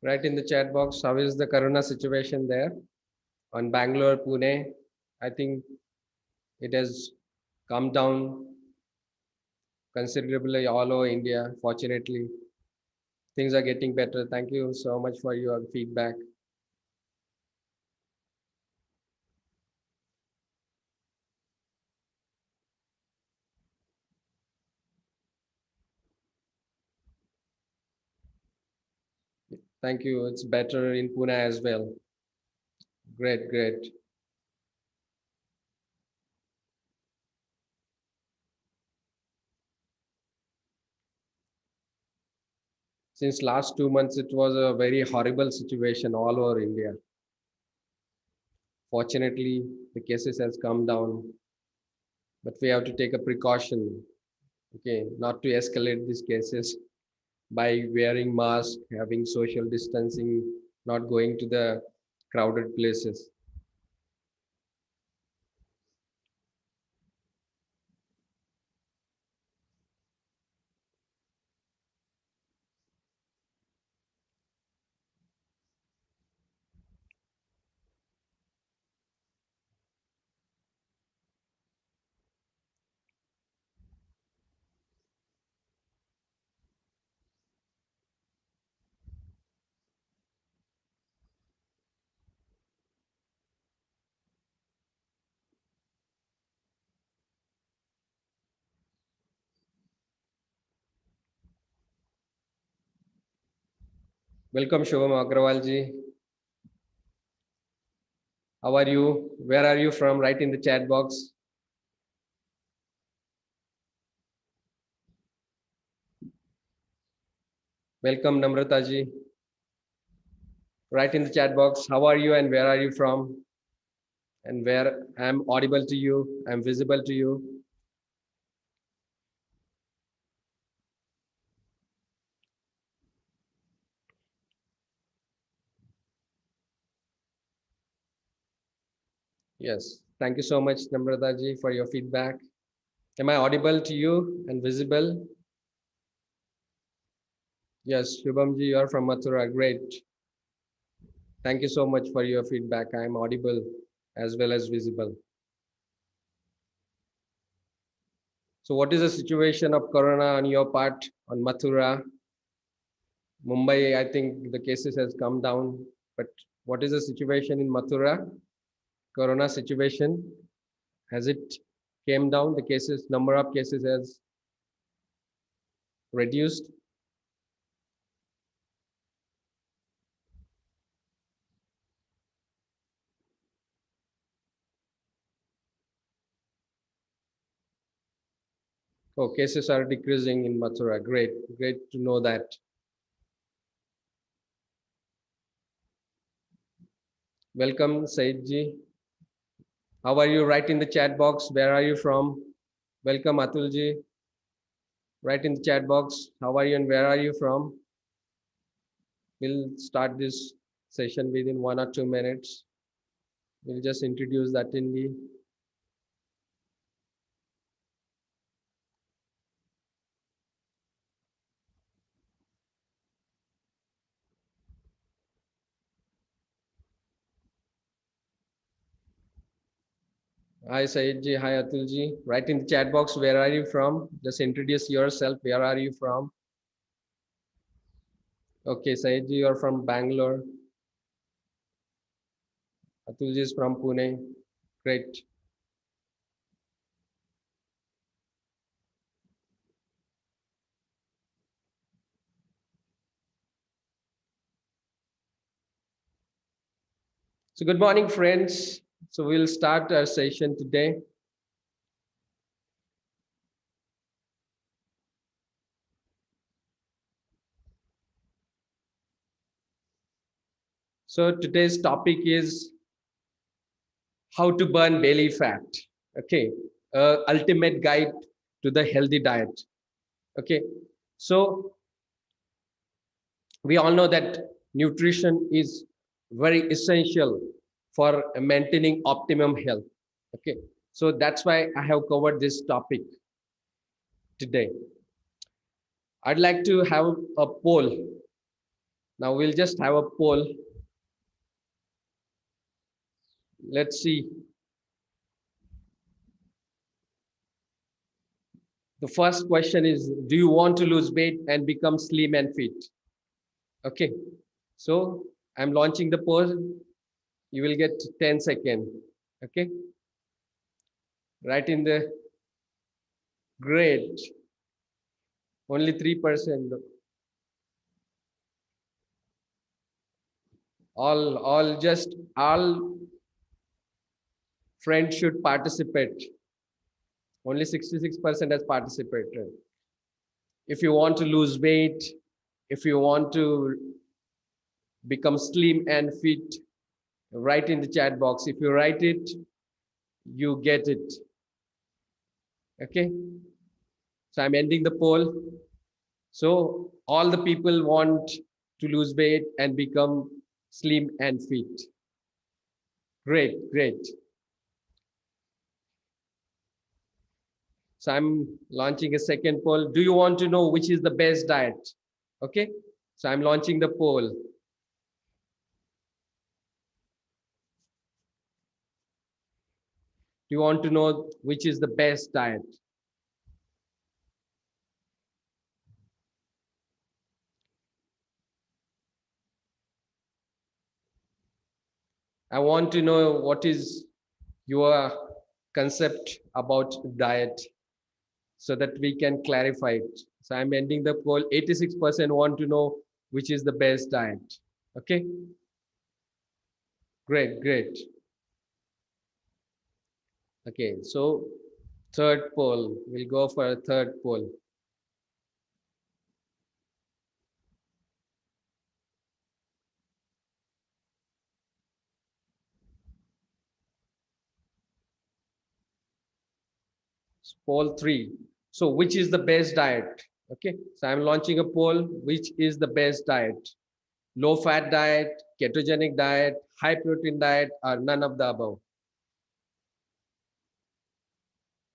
Write in the chat box how is the corona situation there on Bangalore, Pune. I think it has come down considerably all over India. Fortunately, things are getting better. Thank you so much for your feedback. Thank you. It's better in Pune as well. Great, great. Since last 2 months, it was a very horrible situation all over India. Fortunately, the cases has come down, but we have to take a precaution, okay, not to escalate these cases by wearing mask, having social distancing, not going to the crowded places. Welcome, Shubham Agrawal ji. How are you? Where are you from? Write in the chat box. Welcome, Namrata ji. Write in the chat box. How are you and where are you from? And where I'm audible to you, I'm visible to you. Yes. Thank you so much, Namrata ji, for your feedback. Am I audible to you and visible? Yes, Shubham ji, you are from Mathura. Great. Thank you so much for your feedback. I am audible as well as visible. So what is the situation of Corona on your part on Mathura? Mumbai, I think the cases has come down, but what is the situation in Mathura? Corona situation, has it came down? The cases, number of cases has reduced. Oh, cases are decreasing in Mathura. Great, great to know that. Welcome, Said ji. How are you? Write in the chat box. Where are you from? Welcome, Atul ji. Write in the chat box. How are you and where are you from? We'll start this session within 1 or 2 minutes. We'll just introduce the attendee. Hi, Said ji. Hi, Atul ji. Write in the chat box. Where are you from? Just introduce yourself. Where are you from? Okay, Said ji, you're from Bangalore. Atul ji is from Pune. Great. So good morning, friends. So we'll start our session today. So today's topic is how to burn belly fat. Okay, ultimate guide to the healthy diet. Okay, so we all know that nutrition is very essential for maintaining optimum health. Okay, so that's why I have covered this topic today. I'd like to have a poll. Now we'll just have a poll. Let's see. The first question is, do you want to lose weight and become slim and fit? Okay. So I'm launching the poll. You will get 10 seconds. Okay. Right in the great. Only 3%. All friends should participate. Only 66% has participated. If you want to lose weight, if you want to become slim and fit, write in the chat box. If you write it, you get it. Okay. So I'm ending the poll. So all the people want to lose weight and become slim and fit. Great, great. So I'm launching a second poll. Do you want to know which is the best diet? Okay. So I'm launching the poll. Do you want to know which is the best diet? I want to know what is your concept about diet so that we can clarify it. So I'm ending the poll. 86% want to know which is the best diet. Okay, great, great. Okay, so third poll. We'll go for a third poll. Poll 3. So which is the best diet? Okay, so I'm launching a poll. Which is the best diet? Low fat diet, ketogenic diet, high protein diet, or none of the above?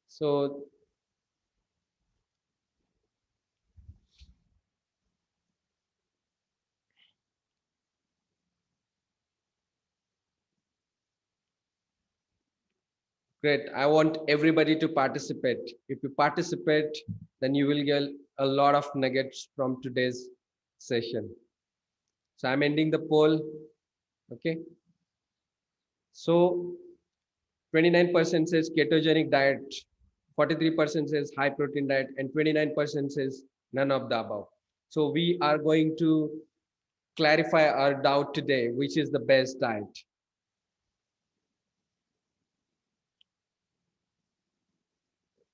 So great. I want everybody to participate. If you participate, then you will get a lot of nuggets from today's session. So I'm ending the poll. Okay. So 29% says ketogenic diet, 43% says high protein diet, and 29% says none of the above. So we are going to clarify our doubt today, which is the best diet.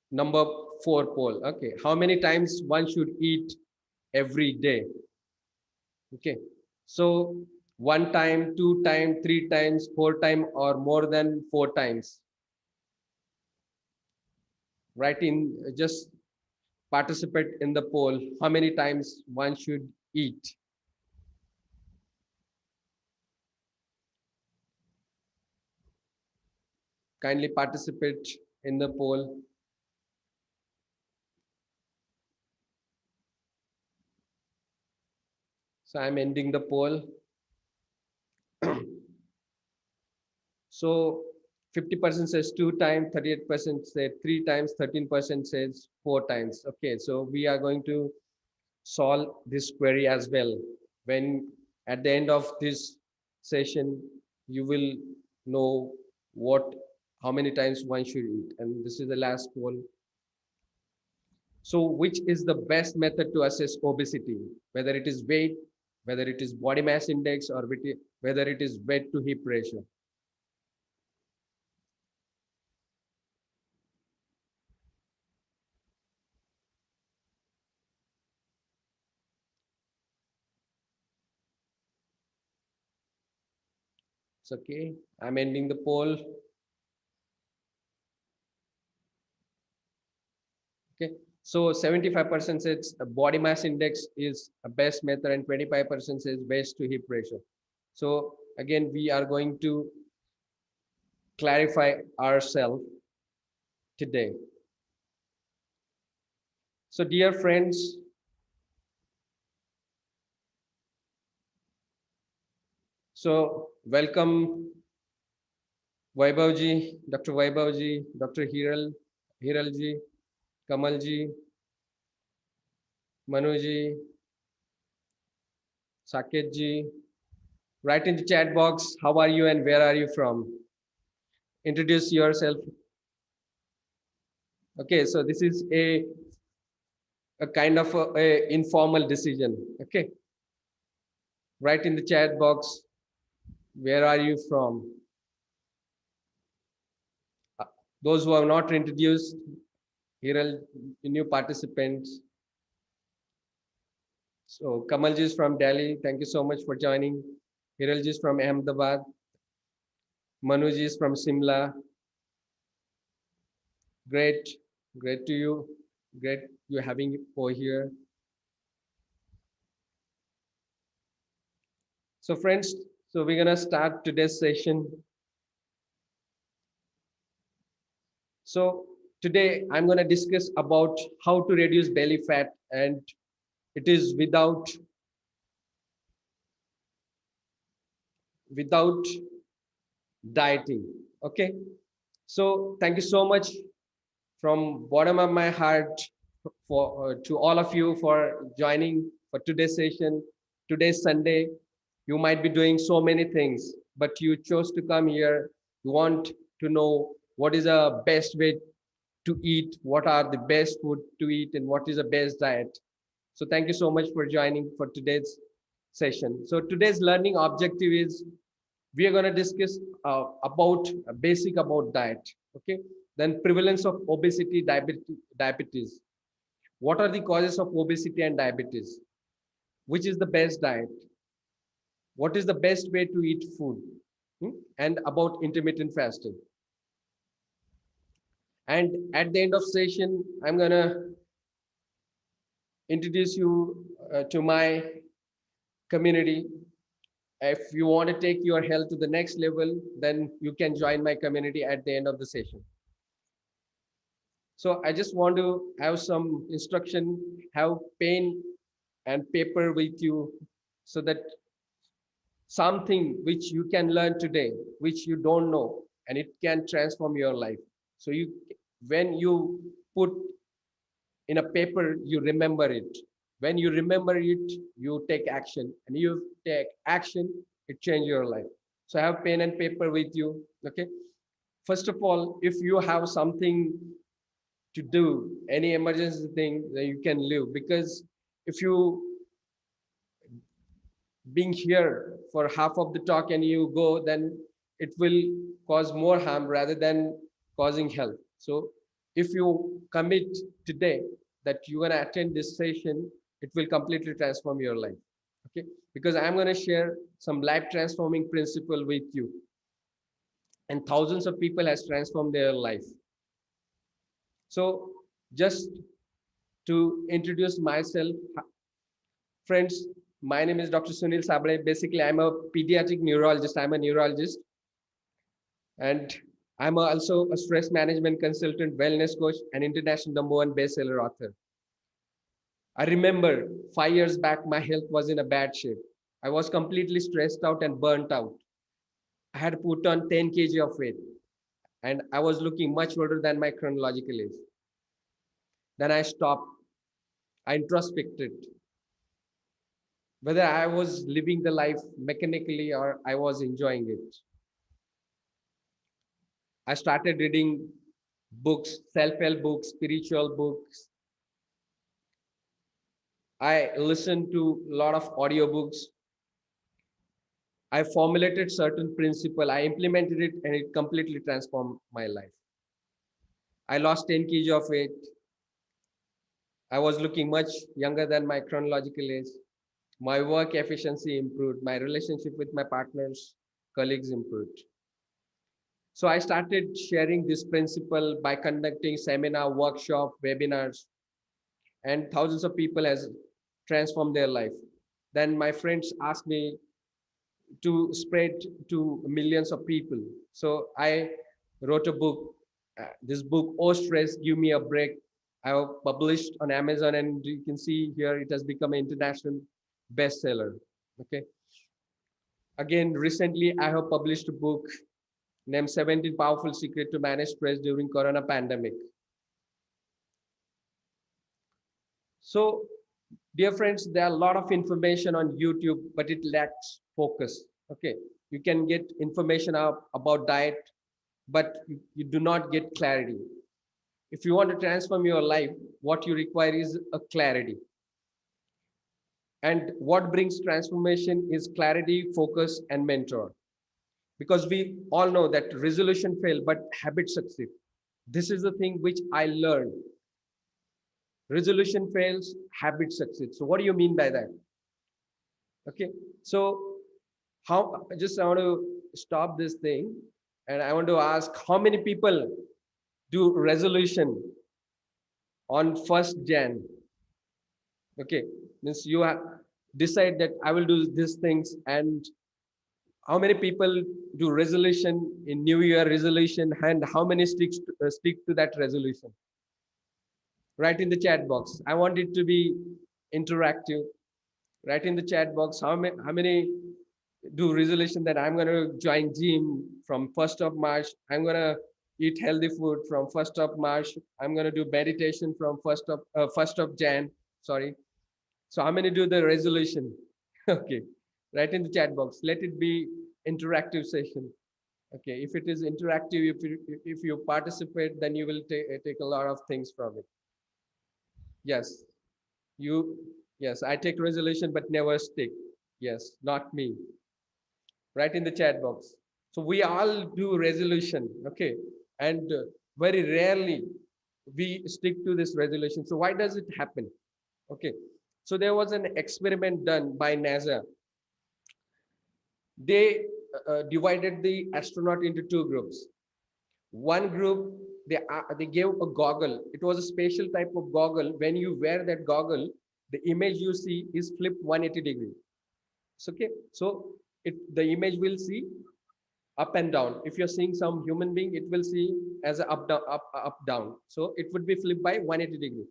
Number 4 poll. Okay. How many times one should eat every day? Okay. So 1 time, 2 time, 3 times, 4 time, or more than 4 times. Write in, just participate in the poll. How many times one should eat? Kindly participate in the poll. So I'm ending the poll. So 50% says 2 times, 38% say 3 times, 13% says 4 times. Okay, so we are going to solve this query as well. When at the end of this session, you will know how many times one should eat. And this is the last poll. So which is the best method to assess obesity? Whether it is weight, whether it is body mass index, or whether it is weight to hip ratio. It's okay. I'm ending the poll. Okay. So 75% says a body mass index is a best method and 25% says waist to hip ratio. So again, we are going to clarify ourselves today. So dear friends, So welcome Vaibhavji, Dr. Vaibhavji, Dr. Hiralji, Kamalji, Manuji, Saketji. Write in the chat box, how are you and where are you from? Introduce yourself. Okay, so this is a kind of a informal decision. Okay, write in the chat box, where are you from? Uh, Those who have not introduced, here are new participants. So Kamalji is from Delhi. Thank you so much for joining. Hiralji is from Ahmedabad. Manuji is from Simla. Great, great to you. Great you having over here. So friends, so we're gonna start today's session. So today I'm gonna discuss about how to reduce belly fat, and it is without dieting. Okay. So thank you so much from bottom of my heart for to all of you for joining for today's session. Today's Sunday. You might be doing so many things, but you chose to come here. You want to know what is the best way to eat, what are the best food to eat, and what is the best diet. So thank you so much for joining for today's session. So today's learning objective is we are going to discuss about basic about diet. Okay, then prevalence of obesity, diabetes. What are the causes of obesity and diabetes? Which is the best diet? What is the best way to eat food? And about intermittent fasting. And at the end of session, I'm gonna introduce you to my community. If you want to take your health to the next level, then you can join my community at the end of the session. So I just want to have some instruction, have pen and paper with you so that something which you can learn today, which you don't know, and it can transform your life. So when you put in a paper, you remember it. When you remember it, you take action, and you take action, it changes your life. So have pen and paper with you. Okay. First of all, if you have something to do, any emergency thing, then you can live. Because if you being here for half of the talk and you go, then it will cause more harm rather than causing health. So if you commit today that you're going to attend this session, it will completely transform your life. Okay, because I'm going to share some life transforming principle with you, and thousands of people has transformed their life. So just to introduce myself, friends, my name is Dr. Sunil Sabre. Basically, I'm a pediatric neurologist. I'm a neurologist, and I'm also a stress management consultant, wellness coach, and international #1 bestseller author. I remember 5 years back, my health was in a bad shape. I was completely stressed out and burnt out. I had put on 10 kg of weight, and I was looking much older than my chronological age. Then I stopped. I introspected whether I was living the life mechanically or I was enjoying it. I started reading books, self-help books, spiritual books. I listened to a lot of audiobooks. I formulated certain principle. I implemented it, and it completely transformed my life. I lost 10 kg of weight. I was looking much younger than my chronological age. My work efficiency improved. My relationship with my partners, colleagues improved. So I started sharing this principle by conducting seminar, workshop, webinars, and thousands of people has transformed their life. Then my friends asked me to spread to millions of people. So I wrote a book. This book, Oh Stress, Give Me a Break. I have published on Amazon, and you can see here it has become an international bestseller. Okay. Again, recently I have published a book named 17 Powerful Secrets to Manage Stress During Corona Pandemic. So, dear friends, there are a lot of information on YouTube, but it lacks focus. Okay, you can get information about diet, but you do not get clarity. If you want to transform your life, what you require is a clarity. And what brings transformation is clarity, focus, and mentor. Because we all know that resolution fail, but habits succeed. This is the thing which I learned. Resolution fails, habit succeeds. So what do you mean by that? Okay, so how just I want to stop this thing, and I want to ask how many people do resolution on 1st Jan? Okay, means you have decide that I will do these things, and how many people do resolution in New Year resolution, and how many stick to that resolution? Write in the chat box. I want it to be interactive. Write in the chat box how many do resolution that I'm going to join gym from 1st of March. I'm going to eat healthy food from 1st of March. I'm going to do meditation from 1st of Jan. Sorry. So how many do the resolution? Okay. Write in the chat box. Let it be interactive session. Okay. If it is interactive, if you participate, then you will take a lot of things from it. Yes. You, yes, I take resolution but never stick. Yes, not me. Write in the chat box. So we all do resolution, okay, and very rarely we stick to this resolution. So why does it happen? Okay, so there was an experiment done by NASA. They divided the astronaut into two groups. One group, they gave a goggle. It was a special type of goggle. When you wear that goggle, the image you see is flipped 180 degrees. So, okay, so the image will see up and down. If you're seeing some human being, it will see as a up down, up down. So it would be flipped by 180 degrees.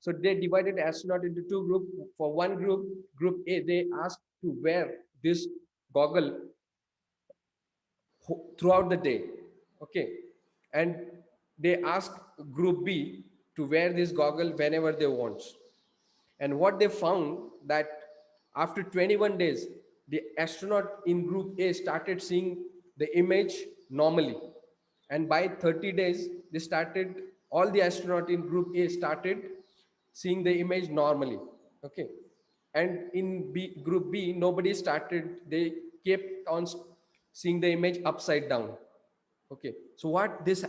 So they divided astronaut into two groups. For one group, group A, they asked to wear this goggle throughout the day. Okay, and they ask group B to wear this goggle whenever they want. And what they found that after 21 days, the astronaut in group A started seeing the image normally, and by 30 days they started, all the astronaut in group A started seeing the image normally. Okay, and in group B, nobody started, they kept on seeing the image upside down. Okay, so what this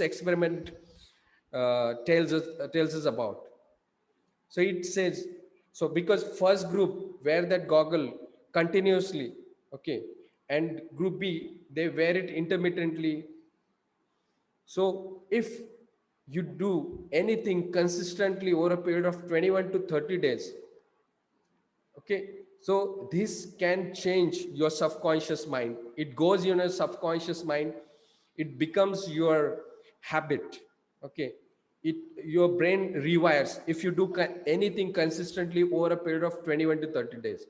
experiment tells us about. So it says, so because first group wear that goggle continuously, okay, and group B they wear it intermittently. So if you do anything consistently over a period of 21 to 30 days, okay, so this can change your subconscious mind. It goes in your subconscious mind, it becomes your habit. Okay, it, your brain rewires if you do anything consistently over a period of 21 to 30 days.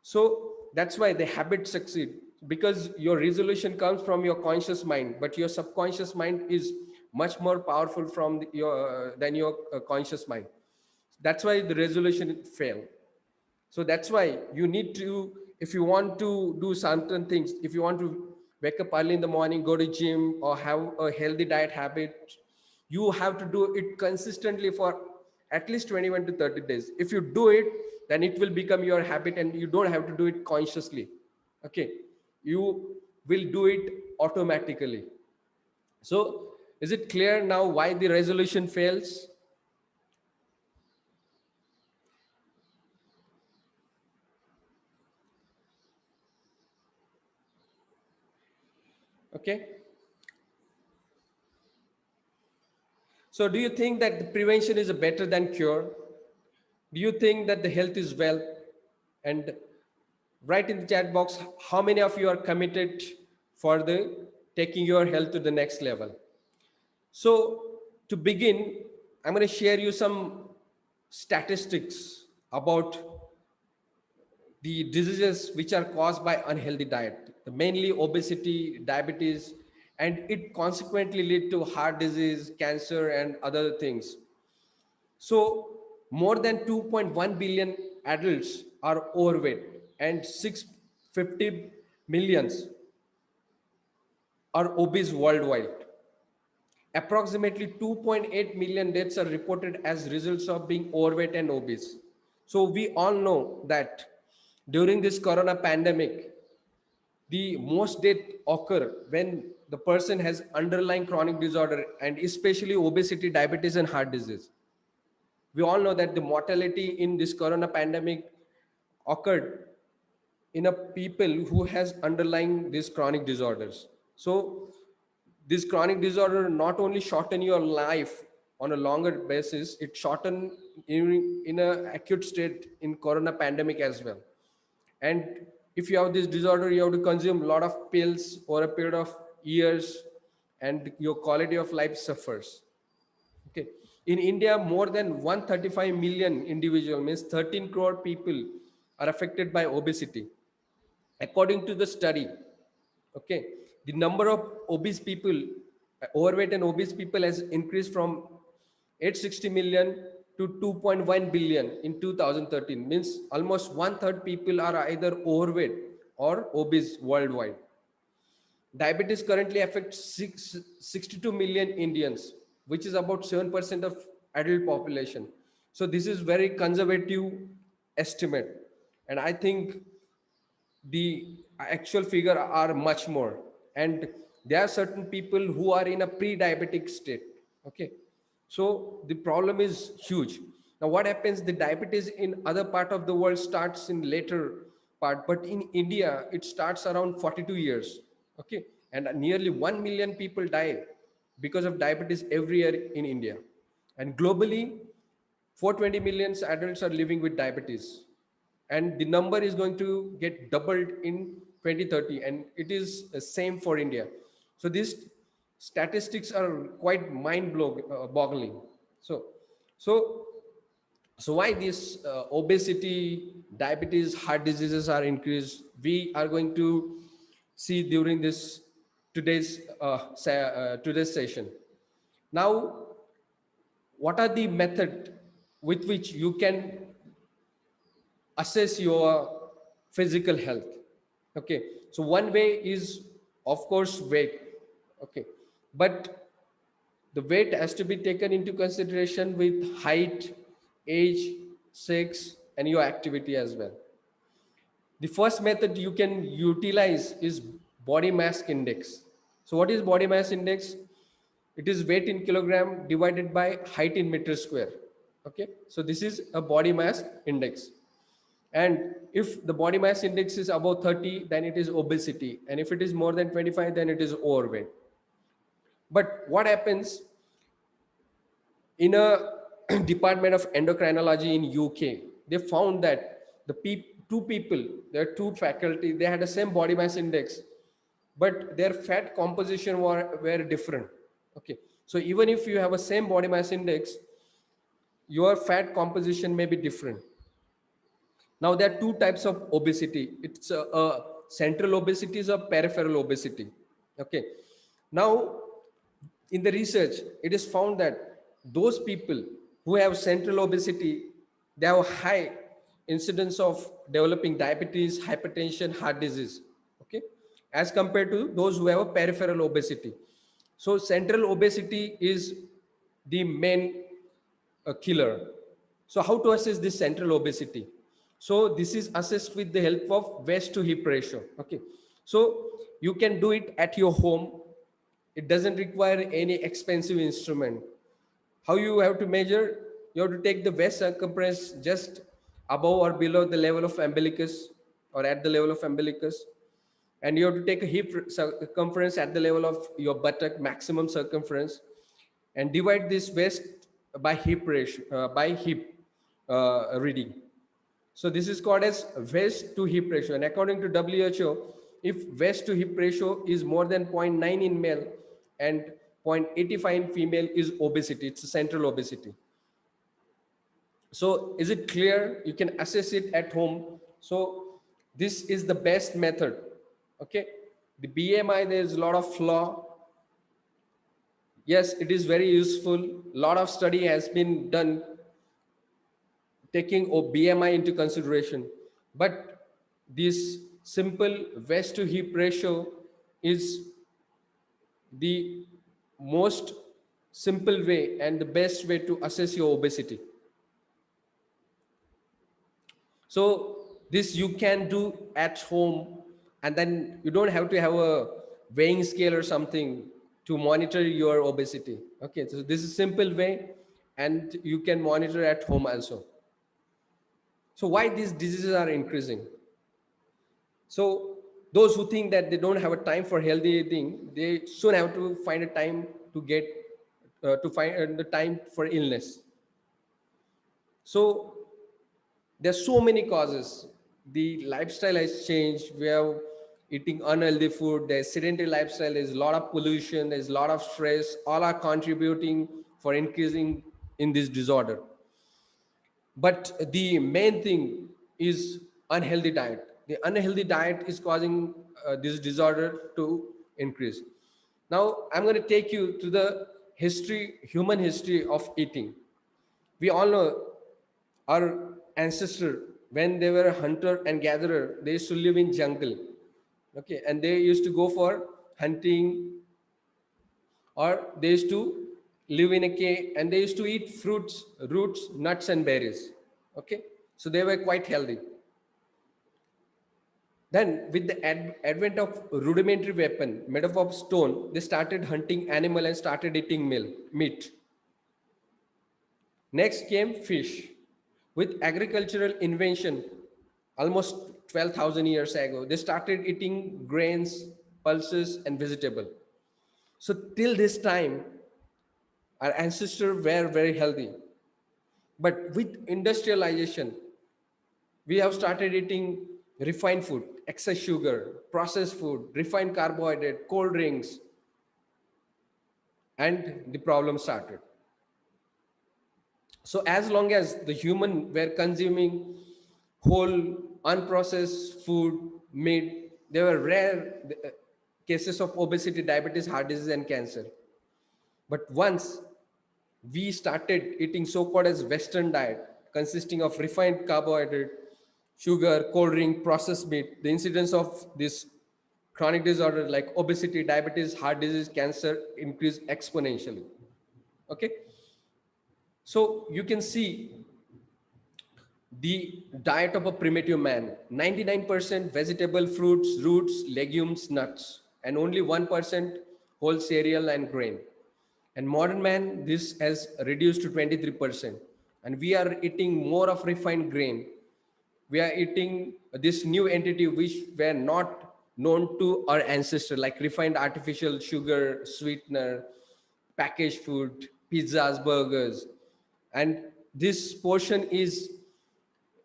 So that's why the habit succeed, because your resolution comes from your conscious mind, but your subconscious mind is much more powerful from your than your conscious mind. That's why the resolution fail. So that's why you need to, if you want to do certain things, if you want to wake up early in the morning, go to gym, or have a healthy diet habit, you have to do it consistently for at least 21 to 30 days. If you do it, then it will become your habit, and you don't have to do it consciously. Okay, you will do it automatically. So is it clear now why the resolution fails? Okay, so do you think that the prevention is better than cure? Do you think that the health is wealth? And write in the chat box how many of you are committed for the taking your health to the next level. So to begin, I'm going to share you some statistics about the diseases which are caused by unhealthy diet, mainly obesity, diabetes, and it consequently lead to heart disease, cancer, and other things. So more than 2.1 billion adults are overweight and 650 millions are obese worldwide. Approximately 2.8 million deaths are reported as results of being overweight and obese. So we all know that during this corona pandemic, the most death occur when the person has underlying chronic disorder and especially obesity, diabetes, and heart disease. We all know that the mortality in this corona pandemic occurred in a people who has underlying these chronic disorders. So this chronic disorder not only shorten your life on a longer basis, it shorten in a acute state in corona pandemic as well. And if you have this disorder, you have to consume a lot of pills over a period of years, and your quality of life suffers. Okay. In India, more than 135 million individual, means 13 crore people are affected by obesity. According to the study, okay, the number of obese people, overweight and obese people has increased from 860 million to 2.1 billion in 2013. Means almost one third people are either overweight or obese worldwide. Diabetes currently affects 62 million Indians, which is about 7% of adult population. So this is very conservative estimate. And I think the actual figure are much more. And there are certain people who are in a pre-diabetic state. Okay. So the problem is huge. Now what happens, the diabetes in other part of the world starts in later part, but in India it starts around 42 years. Okay. And nearly 1 million people die because of diabetes every year in India. And globally 420 million adults are living with diabetes, and the number is going to get doubled in 2030, and it is the same for India. So these statistics are quite boggling. So so so why this obesity, diabetes, heart diseases are increased, we are going to see during this today's session. Now, what are the method with which you can assess your physical health? Okay, so one way is of course weight. Okay, but the weight has to be taken into consideration with height, age, sex, and your activity as well. The first method you can utilize is body mass index. So what is body mass index? It is weight in kilogram divided by height in meter square. Okay, so this is a body mass index. And if the body mass index is above 30, then it is obesity. And if it is more than 25, then it is overweight. But what happens in a department of endocrinology in UK, they found that two people, there are two faculty, they had the same body mass index, but their fat composition were different. Okay. So even if you have a same body mass index, your fat composition may be different. Now there are two types of obesity. It's a central obesity is a peripheral obesity. Okay. Now in the research, it is found that those people who have central obesity, they have high incidence of developing diabetes, hypertension, heart disease. Okay, as compared to those who have a peripheral obesity. So central obesity is the main killer. So how to assess this central obesity? So this is assessed with the help of waist to hip ratio. Okay, so you can do it at your home. It doesn't require any expensive instrument. How you have to measure? You have to take the waist circumference just above or below the level of umbilicus, or at the level of umbilicus, and you have to take a hip circumference at the level of your buttock maximum circumference, and divide this waist by hip ratio, by hip reading. So this is called as waist to hip ratio. And according to WHO, if waist to hip ratio is more than zero point 0.9 in male and 0.85 in female, is obesity. It's a central obesity. So is it clear? You can assess it at home. So This is the best method. Okay, the BMI, there's a lot of flaw. Yes, it is very useful. A lot of study has been done taking BMI into consideration, but this simple waist to hip ratio is the most simple way and the best way to assess your obesity. So this you can do at home, and then you don't have to have a weighing scale or something to monitor your obesity. Okay, so this is simple way, and you can monitor at home also. So why these diseases are increasing? So those who think that they don't have a time for healthy eating, they soon have to find a time to get to find the time for illness. So there's so many causes. The lifestyle has changed. We are eating unhealthy food. There's sedentary lifestyle. There's a lot of pollution. There's a lot of stress. All are contributing for increasing in this disorder. But the main thing is unhealthy diet. The unhealthy diet is causing this disorder to increase. Now I'm going to take you to the history, human history of eating. We all know our ancestor, when they were a hunter and gatherer, they used to live in jungle. Okay, and they used to go for hunting, or they used to live in a cave, and they used to eat fruits, roots, nuts and berries. Okay, so they were quite healthy. Then with the advent of rudimentary weapon made up of stone, they started hunting animal and started eating meat. Next came fish. With agricultural invention, almost 12,000 years ago, they started eating grains, pulses, and vegetable. So till this time, our ancestors were very healthy. But with industrialization, we have started eating refined food, excess sugar, processed food, refined carbohydrate, cold drinks, and the problem started. So as long as the human were consuming whole unprocessed food, meat, there were rare cases of obesity, diabetes, heart disease, and cancer. But once we started eating so-called as Western diet, consisting of refined carbohydrate, sugar, cold drink, processed meat, the incidence of this chronic disorder like obesity, diabetes, heart disease, cancer increased exponentially. Okay, so you can see the diet of a primitive man: 99% vegetable, fruits, roots, legumes, nuts, and only 1% whole cereal and grain. And modern man, this has reduced to 23%. And we are eating more of refined grain. We are eating this new entity which were not known to our ancestors, like refined artificial sugar, sweetener, packaged food, pizzas, burgers. And this portion is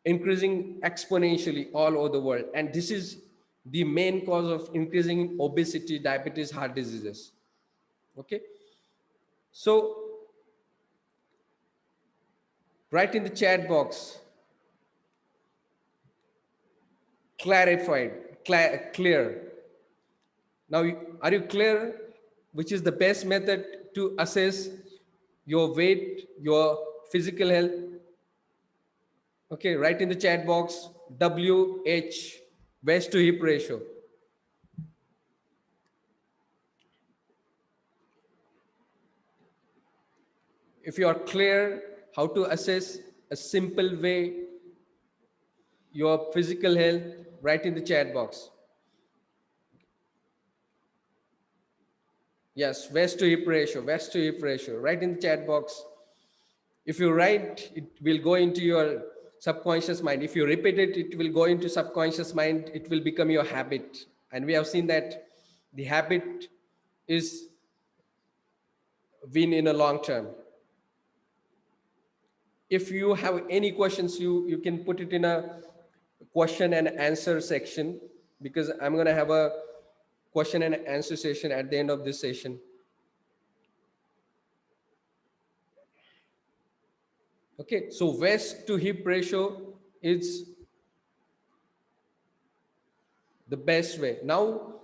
increasing exponentially all over the world. And this is the main cause of increasing obesity, diabetes, heart diseases. Okay. So write in the chat box, clarified, clear. Now, are you clear which is the best method to assess your weight, your physical health? Okay, write in the chat box WH, waist to hip ratio. If you are clear how to assess a simple way your physical health, write in the chat box. Yes, waist to hip ratio, waist to hip ratio. Write in the chat box. If you write, it will go into your subconscious mind. If you repeat it, it will go into subconscious mind. It will become your habit. And we have seen that the habit is win in a long term. If you have any questions, you can put it in a question and answer section, because I'm going to have a question and answer session at the end of this session. Okay, so waist to hip ratio is the best way. Now,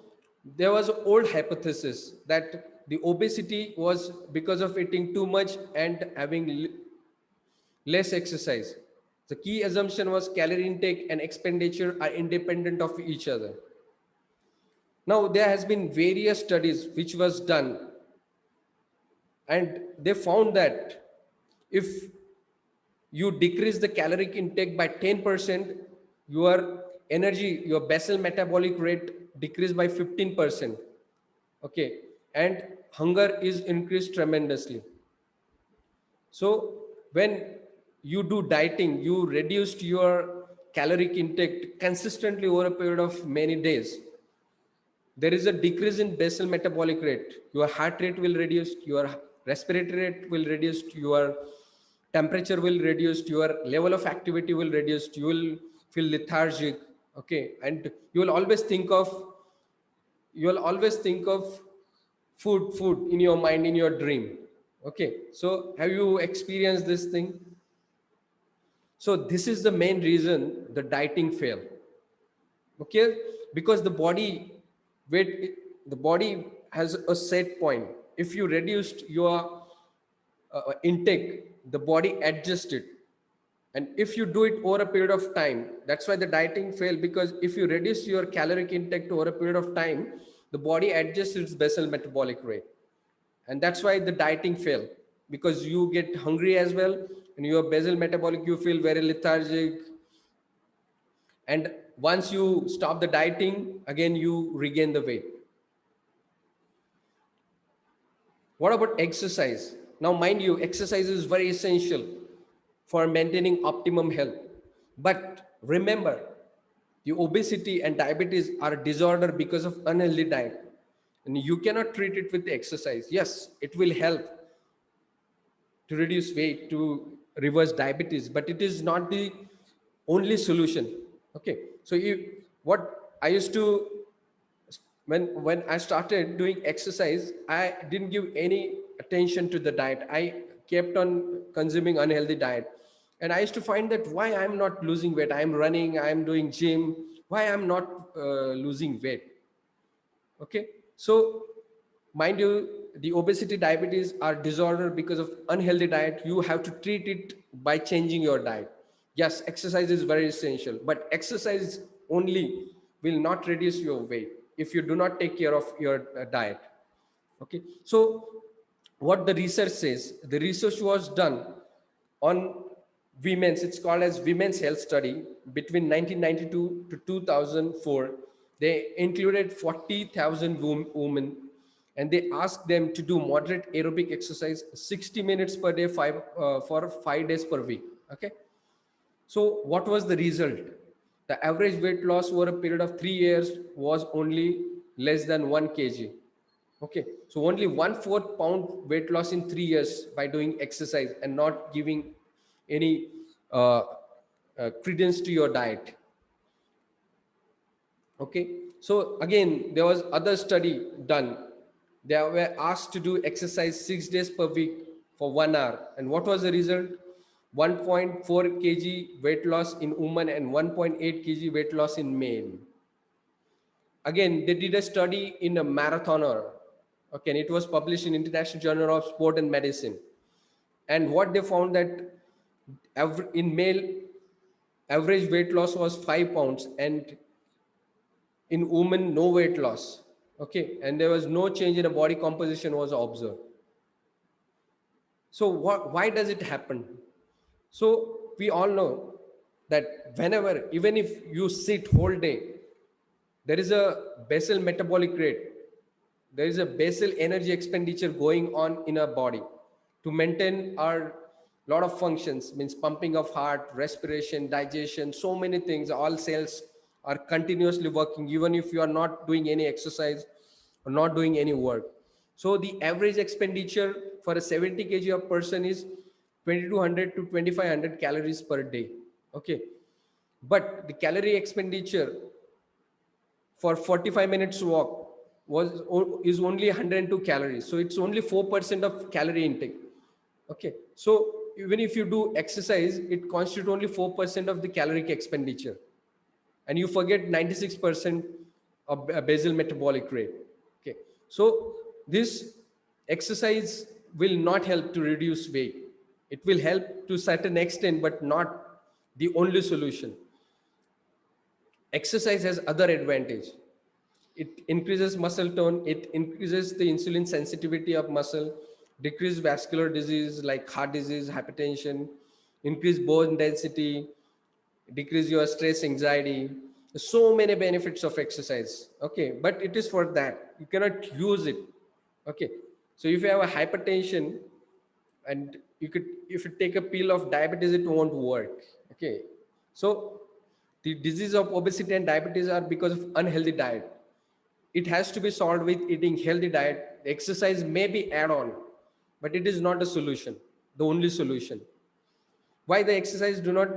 there was an old hypothesis that the obesity was because of eating too much and having less exercise. The key assumption was calorie intake and expenditure are independent of each other. Now, there has been various studies which was done, and they found that if you decrease the caloric intake by 10%, your energy, your basal metabolic rate decreased by 15%. Okay, and hunger is increased tremendously. So when you do dieting, you reduced your caloric intake consistently over a period of many days. There is a decrease in basal metabolic rate. Your heart rate will reduce, your respiratory rate will reduce, your temperature will reduce, your level of activity will reduce, you will feel lethargic. Okay, and you will always think of food in your mind, in your dream. Okay, so have you experienced this thing? So this is the main reason the dieting fail. Okay, because the body has a set point. If you reduced your intake, the body adjusts it. And if you do it over a period of time, that's why the dieting fail, because if you reduce your caloric intake over a period of time, the body adjusts its basal metabolic rate. And that's why the dieting fail, because you get hungry as well, and your basal metabolic, you feel very lethargic. And once you stop the dieting, again you regain the weight. What about exercise? Now, mind you, exercise is very essential for maintaining optimum health. But remember, the obesity and diabetes are a disorder because of unhealthy diet. And you cannot treat it with exercise. Yes, it will help to reduce weight, to reverse diabetes, but it is not the only solution. Okay, so what I used to, when I started doing exercise, I didn't give any attention to the diet. I kept on consuming unhealthy diet, and I used to find that why I'm not losing weight. I'm running, I'm doing gym, why I'm not losing weight. Okay, so mind you, the obesity diabetes are disorder because of unhealthy diet. You have to treat it by changing your diet. Yes, exercise is very essential, but exercise only will not reduce your weight if you do not take care of your diet. Okay, so what the research says, the research was done on women's, it's called as women's health study between 1992 to 2004. They included 40,000 women, and they asked them to do moderate aerobic exercise 60 minutes per day, for 5 days per week. Okay, so what was the result? The average weight loss over a period of 3 years was only less than 1 kg. Okay, so only 1/4 pound weight loss in 3 years by doing exercise and not giving any uh, credence to your diet. Okay, so again, there was other study done. They were asked to do exercise 6 days per week for 1 hour, and what was the result? 1.4 kg weight loss in women and 1.8 kg weight loss in male. Again, they did a study in a marathoner. Okay, and it was published in International Journal of Sport and Medicine. And what they found that in male, average weight loss was 5 pounds, and in women, no weight loss. Okay, and there was no change in the body composition was observed. So why does it happen? So we all know that whenever, even if you sit whole day, there is a basal metabolic rate, there is a basal energy expenditure going on in our body to maintain our lot of functions, means pumping of heart, respiration, digestion, so many things. All cells are continuously working even if you are not doing any exercise or not doing any work. So the average expenditure for a 70 kg of person is 2200 to 2500 calories per day. Okay, but the calorie expenditure for 45 minutes walk is only 102 calories, so it's only 4% of calorie intake. Okay, so even if you do exercise, it constitutes only 4% of the caloric expenditure, and you forget 96% a basal metabolic rate. Okay, so this exercise will not help to reduce weight. It will help to certain extent, but not the only solution. Exercise has other advantage. It increases muscle tone, it increases the insulin sensitivity of muscle, decrease vascular disease like heart disease, hypertension, increase bone density, decrease your stress, anxiety. So many benefits of exercise. Okay, but it is for that. You cannot use it. Okay, so if you have a hypertension and you could, if you take a pill of diabetes, it won't work. Okay, so the disease of obesity and diabetes are because of unhealthy diet. It has to be solved with eating healthy diet. Exercise may be add on, but it is not a solution, the only solution. Why the exercise do not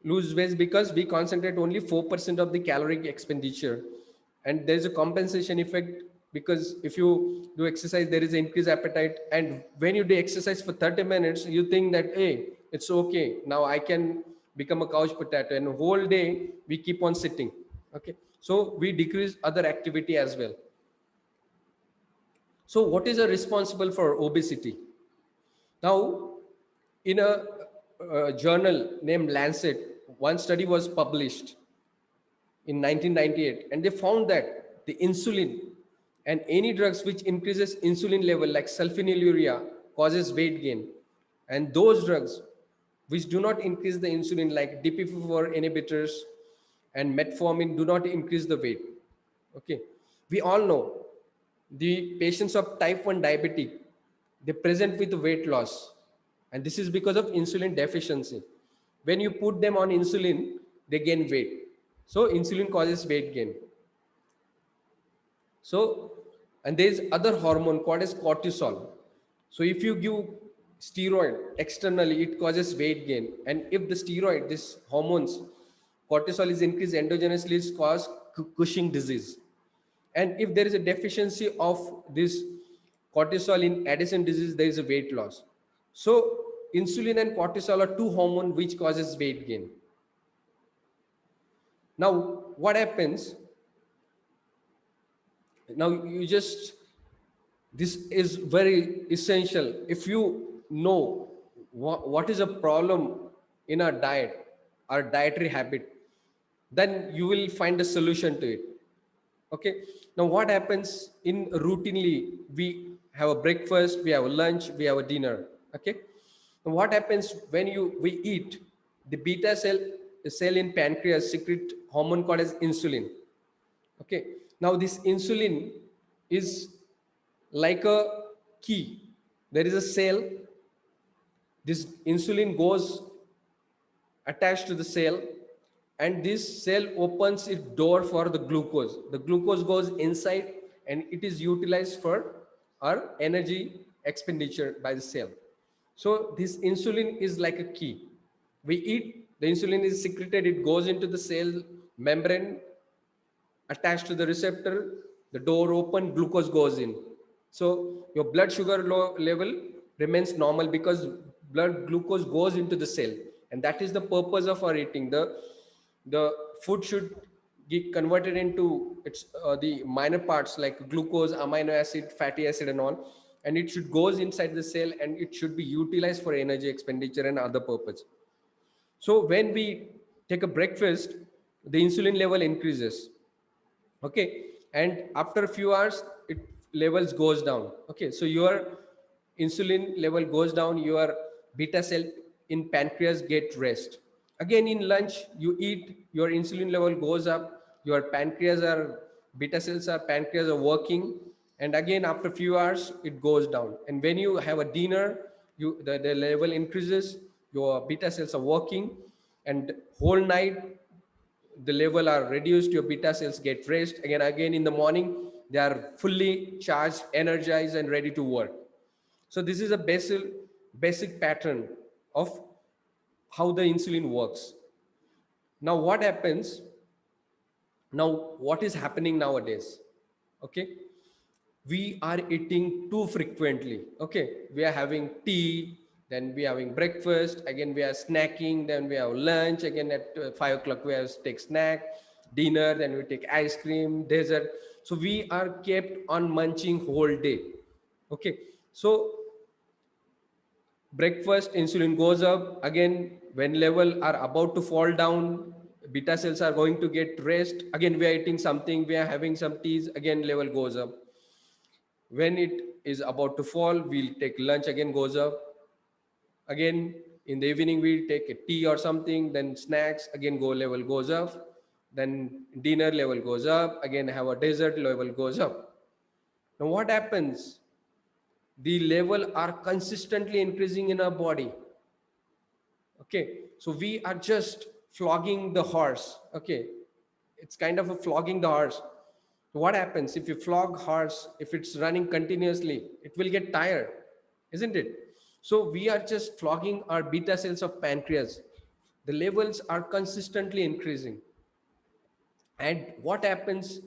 lose weight? Because we concentrate only 4% of the caloric expenditure, and there is a compensation effect. Because if you do exercise, there is an increased appetite, and when you do exercise for 30 minutes, you think that, hey, it's okay, now I can become a couch potato, and whole day we keep on sitting. Okay, so we decrease other activity as well. So what is responsible for obesity? Now, in a journal named Lancet, one study was published in 1998, and they found that the insulin and any drugs which increases insulin level like sulfonylurea causes weight gain, and those drugs which do not increase the insulin like DPP4 inhibitors and metformin do not increase the weight. Okay, we all know the patients of type 1 diabetic, they present with weight loss, and this is because of insulin deficiency. When you put them on insulin, they gain weight. So insulin causes weight gain. So, and there is other hormone called as cortisol. So if you give steroid externally, it causes weight gain, and if the steroid, this hormones, cortisol is increased endogenously, it cause Cushing disease. And if there is a deficiency of this cortisol in Addison disease, there is a weight loss. So insulin and cortisol are two hormones which causes weight gain. Now what happens? Now you just, this is very essential. If you know what is a problem in our diet, our dietary habit, then you will find a solution to it. Okay, now what happens in routinely, we have a breakfast, we have a lunch, we have a dinner. Okay, now what happens when we eat, the beta cell, the cell in pancreas secrete hormone called as insulin. Okay, now this insulin is like a key. There is a cell, this insulin goes attached to the cell, and this cell opens its door for the glucose. The glucose goes inside and it is utilized for our energy expenditure by the cell. So this insulin is like a key. We eat, the insulin is secreted, it goes into the cell membrane, attached to the receptor, the door open, glucose goes in. So your blood sugar level remains normal because blood glucose goes into the cell, and that is the purpose of our eating. The food should get converted into its the minor parts like glucose, amino acid, fatty acid and all, and it should goes inside the cell and it should be utilized for energy expenditure and other purpose. So when we take a breakfast, the insulin level increases. Okay, and after a few hours it levels goes down. Okay, so your insulin level goes down, your beta cell in pancreas get rest. Again in lunch you eat, your insulin level goes up, your pancreas are, beta cells are, pancreas are working, and again after a few hours it goes down. And when you have a dinner, the level increases, your beta cells are working, and whole night the level are reduced, your beta cells get rest, again in the morning they are fully charged, energized and ready to work. So this is a basic pattern of how the insulin works. Now what happens, now what is happening nowadays? Okay, we are eating too frequently. Okay, we are having tea, then we are having breakfast, again we are snacking, then we have lunch, again at 5 o'clock we have take snack, dinner, then we take ice cream, dessert. So we are kept on munching whole day. Okay, so breakfast insulin goes up again. When level are about to fall down, beta cells are going to get rest. Again we are eating something, we are having some teas, again level goes up. When it is about to fall, we'll take lunch, again goes up. Again in the evening we take a tea or something, then snacks, again go level goes up. Then dinner, level goes up, again have a dessert, level goes up. Now what happens, the level are consistently increasing in our body. Okay, so we are just flogging the horse. Okay, it's kind of a flogging the horse. What happens if you flog horse, if it's running continuously, it will get tired, isn't it? So we are just flogging our beta cells of pancreas. The levels are consistently increasing. And what happens,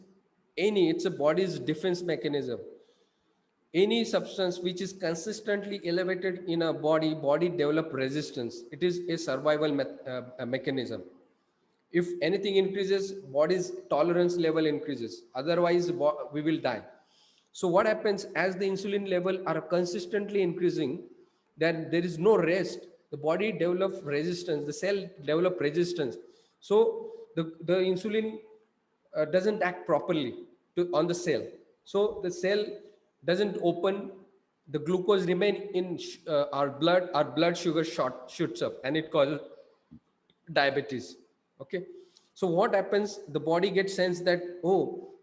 any, it's a body's defense mechanism. Any substance which is consistently elevated in a body develop resistance. It is a survival mechanism. If anything increases, body's tolerance level increases, otherwise we will die. So what happens, as the insulin level are consistently increasing, then there is no rest. The body develop resistance, the cell develop resistance. So the insulin doesn't act properly on the cell. So the cell doesn't open, the glucose remain in our blood sugar shoots up, and it causes diabetes. Okay, so what happens, the body gets sense that, oh,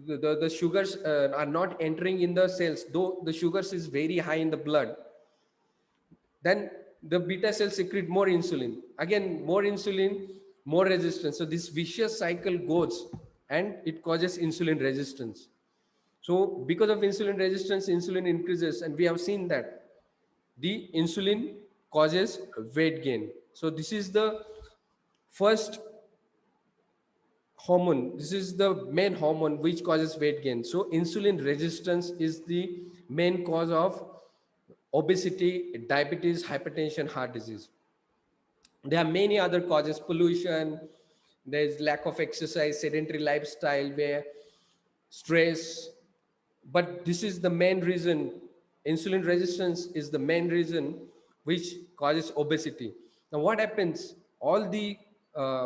the sugars are not entering in the cells, though the sugars is very high in the blood. Then the beta cells secrete more insulin, again more insulin, more resistance. So this vicious cycle goes, and it causes insulin resistance. So because of insulin resistance, insulin increases, and we have seen that the insulin causes weight gain. So this is the first hormone, this is the main hormone which causes weight gain. So insulin resistance is the main cause of obesity, diabetes, hypertension, heart disease. There are many other causes: pollution, there's lack of exercise, sedentary lifestyle, where stress. But this is the main reason. Insulin resistance is the main reason which causes obesity. Now what happens, all the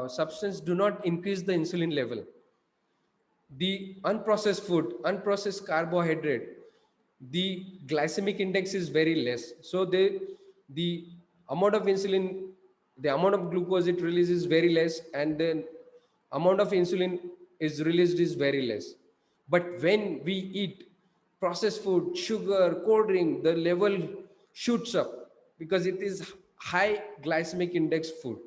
substance do not increase the insulin level. The unprocessed food, unprocessed carbohydrate, the glycemic index is very less. So the amount of insulin, the amount of glucose it releases is very less, and the amount of insulin is released is very less. But when we eat processed food, sugar, cold drink, the level shoots up because it is high glycemic index food.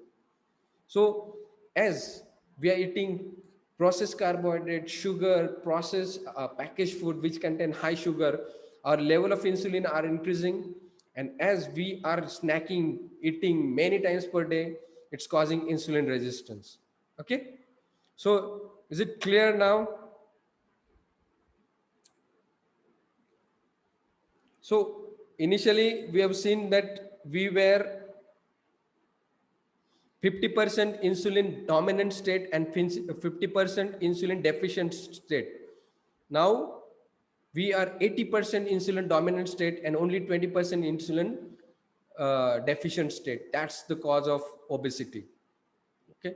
So, as we are eating processed carbohydrate, sugar, processed packaged food which contain high sugar, our level of insulin are increasing. And as we are snacking, eating many times per day, it's causing insulin resistance. Okay? So, is it clear now? So, initially, we have seen that we were 50% insulin dominant state and 50% insulin deficient state. Now we are 80% insulin dominant state and only 20% insulin deficient state. That's the cause of obesity. Okay.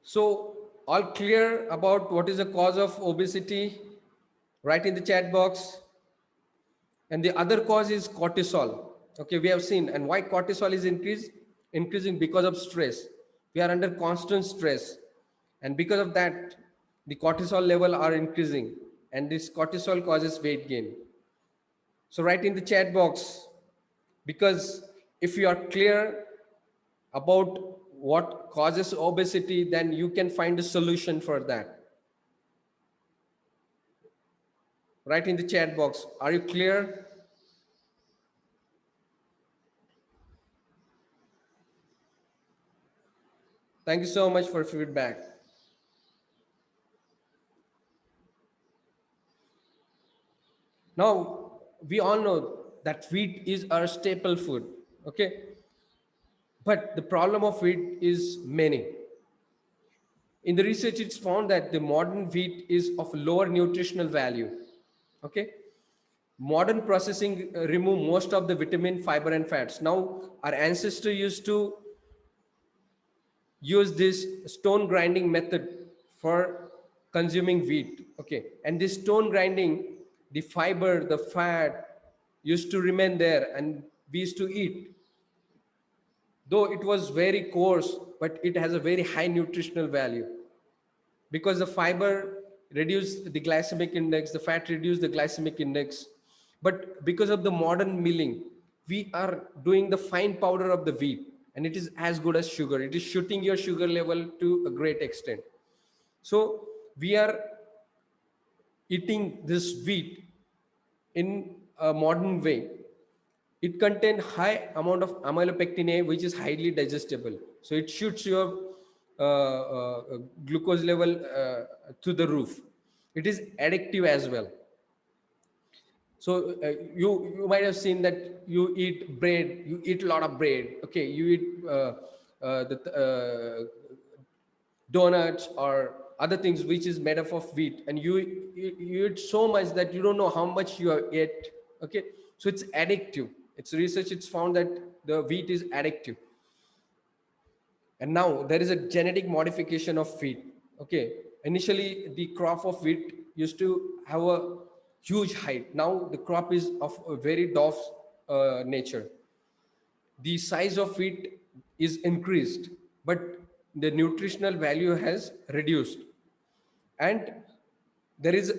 So all clear about what is the cause of obesity? Write in the chat box. And the other cause is cortisol. Okay, we have seen. And why cortisol is increasing? Because of stress. We are under constant stress, and because of that the cortisol level are increasing, and this cortisol causes weight gain. So write in the chat box, because if you are clear about what causes obesity, then you can find a solution for that. Write in the chat box, are you clear? Thank you so much for feedback. Now, we all know that wheat is our staple food, okay? But the problem of wheat is many. In the research, it's found that the modern wheat is of lower nutritional value. Okay, modern processing remove most of the vitamin, fiber, and fats. Now, our ancestor used to use this stone grinding method for consuming wheat. Okay, and this stone grinding, the fiber, the fat used to remain there, and we used to eat. Though it was very coarse, but it has a very high nutritional value, because the fiber reduce the glycemic index, the fat reduce the glycemic index. But because of the modern milling, we are doing the fine powder of the wheat, and it is as good as sugar. It is shooting your sugar level to a great extent. So we are eating this wheat in a modern way. It contains high amount of amylopectin A, which is highly digestible. So it shoots your glucose level to the roof. It is addictive as well. So you might have seen that you eat bread, you eat a lot of bread. Okay, you eat the donuts or other things which is made up of wheat, and you eat so much that you don't know how much you have ate. Okay, so it's addictive. It's research, it's found that the wheat is addictive. And now there is a genetic modification of wheat. Okay, initially the crop of wheat used to have a huge height. Now the crop is of a very dwarf nature. The size of wheat is increased, but the nutritional value has reduced. And there is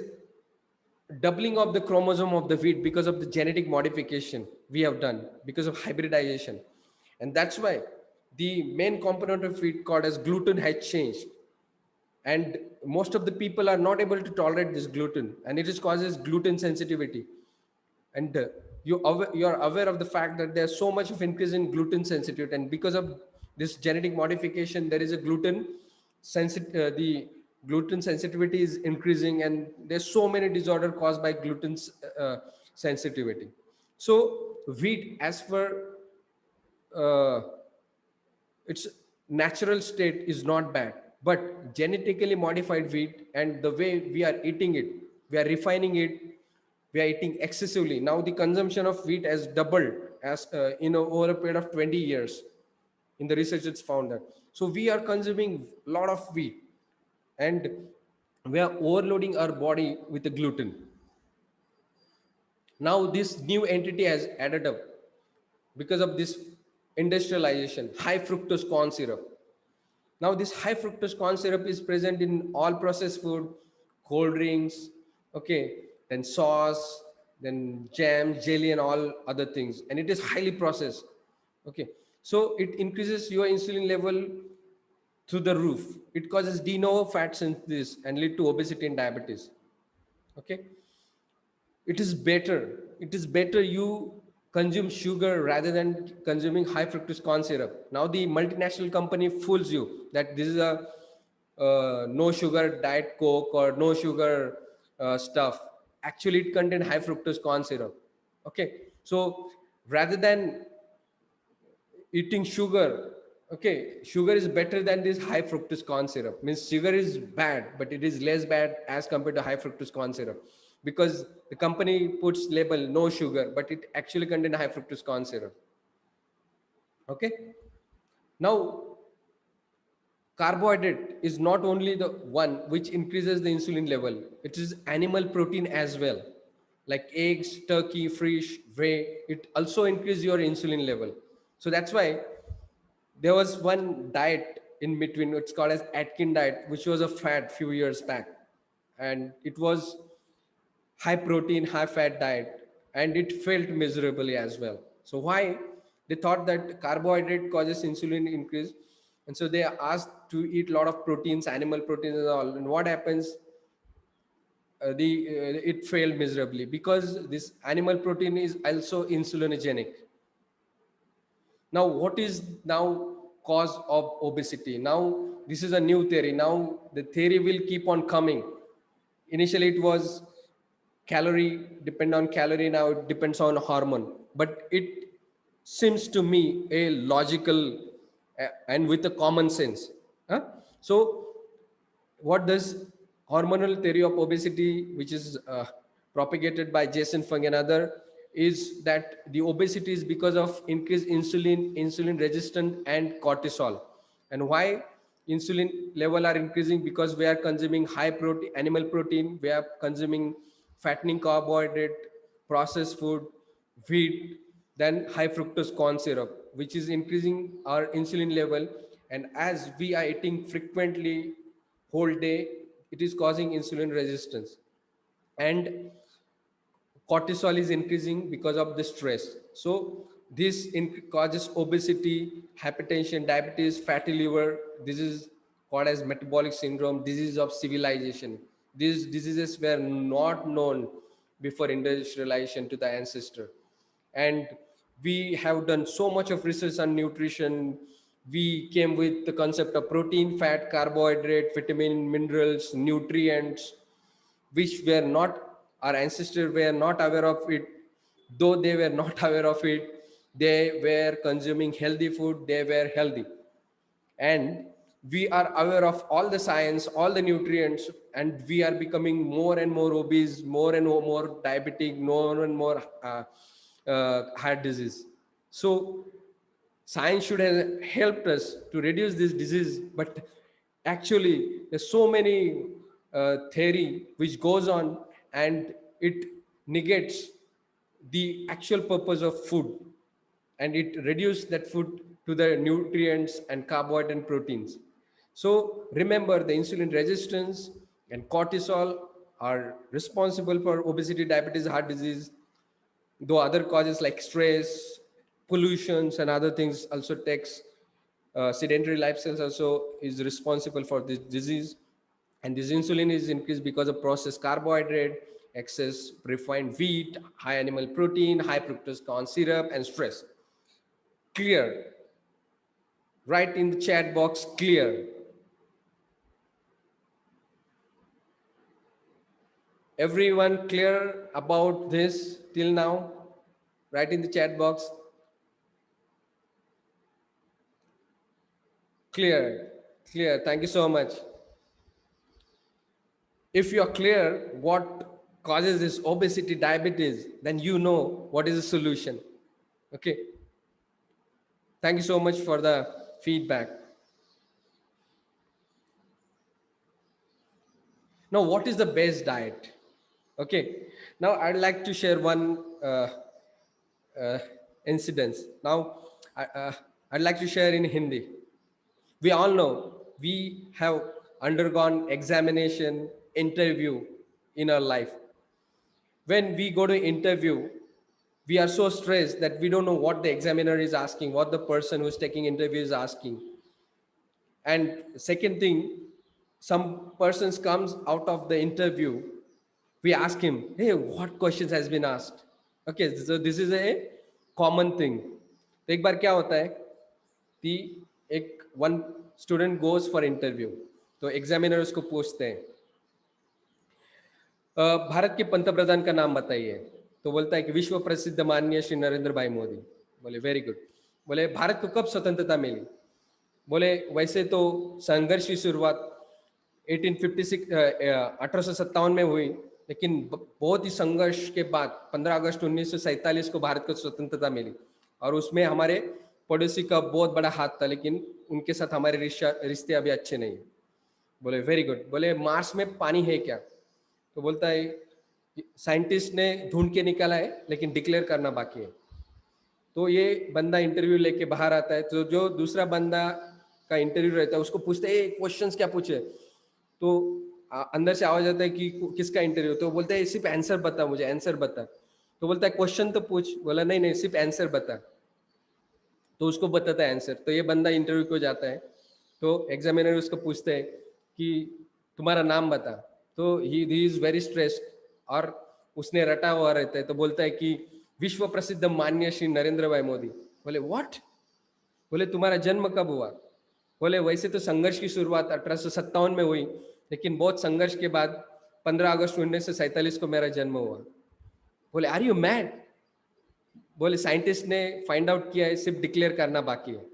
doubling of the chromosome of the wheat because of the genetic modification we have done because of hybridization. And that's why the main component of wheat called as gluten has changed, and most of the people are not able to tolerate this gluten, and it is causes gluten sensitivity. And you are aware of the fact that there's so much of increase in gluten sensitivity, and because of this genetic modification there is a the gluten sensitivity is increasing, and there's so many disorder caused by gluten sensitivity. So wheat, as for uh, its natural state, is not bad, but genetically modified wheat and the way we are eating it, we are refining it, we are eating excessively. Now the consumption of wheat has doubled as over a period of 20 years. In the research it's found that, so we are consuming a lot of wheat, and we are overloading our body with the gluten. Now this new entity has added up because of this industrialization, high fructose corn syrup. Now, this high fructose corn syrup is present in all processed food, cold drinks, okay, then sauce, then jam, jelly, and all other things, and it is highly processed. Okay, so it increases your insulin level through the roof. It causes de novo fat synthesis and lead to obesity and diabetes. Okay, it is better you consume sugar rather than consuming high fructose corn syrup. Now the multinational company fools you that this is a no sugar diet coke or no sugar stuff. Actually it contains high fructose corn syrup. Okay, so rather than eating sugar, okay, sugar is better than this high fructose corn syrup. Means sugar is bad, but it is less bad as compared to high fructose corn syrup, because the company puts label no sugar, but it actually contains high fructose corn syrup. Okay, now carbohydrate is not only the one which increases the insulin level, it is animal protein as well, like eggs, turkey, fish, whey. It also increases your insulin level. So that's why there was one diet in between, it's called as Atkin diet, which was a fad few years back, and it was high protein, high fat diet, and it failed miserably as well. So why? They thought that carbohydrate causes insulin increase, and so they asked to eat a lot of proteins, animal proteins and all. And what happens? The It failed miserably because this animal protein is also insulinogenic. Now what is now cause of obesity? Now this is a new theory. Now the theory will keep on coming. Initially it was calorie depend on calorie, now it depends on hormone. But it seems to me a logical and with a common sense. Huh? So what does hormonal theory of obesity, which is propagated by Jason Fung and other, is that the obesity is because of increased insulin resistant and cortisol. And why insulin level are increasing? Because we are consuming high protein, animal protein, we are consuming fattening carbohydrate, processed food, wheat, then high fructose corn syrup, which is increasing our insulin level. And as we are eating frequently whole day, it is causing insulin resistance. And cortisol is increasing because of the stress. So this causes obesity, hypertension, diabetes, fatty liver. This is called as metabolic syndrome, disease of civilization. These diseases were not known before industrialization to the ancestor. And we have done so much of research on nutrition. We came with the concept of protein, fat, carbohydrate, vitamin, minerals, nutrients, which were not, our ancestors were not aware of it. Though they were not aware of it, they were consuming healthy food, they were healthy. And we are aware of all the science, all the nutrients, and we are becoming more and more obese, more and more diabetic, more and more heart disease. So science should have helped us to reduce this disease, but actually there's so many theory which goes on, and it negates the actual purpose of food, and it reduces that food to the nutrients and carbohydrate and proteins. So remember, the insulin resistance and cortisol are responsible for obesity, diabetes, heart disease, though other causes like stress, pollutions, and other things also takes. Sedentary lifestyles also is responsible for this disease. And this insulin is increased because of processed carbohydrate, excess refined wheat, high animal protein, high fructose corn syrup, and stress. Clear? Write in the chat box, clear. Everyone clear about this till now? Write in the chat box, clear. Clear. Thank you so much. If you're clear what causes this obesity, diabetes, then you know what is the solution. Okay. Thank you so much for the feedback. Now, what is the best diet? Okay. Now, I'd like to share one uh, incidents. Now, I'd like to share in Hindi. We all know we have undergone examination, interview in our life. When we go to interview, we are so stressed that we don't know what the examiner is asking, what the person who's taking interview is asking. And second thing, some persons comes out of the interview, we ask him, hey, what questions has been asked? Okay, so this is a common thing. तो एक बार क्या होता है कि एक one student goes for interview, तो examiner उसको पूछते हैं, भारत के पंतप्रधान का नाम बताइए। तो बोलता है कि विश्व प्रसिद्ध माननीय श्री नरेंद्र भाई मोदी। बोले वेरी गुड। बोले भारत को कब स्वतंत्रता मिली? बोले वैसे तो संघर्ष की शुरुआत 1856 1857 में हुई, लेकिन बहुत ही संघर्ष के बाद 15 अगस्त 1947 को भारत को स्वतंत्रता मिली, और उसमें हमारे पड़ोसी का बहुत बड़ा हाथ था, लेकिन उनके साथ हमारे रिश्ते अभी अच्छे नहीं। बोले वेरी गुड। बोले मार्स में पानी है क्या? तो बोलता है साइंटिस्ट ने ढूंढ के निकाला है, लेकिन डिक्लेयर करना बाकी है। तो ये बंदा इंटरव्यू लेके बाहर आता है, तो जो दूसरा बंदा का इंटरव्यू रहता है उसको पूछते हैं क्वेश्चंस क्या पूछे? तो अंदर से आवाज आता है कि किसका इंटरव्यू? तो बोलता है सिर्फ आंसर बता, मुझे आंसर बता। तो बोलता है क्वेश्चन तो पूछ। बोला नहीं नहीं, सिर्फ आंसर बता। तो उसको बताता है आंसर। तो ये बंदा इंटरव्यू को जाता है, तो एग्जामिनर उसको पूछते हैं कि तुम्हारा नाम बता। तो ही इज वेरी स्ट्रेस्ड, और उसने रटा हुआ रहता है। तो बोलता है कि विश्व प्रसिद्ध माननीय श्री नरेंद्र भाई मोदी। बोले व्हाट? बोले तुम्हारा जन्म कब हुआ? बोले वैसे तो संघर्ष की शुरुआत 1857 में हुई, लेकिन बहुत संघर्ष के बाद 15 अगस्त 1947 को मेरा जन्म हुआ। बोले आर यू मैड? बोले साइंटिस्ट ने फाइंड आउट किया है, सिर्फ डिक्लेयर करना बाकी है।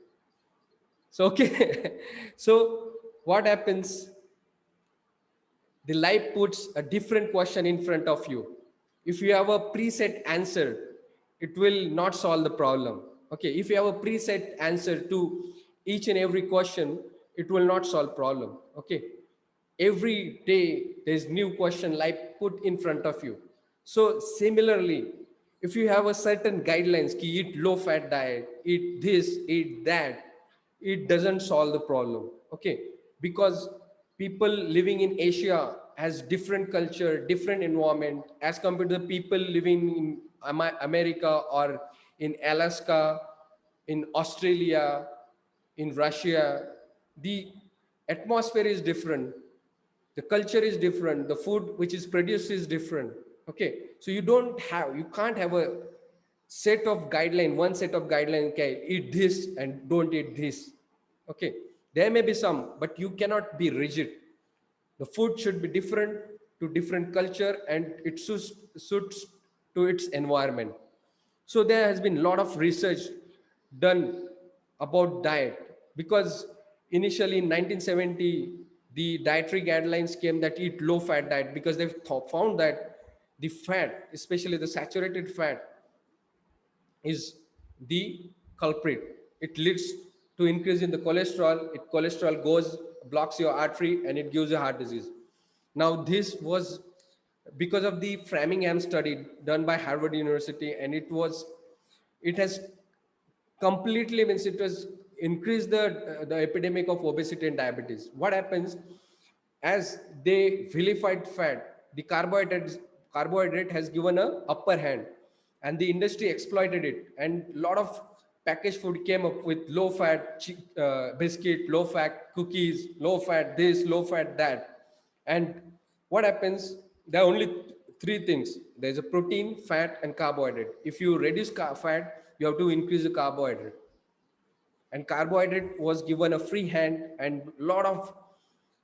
So okay, so what happens? The life puts a different question in front of you. If you have a preset answer, it will not solve the problem. Okay, if you have a preset answer to each and every question, it will not solve problem. Okay, every day there's new question life put in front of you. So similarly, if you have a certain guidelines ki eat low fat diet, eat this, eat that, it doesn't solve the problem. Okay, because people living in Asia has different culture, different environment as compared to the people living in America or in Alaska, in Australia, in Russia. The atmosphere is different, the culture is different, the food which is produced is different. Okay, so you can't have a set of guideline, one set of guideline, okay, eat this and don't eat this. Okay, there may be some, but you cannot be rigid. The food should be different to different culture, and it suits to its environment. So there has been a lot of research done about diet, because initially in 1970 the dietary guidelines came that eat low fat diet, because they've found that the fat, especially the saturated fat, is the culprit. It leads to increase in the cholesterol. It cholesterol goes, blocks your artery, and it gives you heart disease. Now this was because of the Framingham study done by Harvard University, and it has completely, means it was increased the epidemic of obesity and diabetes. What happens, as they vilified fat, the carbohydrate has given a upper hand, and the industry exploited it, and a lot of packaged food came up with low fat biscuit, low fat cookies, low fat this, low fat that. And what happens, there are only three things: there's a protein, fat, and carbohydrate. If you reduce fat, you have to increase the carbohydrate, and carbohydrate was given a free hand, and a lot of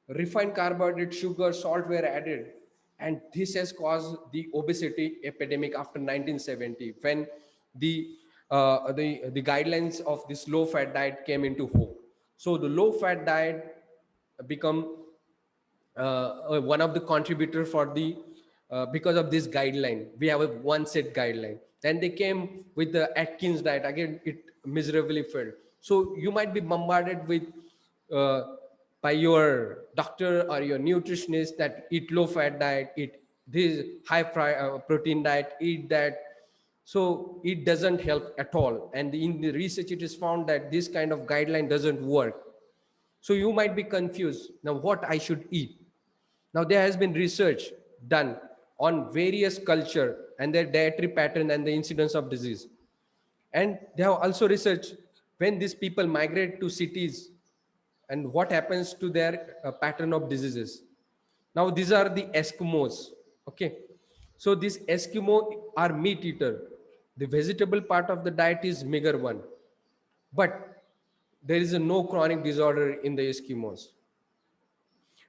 refined carbohydrate, sugar, salt were added. And this has caused the obesity epidemic after 1970, when the guidelines of this low fat diet came into hope. So the low fat diet become one of the contributor for the because of this guideline. We have a one set guideline, then they came with the Atkins diet, again it miserably failed. So you might be bombarded with uh, by your doctor or your nutritionist that eat low fat diet, eat this protein diet, eat that. So it doesn't help at all, and in the research it is found that this kind of guideline doesn't work. So you might be confused now what I should eat. Now there has been research done on various culture and their dietary pattern and the incidence of disease. And they have also researched when these people migrate to cities and what happens to their pattern of diseases. Now these are the Eskimos. Okay. So these Eskimo are meat eater. The vegetable part of the diet is meager one, but there is a no chronic disorder in the Eskimos.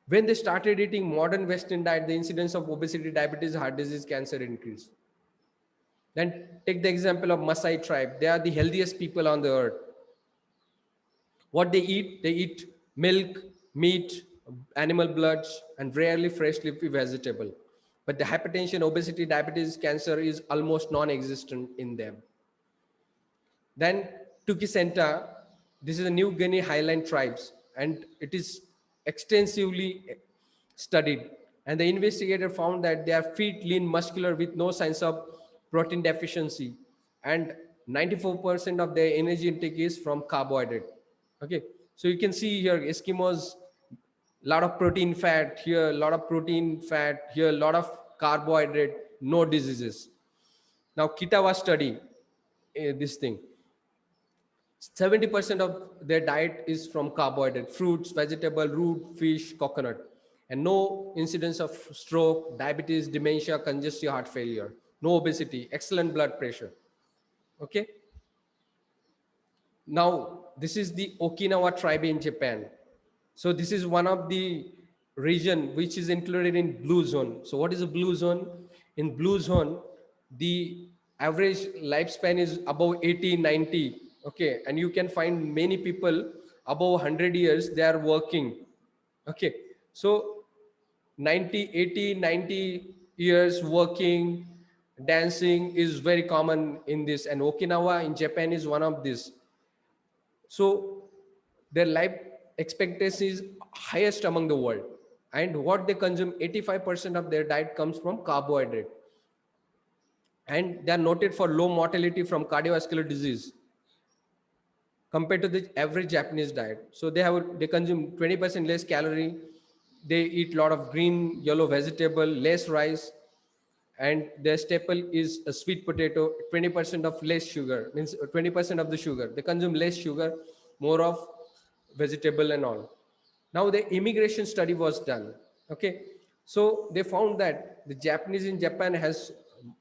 When they started eating modern Western diet, the incidence of obesity, diabetes, heart disease, cancer increased. Then take the example of Maasai tribe. They are the healthiest people on the earth. What they eat milk, meat, animal bloods, and rarely fresh leafy vegetable. But the hypertension, obesity, diabetes, cancer is almost non-existent in them. Then Tukisenta, this is a New Guinea Highland tribes, and it is extensively studied. And the investigator found that they are fit, lean, muscular with no signs of protein deficiency, and 94% of their energy intake is from carbohydrate. Okay, so you can see here Eskimos, lot of protein fat here, a lot of protein fat here, a lot of carbohydrate, no diseases. Now Kitawa study this thing. 70% of their diet is from carbohydrate, fruits, vegetable, root, fish, coconut, and no incidence of stroke, diabetes, dementia, congestive heart failure, no obesity, excellent blood pressure. Okay. Now, this is the Okinawa tribe in Japan. So this is one of the region which is included in blue zone. So what is a blue zone? In blue zone, the average lifespan is above 80, 90. Okay, and you can find many people above 100 years they are working. Okay, so 90, 80, 90 years working, dancing is very common in this, and Okinawa in Japan is one of this. So their life expectancy is highest among the world, and what they consume, 85% of their diet comes from carbohydrate, and they are noted for low mortality from cardiovascular disease compared to the average Japanese diet. So they consume 20% less calorie. They eat a lot of green, yellow vegetable, less rice, and their staple is a sweet potato. 20% of less sugar means 20% of the sugar. They consume less sugar, more of vegetable and all. Now the immigration study was done. Okay, so they found that the Japanese in Japan has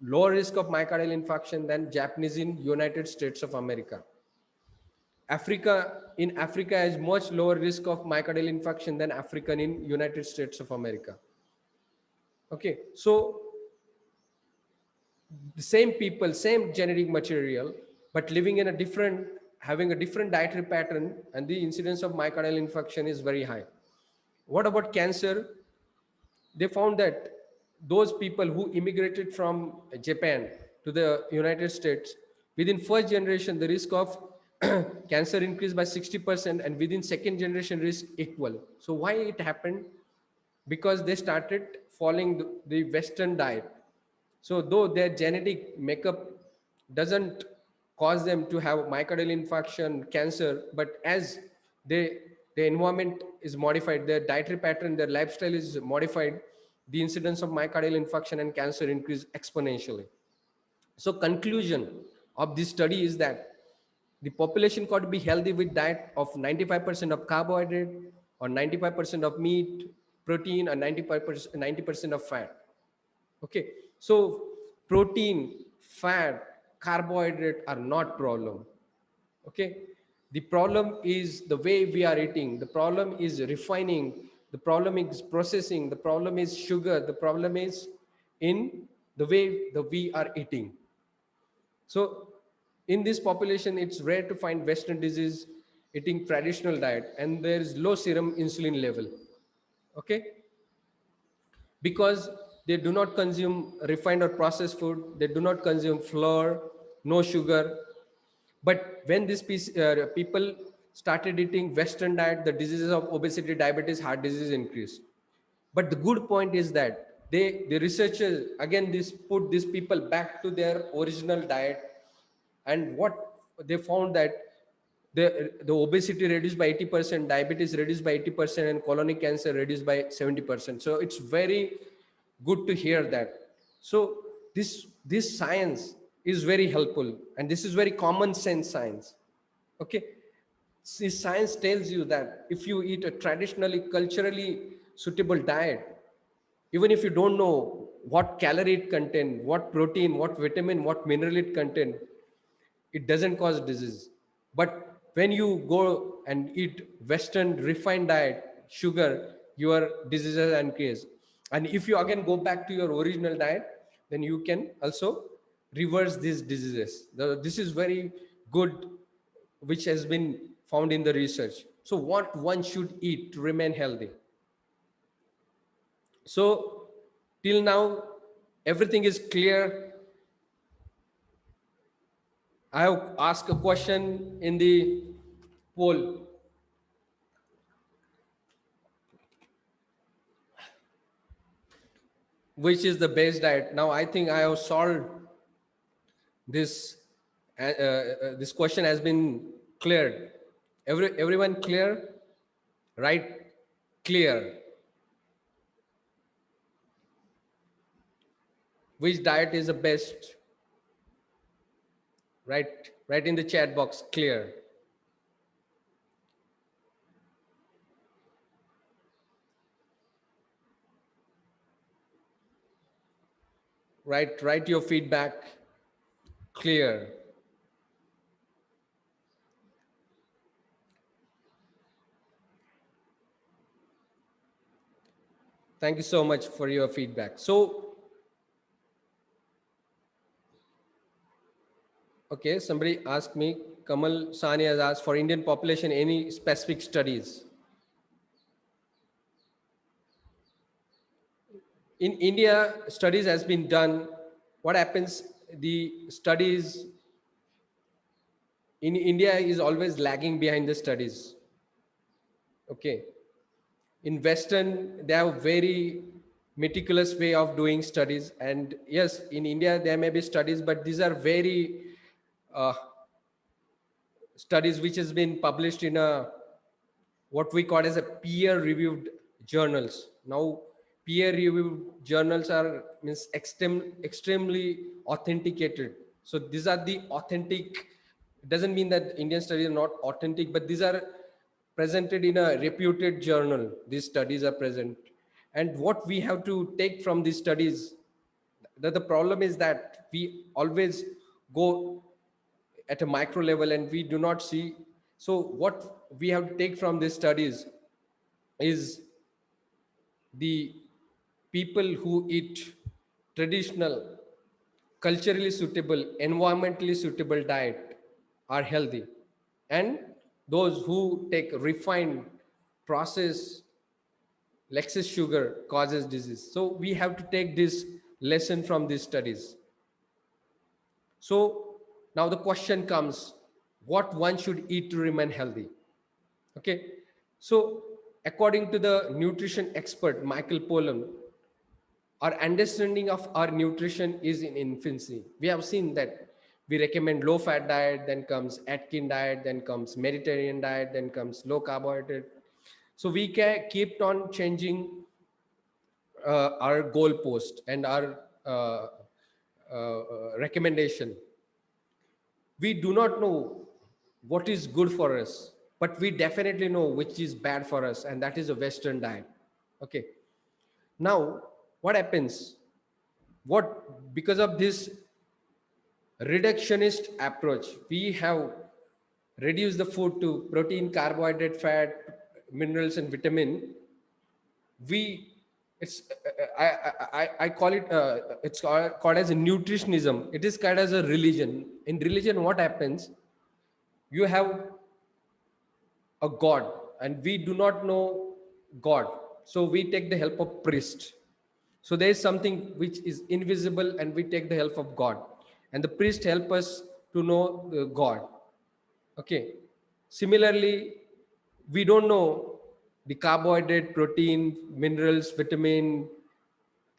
lower risk of myocardial infarction than Japanese in United States of America. Africa has much lower risk of myocardial infarction than African in United States of America. Okay, so the same people, same genetic material, but living in a different, having a different dietary pattern, and the incidence of myocardial infarction is very high. What about cancer? They found that those people who immigrated from Japan to the United States, within first generation, the risk of cancer increased by 60%, and within second generation, risk equal. So why it happened? Because they started following the Western diet. So though their genetic makeup doesn't cause them to have myocardial infarction, cancer, but as they the environment is modified, their dietary pattern, their lifestyle is modified, the incidence of myocardial infarction and cancer increase exponentially. So conclusion of this study is that the population got to be healthy with diet of 95% of carbohydrate, or 95% of meat, protein, or 95%, 90% of fat. Okay, so protein, fat, carbohydrate are not problem. Okay, the problem is the way we are eating. The problem is refining. The problem is processing. The problem is sugar. The problem is in the way that we are eating. So in this population, it's rare to find Western disease eating traditional diet, and there is low serum insulin level. Okay, because they do not consume refined or processed food, they do not consume flour, no sugar. But when people started eating Western diet, the diseases of obesity, diabetes, heart disease increased. But the good point is that the researchers again this put these people back to their original diet, and what they found that the obesity reduced by 80%, diabetes reduced by 80%, and colonic cancer reduced by 70%. So it's very good to hear that. So this science is very helpful, and this is very common sense science. Okay, see, science tells you that if you eat a traditionally culturally suitable diet, even if you don't know what calorie it contain, what protein, what vitamin, what mineral it contain, it doesn't cause disease. But when you go and eat Western refined diet, sugar, your diseases increase. And if you again go back to your original diet, then you can also reverse these diseases. This is very good, which has been found in the research. So what one should eat to remain healthy? So till now, everything is clear. I have asked a question in the poll. Which is the best diet? Now I think I have solved this. This question has been cleared. Everyone clear? Right? Clear. Which diet is the best? Right? Right in the chat box. Clear. Write your feedback. Clear. Thank you so much for your feedback. So, okay, somebody asked me Kamal Sani has asked, for Indian population, any specific studies? In India, studies has been done. What happens? The studies in India is always lagging behind the studies. Okay. In Western, they have a very meticulous way of doing studies. And yes, in India, there may be studies, but these are very uh, studies which has been published in a what we call as a peer reviewed journals. Now peer reviewed journals are means extremely authenticated. So these are the authentic. It doesn't mean that Indian studies are not authentic, but these are presented in a reputed journal. These studies are present, and what we have to take from these studies, that the problem is that we always go at a micro level and we do not see. So what we have to take from these studies is the people who eat traditional, culturally suitable, environmentally suitable diet are healthy, and those who take refined, processed, excess sugar causes disease. So we have to take this lesson from these studies. So now the question comes, what one should eat to remain healthy? Okay. So according to the nutrition expert, Michael Pollan, our understanding of our nutrition is in infancy. We have seen that we recommend low fat diet, then comes Atkins diet, then comes Mediterranean diet, then comes low carbohydrate. So we can keep on changing our goalpost and our recommendation. We do not know what is good for us, but we definitely know which is bad for us, and that is a Western diet. Okay. Now, what happens? What because of this reductionist approach, we have reduced the food to protein, carbohydrate, fat, minerals, and vitamin. We it's I call it it's called as a nutritionism. It is called as a religion. In religion, what happens? You have a god, and we do not know god, so we take the help of priest. So there is something which is invisible, and we take the help of god, and the priest help us to know the god. Okay. Similarly, we don't know the carbohydrate, protein, minerals, vitamin,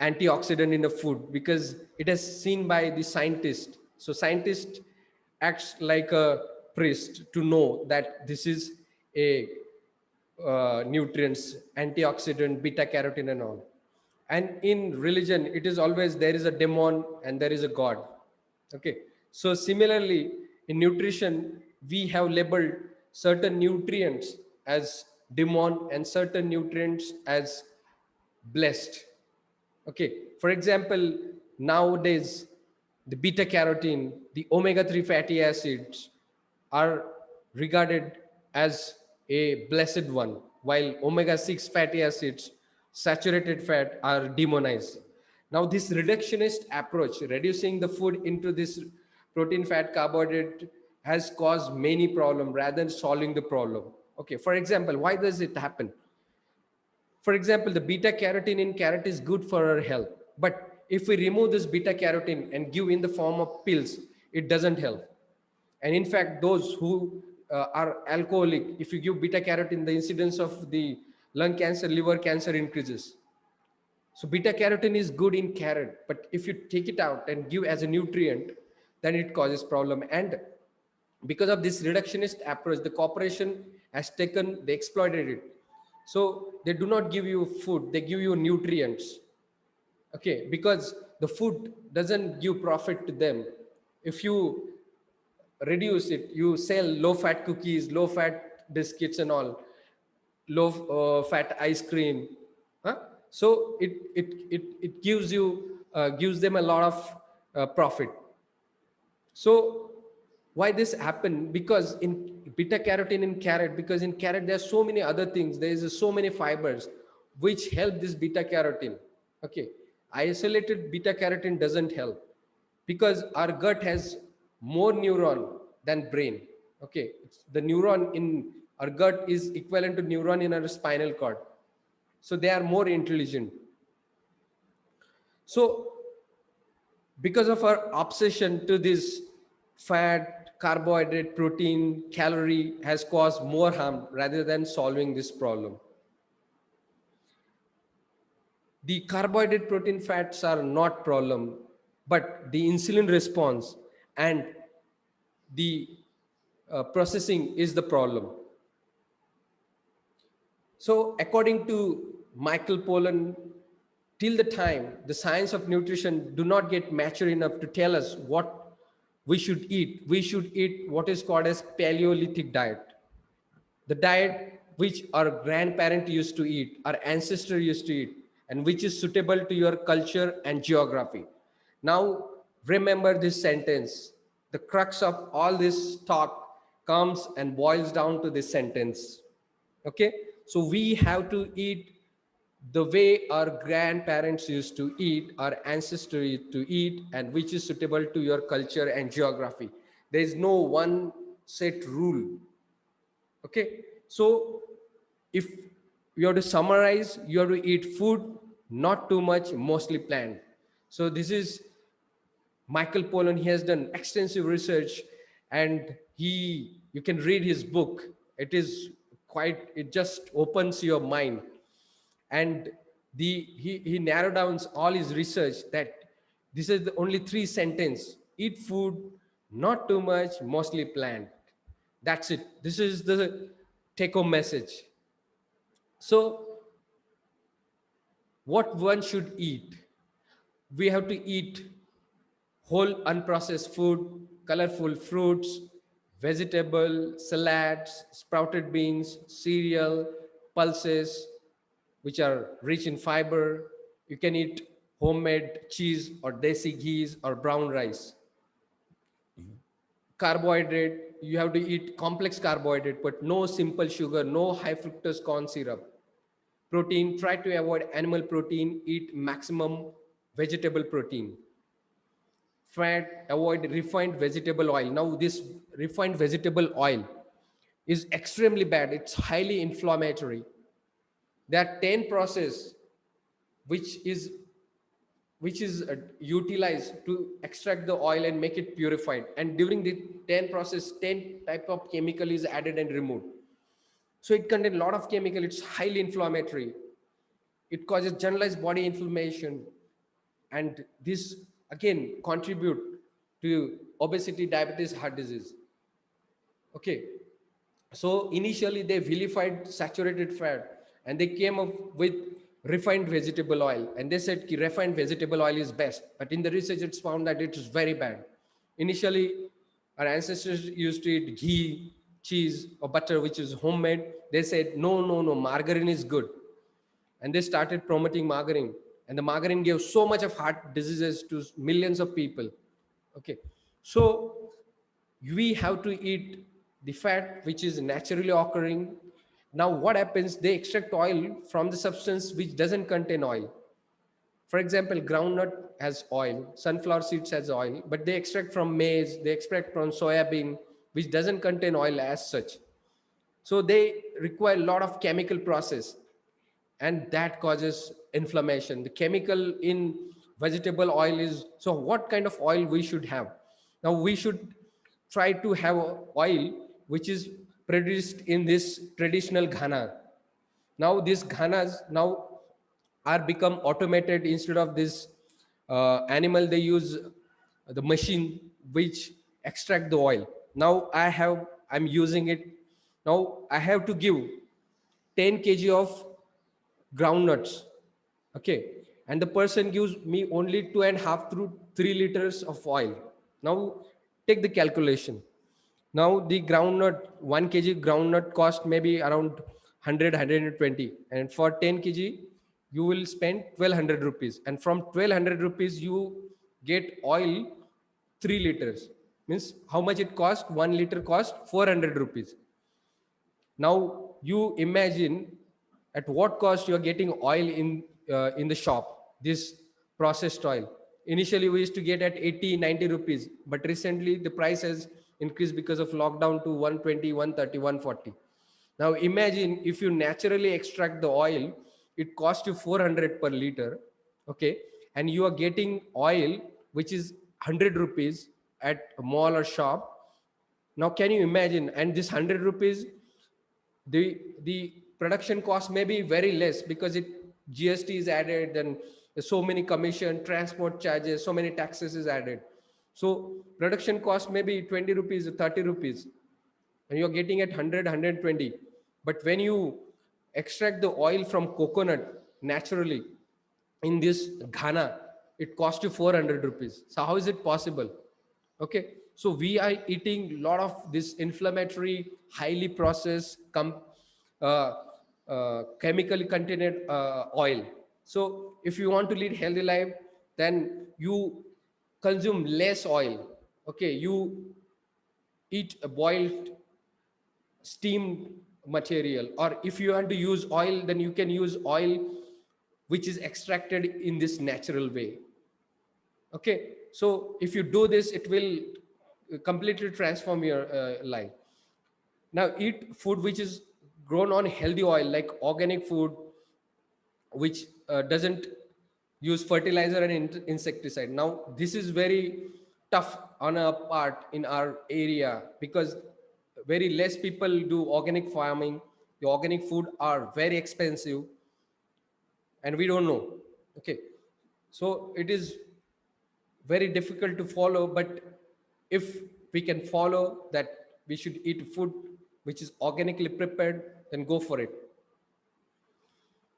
antioxidant in the food, because it is seen by the scientist. So scientist acts like a priest to know that this is a nutrients, antioxidant, beta carotene, and all. And in religion, it is always there is a demon and there is a god. Okay. So similarly, in nutrition, we have labeled certain nutrients as demon and certain nutrients as blessed. Okay. For example, nowadays, the beta carotene, the omega 3 fatty acids are regarded as a blessed one, while omega 6 fatty acids, saturated fat, are demonized. Now, this reductionist approach, reducing the food into this protein, fat, carbohydrate, has caused many problems rather than solving the problem. Okay. For example, why does it happen? For example, the beta carotene in carrot is good for our health. But if we remove this beta carotene and give in the form of pills, it doesn't help. And in fact, those who are alcoholic, if you give beta carotene, the incidence of the lung cancer, liver cancer increases. So beta carotene is good in carrot, but if you take it out and give as a nutrient, then it causes problem. And because of this reductionist approach, the corporation has taken, they exploited it. So they do not give you food, they give you nutrients. Okay, because the food doesn't give profit to them. If you reduce it, you sell low fat cookies, low fat biscuits, and all, low fat ice cream. Huh? So it gives you gives them a lot of profit. So why this happen? Because in beta carotene in carrot, because in carrot there are so many other things. There is so many fibers which help this beta carotene. Okay, isolated beta carotene doesn't help, because our gut has more neuron than brain. Okay, the neuron in our gut is equivalent to neuron in our spinal cord, so they are more intelligent. So because of our obsession to this fat, carbohydrate, protein, calorie has caused more harm rather than solving this problem. The carbohydrate, protein, fats are not problem, but the insulin response and the processing is the problem. So according to Michael Pollan, till the time the science of nutrition do not get mature enough to tell us what we should eat what is called as Paleolithic diet, the diet which our grandparent used to eat, our ancestor used to eat, and which is suitable to your culture and geography. Now, remember this sentence. The crux of all this talk comes and boils down to this sentence. Okay? So, we have to eat the way our grandparents used to eat, our ancestors used to eat, and which is suitable to your culture and geography. There is no one set rule. Okay, so if you have to summarize, you have to eat food not too much, mostly plant. So this is Michael Pollan. He has done extensive research, and you can read his book. It is quite, it just opens your mind. And he narrowed down all his research that this is the only three sentence: eat food not too much, mostly plant. That's it. This is the take home message. So what one should eat: we have to eat whole unprocessed food, colorful fruits, vegetable, salads, sprouted beans, cereal, pulses, which are rich in fiber. You can eat homemade cheese or desi ghees or brown rice. Carbohydrate, you have to eat complex carbohydrate, but no simple sugar, no high fructose corn syrup. Protein, try to avoid animal protein, eat maximum vegetable protein. Fat, avoid refined vegetable oil. Now this refined vegetable oil is extremely bad. It's highly inflammatory. There are 10 processes which is utilized to extract the oil and make it purified, and during the 10 process 10 type of chemical is added and removed. So it contains a lot of chemical. It's highly inflammatory. It causes generalized body inflammation, and this again contribute to obesity, diabetes, heart disease. Okay, so initially they vilified saturated fat and they came up with refined vegetable oil, and they said ki refined vegetable oil is best, but in the research it's found that it is very bad. Initially our ancestors used to eat ghee, cheese or butter which is homemade. They said no, no, no, margarine is good, and they started promoting margarine, and the margarine gave so much of heart diseases to millions of people. Okay, so we have to eat the fat which is naturally occurring. Now what happens, they extract oil from the substance which doesn't contain oil. For example, groundnut has oil, sunflower seeds has oil, but they extract from maize, they extract from soybean which doesn't contain oil as such. So they require a lot of chemical process, and that causes inflammation. The chemical in vegetable oil is, so what kind of oil we should have? Now we should try to have oil which is produced in this traditional ghana. Now these ghanas now are become automated. Instead of this animal, they use the machine which extract the oil. Now I'm using it. Now I have to give 10 kg of groundnuts. Okay, and the person gives me only 2.5 through 3 liters of oil. Now take the calculation. Now the groundnut, 1 kg groundnut cost maybe around 100 and for 10 kg you will spend 1200 rupees, and from 1200 rupees you get oil 3 liters. Means how much it cost? 1 liter cost 400 rupees. Now you imagine at what cost you are getting oil in the shop, this processed oil. Initially we used to get at 80, 90 rupees, but recently the price has increased because of lockdown to 120, 130, 140. Now imagine if you naturally extract the oil, it costs you 400 per liter, okay, and you are getting oil which is 100 rupees at a mall or shop. Now can you imagine? And this 100 rupees, the production cost may be very less because it GST is added, and so many commission, transport charges, so many taxes is added. So production cost may be 20 rupees or 30 rupees, and you're getting at 100, but when you extract the oil from coconut naturally in this Ghana, it costs you 400 rupees. So how is it possible? Okay, so we are eating a lot of this inflammatory, highly processed uh, chemically contained oil. So if you want to lead healthy life, then you consume less oil. Okay, you eat a boiled steamed material, or if you want to use oil, then you can use oil which is extracted in this natural way. Okay, so if you do this, it will completely transform your life. Now eat food which is grown on healthy oil, like organic food, which doesn't use fertilizer and insecticide. Now this is very tough on a part in our area because very less people do organic farming. The organic food are very expensive, and we don't know. Okay, so it is very difficult to follow, but if we can follow that we should eat food which is organically prepared, then go for it.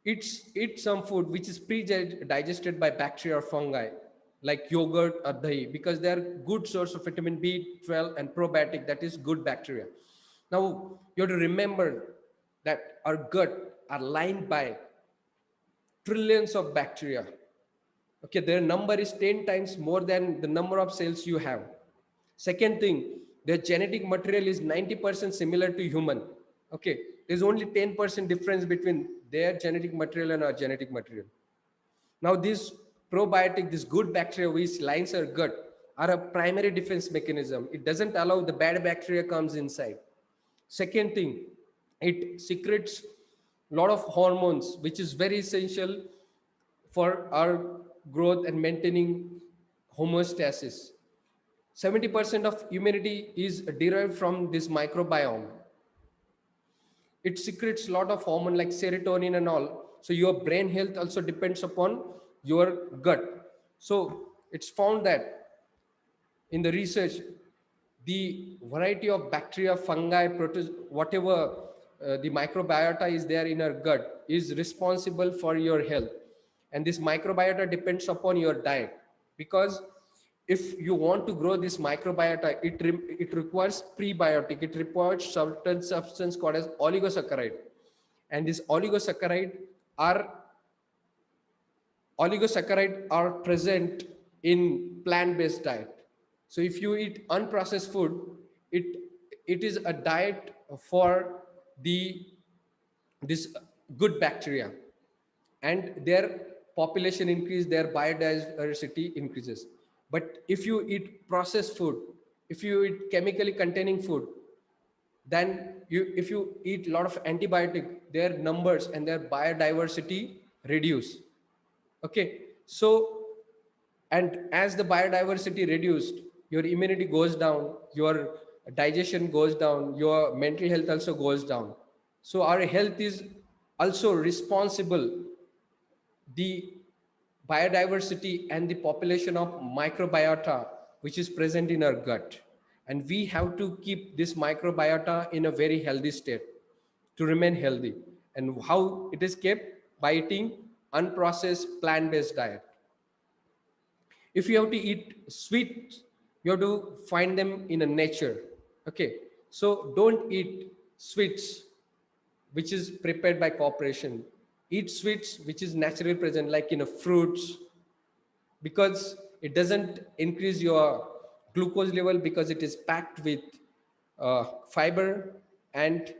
Eat some food which is pre-digested by bacteria or fungi, like yogurt or dahi, because they are good source of vitamin B12 and probiotic, that is good bacteria. Now you have to remember that our gut are lined by trillions of bacteria. Okay, their number is 10 times more than the number of cells you have. Second thing, their genetic material is 90% similar to human. Okay, there's only 10% difference between their genetic material and our genetic material. Now this probiotic, this good bacteria which lines our gut, are a primary defense mechanism. It doesn't allow the bad bacteria comes inside. Second thing, it secretes a lot of hormones which is very essential for our growth and maintaining homeostasis. 70% of immunity is derived from this microbiome. It secretes a lot of hormone like serotonin and all. So your brain health also depends upon your gut. So it's found that in the research, the variety of bacteria, fungi, whatever the microbiota is there in our gut is responsible for your health. And this microbiota depends upon your diet, because if you want to grow this microbiota, it requires prebiotic, it requires certain substance called as oligosaccharide. And this are oligosaccharide are present in plant-based diet. So if you eat unprocessed food, it it is a diet for the this good bacteria, and their population increase, their biodiversity increases. But if you eat processed food, if you eat chemically containing food, then if you eat a lot of antibiotic, their numbers and their biodiversity reduce. Okay, so and as the biodiversity reduced, your immunity goes down, your digestion goes down, your mental health also goes down. So our health is also responsible, the biodiversity and the population of microbiota which is present in our gut, and we have to keep this microbiota in a very healthy state to remain healthy. And how it is kept? By eating unprocessed plant-based diet. If you have to eat sweets, you have to find them in a nature. Okay, so don't eat sweets which is prepared by corporation. Eat sweets which is naturally present, like in a fruits, because it doesn't increase your glucose level, because it is packed with fiber, and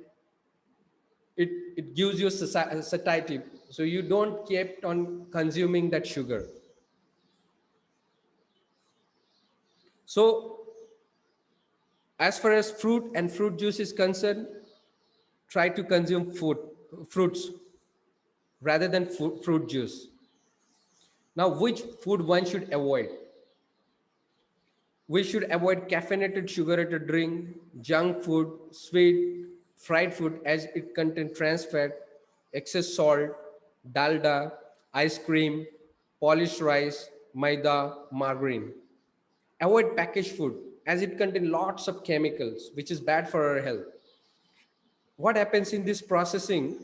it gives you satiety, so you don't keep on consuming that sugar. So As far as fruit and fruit juice is concerned, try to consume fruits rather than fruit juice. Now, which food one should avoid? We should avoid caffeinated, sugarated drink, junk food, sweet, fried food as it contains trans fat, excess salt, dalda, ice cream, polished rice, maida, margarine. Avoid packaged food as it contains lots of chemicals, which is bad for our health. What happens in this processing?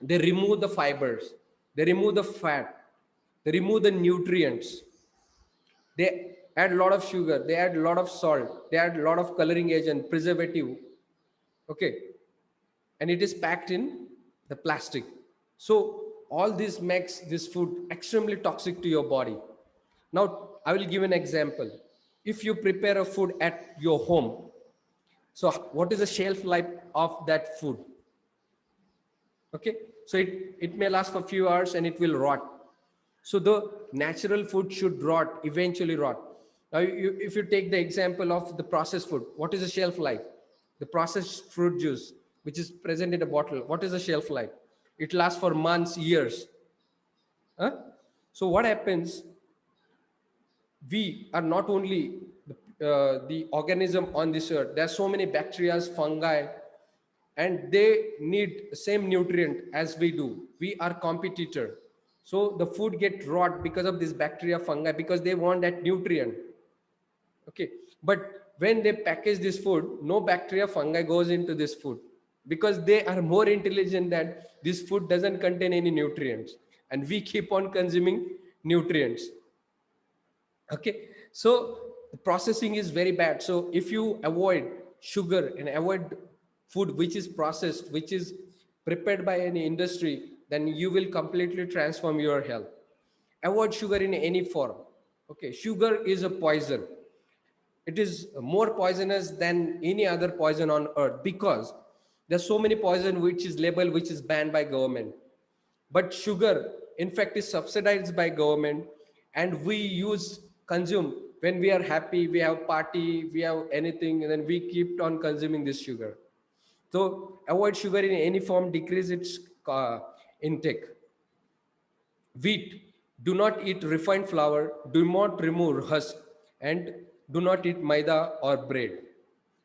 They remove the fibers, they remove the fat, they remove the nutrients, they add a lot of sugar, they add a lot of salt, they add a lot of coloring agent, preservative. Okay, and it is packed in the plastic. So all this makes this food extremely toxic to your body. Now I will give an example. If you prepare a food at your home, so what is the shelf life of that food? Okay, so it may last for a few hours and it will rot. So the natural food should rot, eventually rot. Now if you take the example of the processed food, what is the shelf life? The processed fruit juice which is present in a bottle, what is the shelf life? It lasts for months, years. Huh? So what happens? We are not only the organism on this earth. There are so many bacteria, fungi, and they need same nutrient as we do. We are competitor. So the food get rot because of this bacteria, fungi, because they want that nutrient. Okay, but when they package this food, no bacteria, fungi goes into this food because they are more intelligent that this food doesn't contain any nutrients, and we keep on consuming nutrients. Okay, so the processing is very bad. So if you avoid sugar and avoid food which is processed, which is prepared by any industry, then you will completely transform your health. Avoid sugar in any form. Okay, sugar is a poison. It is more poisonous than any other poison on earth because there's so many poison which is labeled, which is banned by government. But sugar in fact is subsidized by government, and we use consume when we are happy, we have party, we have anything, and then we keep on consuming this sugar. So avoid sugar in any form, decrease its intake. Wheat, do not eat refined flour, do not remove husk, and do not eat maida or bread.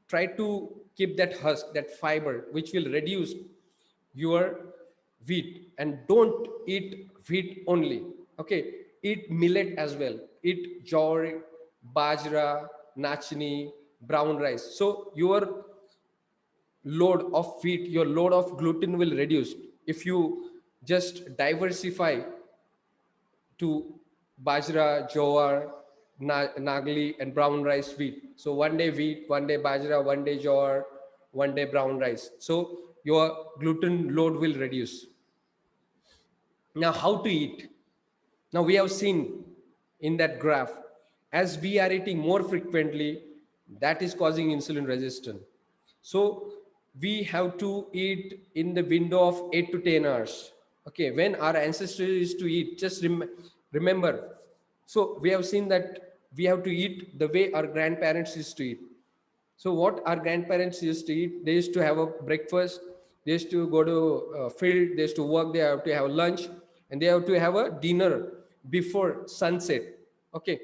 Try to keep that husk, that fiber, which will reduce your wheat. And don't eat wheat only. Okay, eat millet as well. Eat jowar, bajra, nachni, brown rice. So your load of wheat, your load of gluten will reduce if you just diversify to bajra, jowar, nagli, and brown rice wheat. So one day wheat, one day bajra, one day jowar, one day brown rice. So your gluten load will reduce. Now, how to eat? Now, we have seen in that graph, as we are eating more frequently, that is causing insulin resistance. So, we have to eat in the window of 8 to 10 hours. Okay, when our ancestors used to eat, just remember. So, we have seen that we have to eat the way our grandparents used to eat. So what our grandparents used to eat, they used to have a breakfast, they used to go to field, they used to work, they have to have lunch, and they have to have a dinner before sunset. Okay,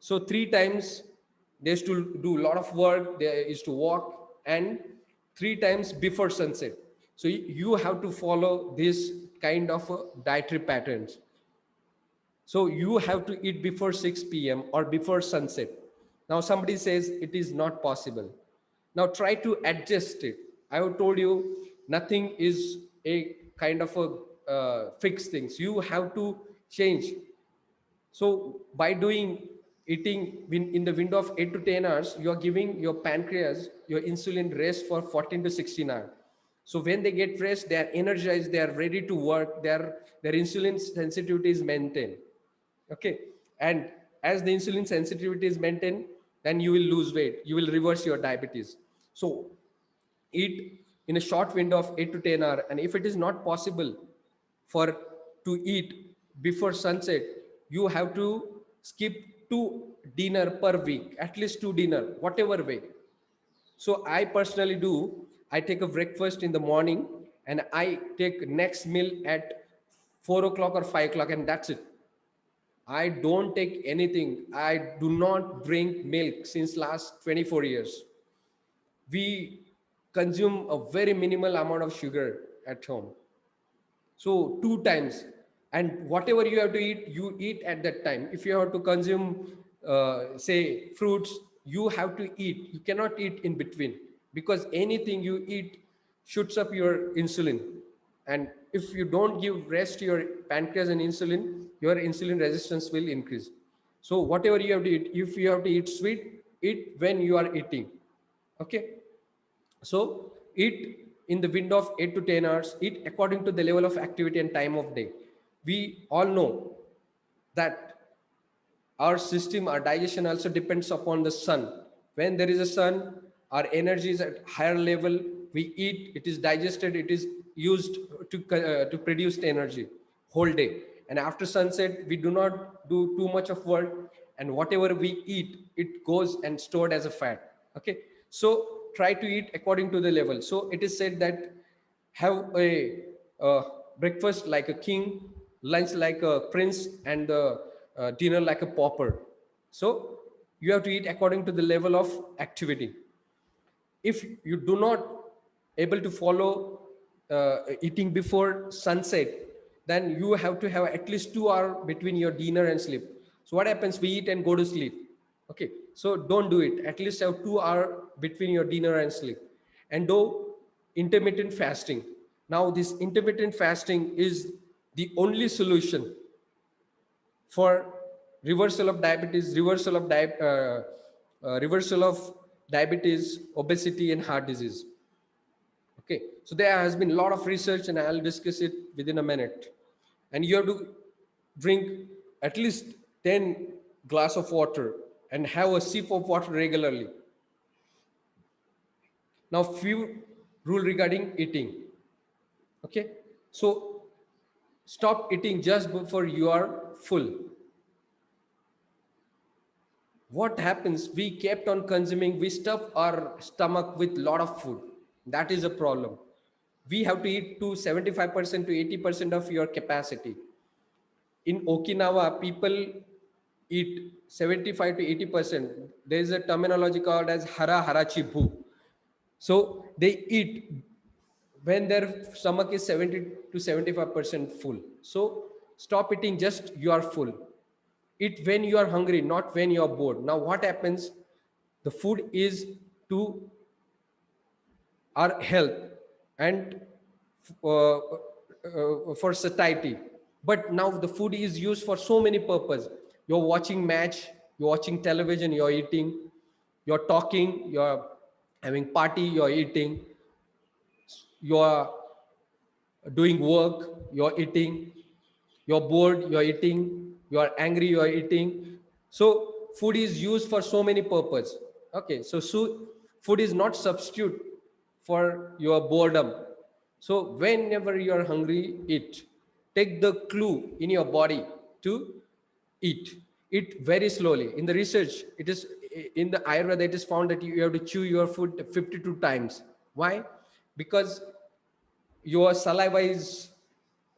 so 3 times they used to do a lot of work, they used to walk, and 3 times before sunset. So you have to follow this kind of dietary patterns. So you have to eat before 6 p.m. or before sunset. Now somebody says it is not possible. Now try to adjust it. I have told you nothing is a kind of a fixed things. You have to change. So by doing eating in the window of 8 to 10 hours, you are giving your pancreas, your insulin rest for 14 to 16 hours. So when they get rest, they are energized, they are ready to work, their insulin sensitivity is maintained. Okay, and as the insulin sensitivity is maintained, then you will lose weight, you will reverse your diabetes. So eat in a short window of 8 to 10 hours, and if it is not possible for to eat before sunset, you have to skip two dinner per week, at least two dinner, whatever way. So I personally do, I take a breakfast in the morning and I take next meal at 4 o'clock or 5 o'clock, and that's it. I don't take anything. I do not drink milk since last 24 years. We consume a very minimal amount of sugar at home. So two times, and whatever you have to eat, you eat at that time. If you have to consume, say, fruits, you have to eat. You cannot eat in between, because anything you eat shoots up your insulin, and if you don't give rest to your pancreas and insulin, your insulin resistance will increase. So whatever you have to eat, if you have to eat sweet, eat when you are eating. Okay, so eat in the window of 8 to 10 hours, eat according to the level of activity and time of day. We all know that our system, our digestion also depends upon the sun. When there is a sun, our energy is at higher level. We eat, it is digested, it is used to produce the energy whole day. And after sunset, we do not do too much of work, and whatever we eat, it goes and stored as a fat. Okay, so try to eat according to the level. So it is said that have a breakfast like a king, lunch like a prince, and dinner like a pauper. So you have to eat according to the level of activity. If you do not able to follow eating before sunset, then you have to have at least 2 hours between your dinner and sleep. So what happens, we eat and go to sleep. Okay, so don't do it. At least have 2 hours between your dinner and sleep. And do intermittent fasting. Now this intermittent fasting is the only solution for reversal of diabetes, reversal of diabetes, obesity, and heart disease. Okay, so there has been a lot of research, and I'll discuss it within a minute. And you have to drink at least 10 glass of water and have a sip of water regularly. Now, few rule regarding eating. Okay, so stop eating just before you are full. What happens, we kept on consuming, we stuff our stomach with lot of food. That is a problem. We have to eat to 75% to 80% of your capacity. In Okinawa, people eat 75 to 80%. There is a terminology called as hara harachi bhu. So they eat when their stomach is 70 to 75% full. So stop eating just you are full. Eat when you are hungry, not when you are bored. Now what happens, the food is to our health and for satiety, but now the food is used for so many purposes. You're watching match, you're watching television, you're eating, you're talking, you're having party, you're eating, you're doing work, you're eating, you're bored, you're eating, you're angry, you're eating. So food is used for so many purposes. Okay, so food is not substitute for your boredom. So whenever you're hungry, eat. Take the clue in your body to eat. Eat very slowly. In the research, it is in the Ayurveda, it is found that you have to chew your food 52 times. Why? Because your saliva is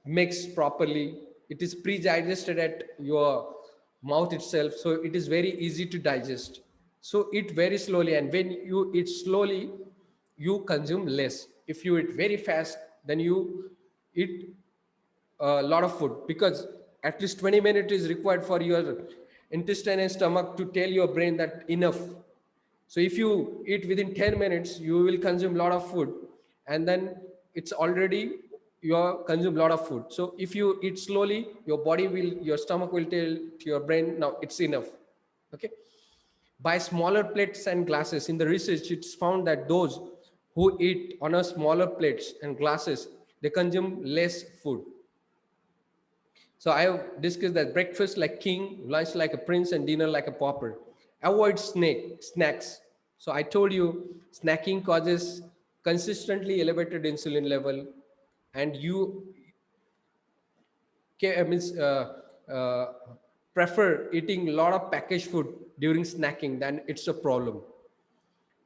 mixed properly, it is pre-digested at your mouth itself, so it is very easy to digest. So eat very slowly, and when you eat slowly, you consume less. If you eat very fast, then you eat a lot of food, because at least 20 minutes is required for your intestine and stomach to tell your brain that enough. So if you eat within 10 minutes, you will consume a lot of food, and then it's already you consume a lot of food. So if you eat slowly, your stomach will tell to your brain, now it's enough. Okay. By smaller plates and glasses, in the research, it's found that those who eat on a smaller plates and glasses, they consume less food. So I have discussed that breakfast like king, lunch like a prince, and dinner like a pauper. Avoid snacks. So I told you, snacking causes consistently elevated insulin level, and you means prefer eating a lot of packaged food during snacking, then it's a problem.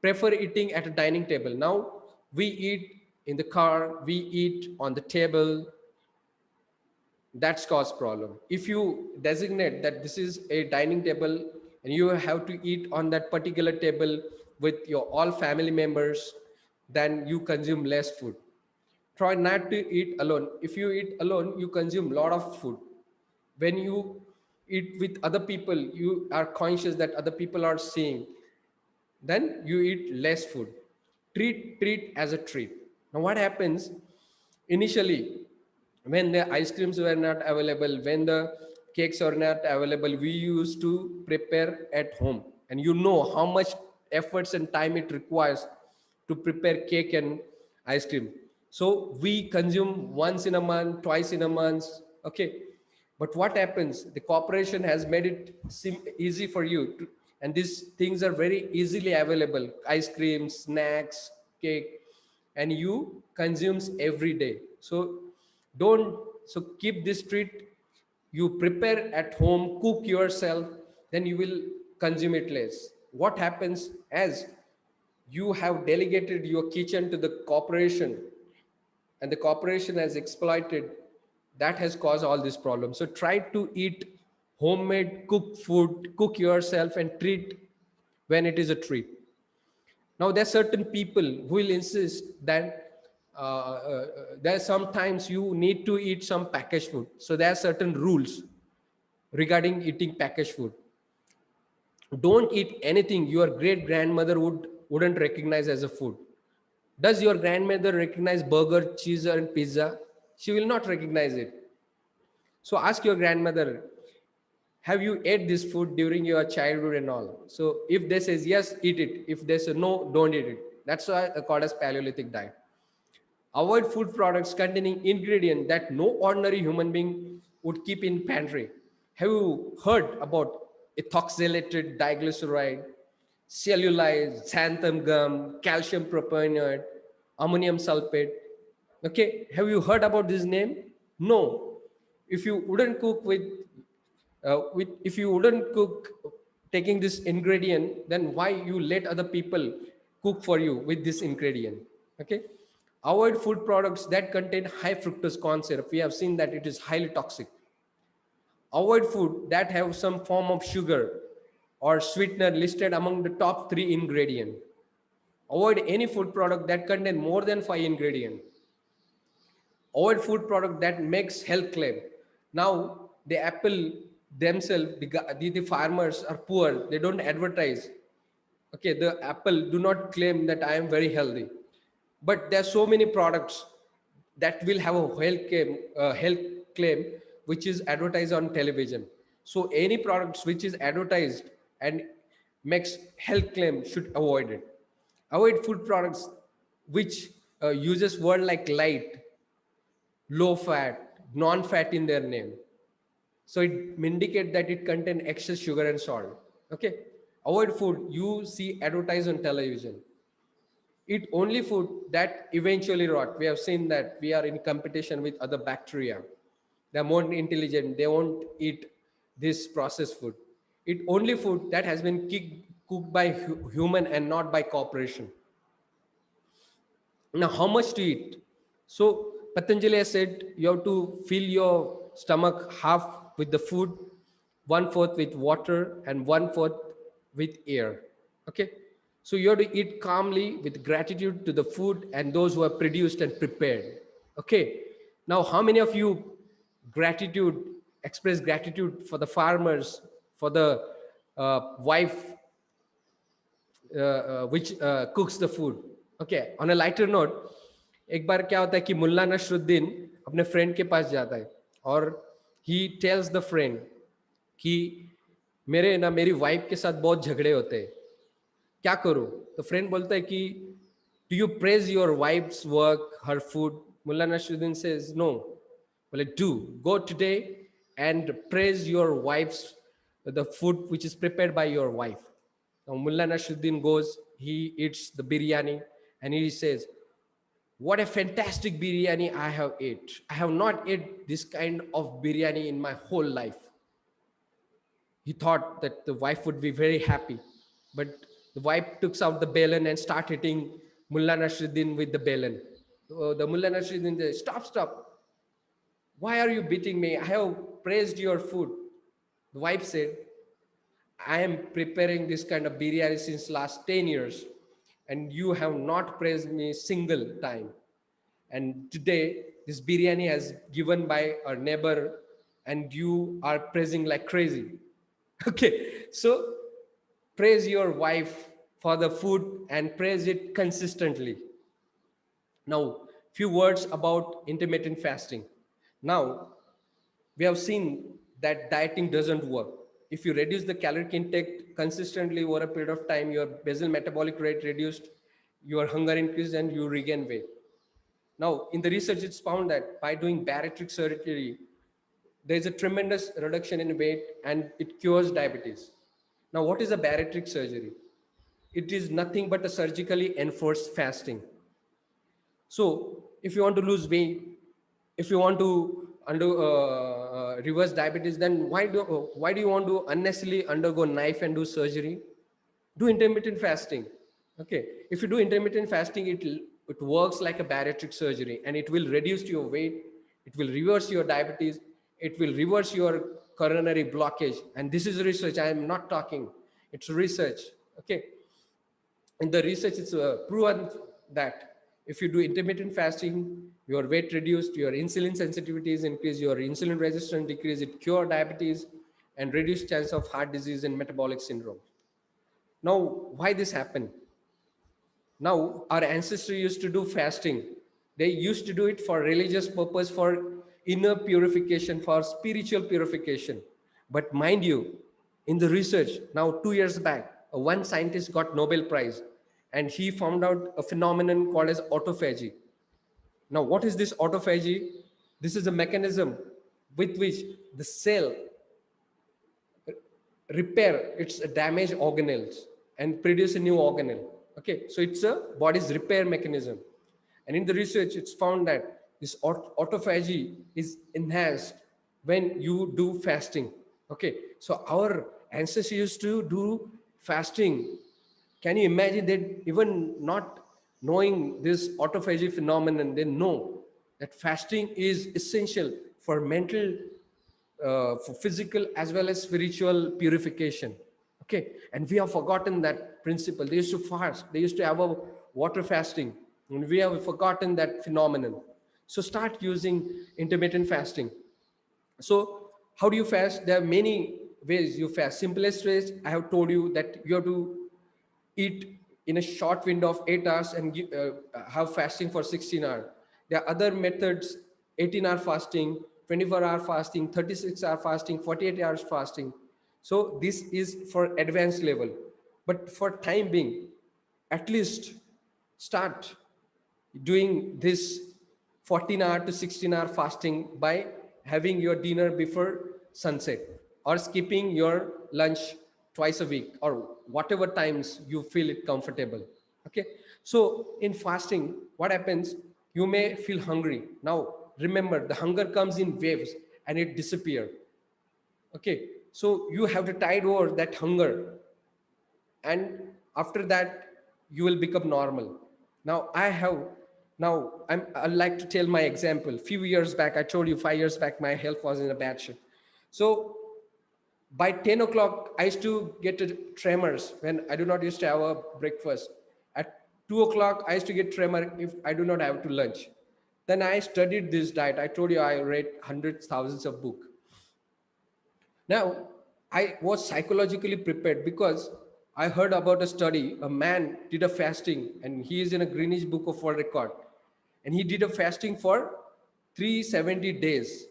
Prefer eating at a dining table. Now we eat in the car, we eat on the table. That's cause problem. If you designate that this is a dining table and you have to eat on that particular table with your all family members, then you consume less food. Try not to eat alone. If you eat alone, you consume a lot of food. When you eat with other people, you are conscious that other people are seeing, then you eat less food. Treat as a treat. Now what happens initially, when the ice creams were not available, when the cakes are not available, we used to prepare at home, and you know how much efforts and time it requires to prepare cake and ice cream. So we consume once in a month, twice in a month. Okay, but what happens, the corporation has made it seem easy for you to, and these things are very easily available, ice cream, snacks, cake, and you consumes every day. So don't, so keep this treat, you prepare at home, cook yourself, then you will consume it less. What happens, as you have delegated your kitchen to the corporation, and the corporation has exploited, that has caused all these problems. So try to eat homemade cooked food, cook yourself and treat when it is a treat. Now there are certain people who will insist that there are sometimes you need to eat some packaged food. So there are certain rules regarding eating packaged food. Don't eat anything your great grandmother wouldn't recognize as a food. Does your grandmother recognize burger, cheese, and pizza? She will not recognize it. So ask your grandmother, have you ate this food during your childhood and all? So if they says yes, eat it. If they say no, don't eat it. That's why called as Paleolithic diet. Avoid food products containing ingredients that no ordinary human being would keep in pantry. Have you heard about ethoxylated diglyceride, cellulite, xanthan gum, calcium propionate, ammonium sulfate? Okay, have you heard about this name? No. If you wouldn't cook with if you wouldn't cook taking this ingredient, then why you let other people cook for you with this ingredient? Okay, avoid food products that contain high fructose corn syrup. We have seen that it is highly toxic. Avoid food that have some form of sugar or sweetener listed among the top 3 ingredients. Avoid any food product that contain more than 5 ingredients. Avoid food product that makes health claim. Now the apple themselves, the farmers are poor, they don't advertise. Okay, the apple do not claim that I am very healthy, but there are so many products that will have a health claim which is advertised on television. So any products which is advertised and makes health claim should avoid it. Avoid food products which uses word like light, low fat, non fat in their name. So it indicate that it contain excess sugar and salt. Okay, avoid food you see advertised on television. Eat only food that eventually rot. We have seen that we are in competition with other bacteria. They're more intelligent, they won't eat this processed food. Eat only food that has been cooked by human and not by corporation. Now how much to eat? So Patanjali has said you have to fill your stomach half with the food, one fourth with water, and one fourth with air. Okay, so you have to eat calmly with gratitude to the food and those who have produced and prepared. Okay, now how many of you gratitude express gratitude for the farmers, for the wife which cooks the food? Okay, on a lighter note, एक बार क्या होता है कि मुल्ला नसरुद्दीन अपने friend के पास जाता है और ही टेल्स द फ्रेंड कि मेरे ना मेरी वाइफ के साथ बहुत झगड़े होते हैं, क्या करूं? तो फ्रेंड बोलता है कि do you praise your wife's work, her food? Mulla Nasruddin says no. बोले do, go today and praise your wife's the food which is prepared by your wife. Now Mullah Nasruddin goes, he eats the biryani, and he says, what a fantastic biryani I have ate. I have not ate this kind of biryani in my whole life. He thought that the wife would be very happy, but the wife took out the balloon and started hitting Mullah Nasruddin with the balloon. The Mullah Nasruddin said, "Stop, stop! Why are you beating me? I have praised your food." The wife said, "I am preparing this kind of biryani since last 10 years, and you have not praised me single time. And today, this biryani has given by our neighbor, and you are praising like crazy." Okay, so praise your wife for the food and praise it consistently. Now, few words about intermittent fasting. Now, we have seen that dieting doesn't work. If you reduce the caloric intake consistently over a period of time, your basal metabolic rate reduced, your hunger increased, and you regain weight. Now, in the research, it's found that by doing bariatric surgery, there is a tremendous reduction in weight and it cures diabetes. Now, what is a bariatric surgery? It is nothing but a surgically enforced fasting. So, if you want to lose weight, if you want to reverse diabetes, then why do you want to unnecessarily undergo knife and do surgery? Do intermittent fasting. Okay, if you do intermittent fasting, it works like a bariatric surgery, and it will reduce your weight, it will reverse your diabetes, it will reverse your coronary blockage. And this is research, I am not talking, it's research. Okay, in the research it's proven that if you do intermittent fasting, your weight reduced, your insulin sensitivity is increased, your insulin resistance decrease, it cure diabetes and reduce chance of heart disease and metabolic syndrome. Now, why this happened? Now, our ancestors used to do fasting. They used to do it for religious purpose, for inner purification, for spiritual purification. But mind you, in the research, now 2 years back, one scientist got Nobel Prize, and he found out a phenomenon called as autophagy. Now, what is this autophagy? This is a mechanism with which the cell repair its damaged organelles and produce a new organelle. Okay, so it's a body's repair mechanism. And in the research, it's found that this autophagy is enhanced when you do fasting. Okay, so our ancestors used to do fasting. Can you imagine that even not knowing this autophagy phenomenon, they know that fasting is essential for mental, for physical as well as spiritual purification. Okay, and we have forgotten that principle. They used to fast, they used to have a water fasting, and we have forgotten that phenomenon. So start using intermittent fasting. So how do you fast? There are many ways you fast. Simplest ways, I have told you that you have to eat in a short window of 8 hours and have fasting for 16 hours. There are other methods: 18-hour fasting, 24-hour fasting, 36-hour fasting, 48 hours fasting. So this is for advanced level. But for time being, at least start doing this 14-hour to 16-hour fasting by having your dinner before sunset, or skipping your lunch twice a week, or whatever times you feel it comfortable. Okay, so in fasting, what happens? You may feel hungry. Now remember, the hunger comes in waves and it disappears. Okay, so you have to tide over that hunger, and after that you will become normal. Now I'd like to tell my example. Few years back, I told you 5 years back my health was in a bad shape. So by 10 o'clock I used to get tremors when I do not used to have a breakfast. At 2 o'clock I used to get tremor if I do not have to lunch. Then I studied this diet. I told you I read hundreds, thousands of books. Now, I was psychologically prepared because I heard about a study. A man did a fasting, and he is in a Greenwich Book of World Record. And he did a fasting for 370 days.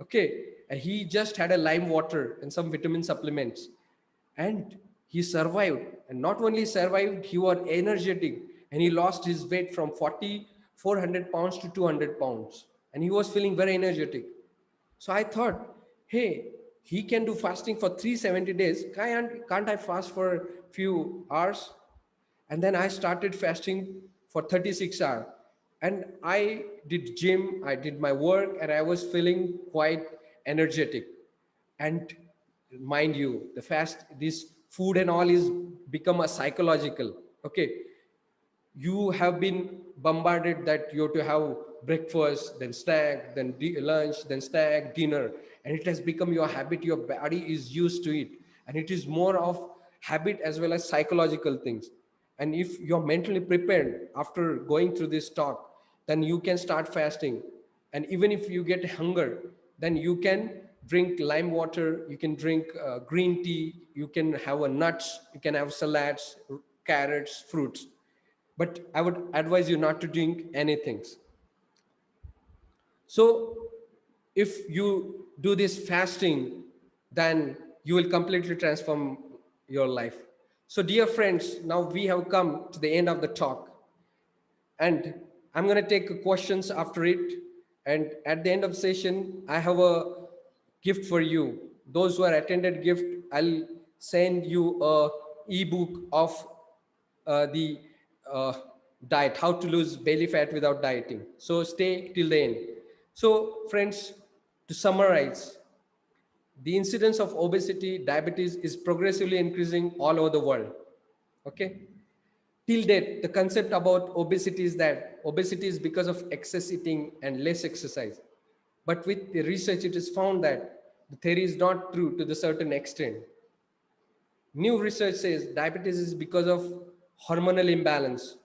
Okay. And he just had a lime water and some vitamin supplements. And he survived. And not only survived, he was energetic. And he lost his weight from 400 pounds to 200 pounds. And he was feeling very energetic. So I thought, hey, he can do fasting for 370 days. Can't I fast for a few hours? And then I started fasting for 36 hours. And I did gym, I did my work, and I was feeling quite energetic. And mind you, the fast, this food and all is become a psychological. Okay, you have been bombarded that you have to have breakfast, then snack, then lunch, then snack, dinner, and it has become your habit. Your body is used to it, and it is more of habit as well as psychological things. And if you're mentally prepared after going through this talk, then you can start fasting. And even if you get hunger, then you can drink lime water, you can drink green tea, you can have a nuts, you can have salads, carrots, fruits, but I would advise you not to drink anything. So if you do this fasting, then you will completely transform your life. So dear friends, now we have come to the end of the talk, and I'm going to take questions after it. And at the end of the session, I have a gift for you. Those who are attended gift, I'll send you a ebook of the uh, diet, how to lose belly fat without dieting. So stay till the end. So friends, to summarize, the incidence of obesity, diabetes is progressively increasing all over the world. Okay. Till date, the concept about obesity is that obesity is because of excess eating and less exercise. But with the research, it is found that the theory is not true to the certain extent. New research says diabetes is because of hormonal imbalance,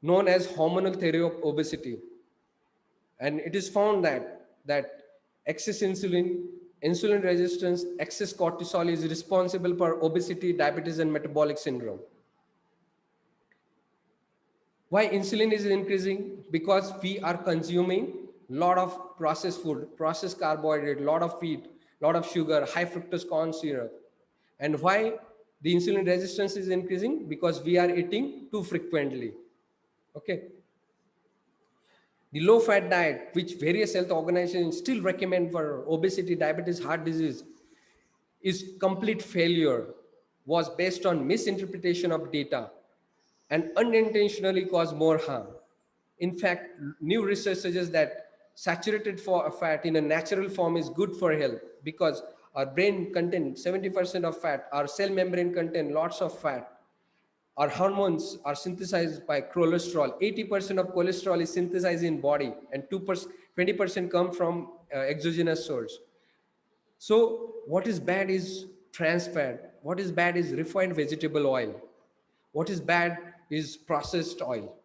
known as hormonal theory of obesity. And it is found that excess insulin, insulin resistance, excess cortisol is responsible for obesity, diabetes, and metabolic syndrome. Why insulin is increasing? Because we are consuming lot of processed food, processed carbohydrate, lot of wheat, lot of sugar, high fructose corn syrup. And why the insulin resistance is increasing? Because we are eating too frequently. Okay. The low fat diet, which various health organizations still recommend for obesity, diabetes, heart disease, is complete failure, was based on misinterpretation of data and unintentionally cause more harm. In fact, new research suggests that saturated fat in a natural form is good for health because our brain contains 70% of fat, our cell membrane contains lots of fat, our hormones are synthesized by cholesterol. 80% of cholesterol is synthesized in body, and 2%, 20% come from exogenous source. So what is bad is trans fat. What is bad is refined vegetable oil. What is bad is processed oil.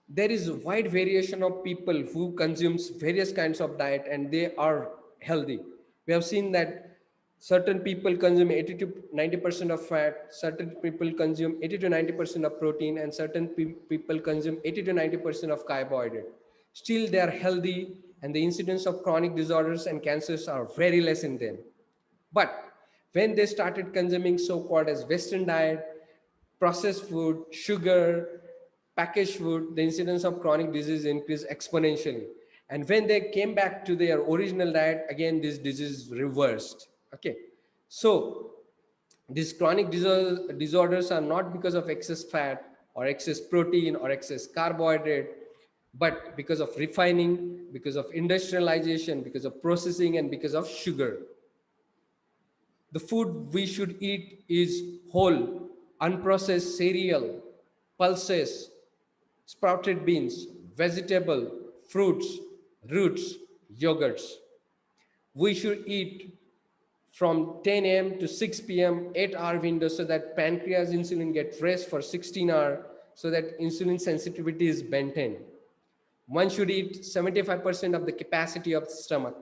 There is a wide variation of people who consumes various kinds of diet and they are healthy. We have seen that certain people consume 80 to 90% of fat, certain people consume 80 to 90% of protein, and certain people consume 80 to 90% of carbohydrate. Still they are healthy, and the incidence of chronic disorders and cancers are very less in them. But when they started consuming so-called as Western diet, processed food, sugar, packaged food, the incidence of chronic disease increased exponentially. And when they came back to their original diet, again, this disease reversed. Okay. So these chronic disorders are not because of excess fat or excess protein or excess carbohydrate, but because of refining, because of industrialization, because of processing, and because of sugar. The food we should eat is whole, unprocessed cereal, pulses, sprouted beans, vegetable, fruits, roots, yogurts. We should eat from 10 a.m. to 6 p.m., 8-hour window so that pancreas insulin gets rest for 16 hours so that insulin sensitivity is maintained. One should eat 75% of the capacity of the stomach.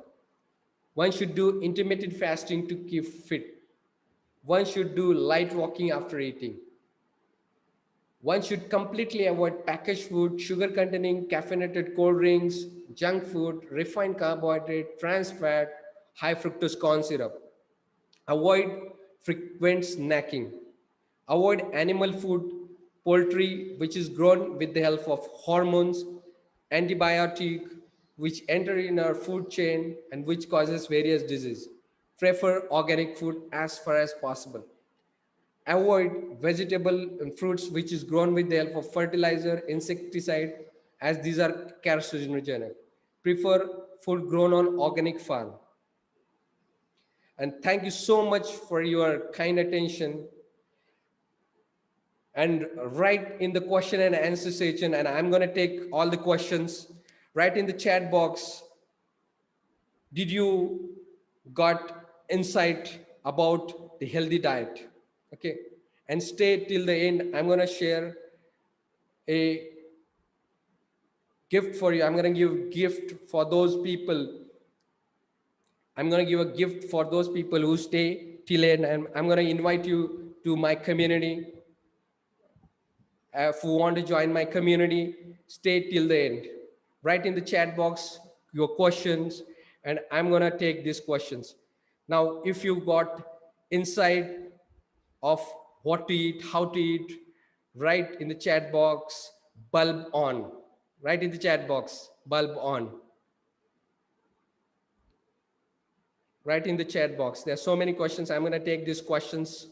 One should do intermittent fasting to keep fit. One should do light walking after eating. One should completely avoid packaged food, sugar containing caffeinated cold drinks, junk food, refined carbohydrate, trans fat, high fructose corn syrup. Avoid frequent snacking. Avoid animal food, poultry, which is grown with the help of hormones, antibiotic, which enter in our food chain and which causes various diseases. Prefer organic food as far as possible. Avoid vegetable and fruits which is grown with the help of fertilizer, insecticide, as these are carcinogenic. Prefer food grown on organic farm. And thank you so much for your kind attention. And write in the question and answer section, and I'm going to take all the questions. Write in the chat box, did you got insight about the healthy diet? Okay, and stay till the end. I'm going to share a gift for you. I'm going to give gift for those people. I'm going to give a gift for those people who stay till end, and I'm going to invite you to my community. If you want to join my community, stay till the end. Write in the chat box your questions, and I'm going to take these questions. Now, if you got insight of what to eat, how to eat, write in the chat box, bulb on. Write in the chat box, bulb on. Write in the chat box. There are so many questions. I'm going to take these questions.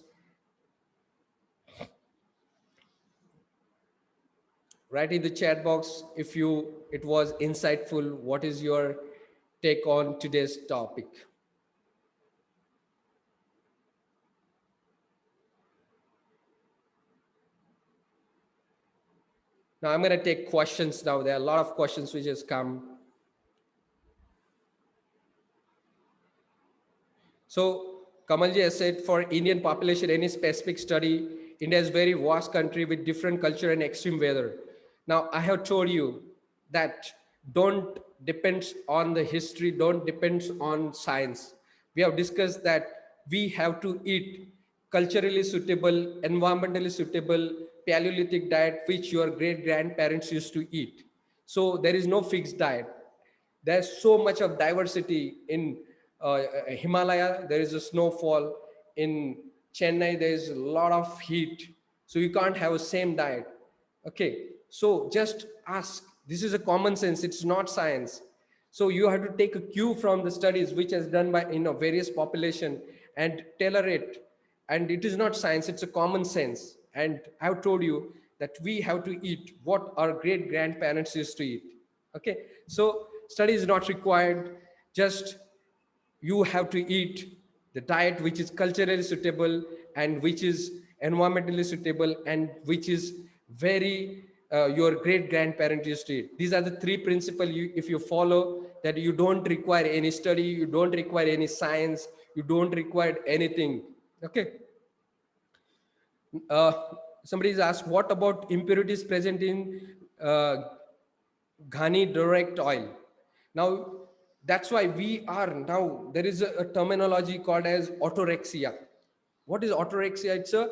Write in the chat box if it was insightful. What is your take on today's topic? Now I'm going to take questions now. There are a lot of questions which has come. So Kamalji has said, for Indian population, any specific study? India is a very vast country with different culture and extreme weather. Now I have told you that don't depends on the history, don't depends on science. We have discussed that we have to eat culturally suitable, environmentally suitable, Paleolithic diet which your great grandparents used to eat. So there is no fixed diet. There's so much of diversity in Himalaya. There is a snowfall. In Chennai there is a lot of heat, so you can't have a same diet. Okay, so just ask. This is a common sense, it's not science. So you have to take a cue from the studies which has done by various population and tailor it. And it is not science, it's a common sense. And I have told you that we have to eat what our great grandparents used to eat. Okay, so study is not required. Just you have to eat the diet which is culturally suitable and which is environmentally suitable and which is very your great grandparent used to eat. These are the three principles. If you follow that, you don't require any study, you don't require any science, you don't require anything. Okay. uh, Somebody is asked, what about impurities present in uh, ghani direct oil? Now, that's why we are now, there is a terminology called as autorexia. What is autorexia? It's a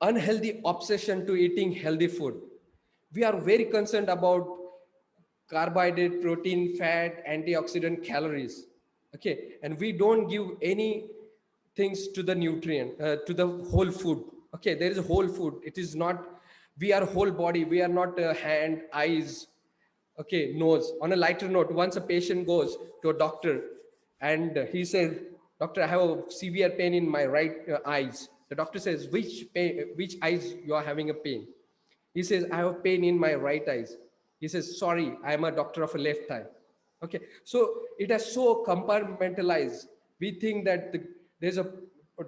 unhealthy obsession to eating healthy food. We are very concerned about carbohydrate, protein, fat, antioxidant, calories. Okay, and we don't give any things to the nutrient, to the whole food. Okay, there is a whole food. It is not, we are whole body. We are not hand, eyes, okay, nose. On a lighter note, once a patient goes to a doctor and he says, doctor, I have a severe pain in my right eyes. The doctor says, which eyes you are having a pain? He says, I have pain in my right eyes. He says, sorry, I am a doctor of a left eye. Okay, so it has so compartmentalized. We think that there's a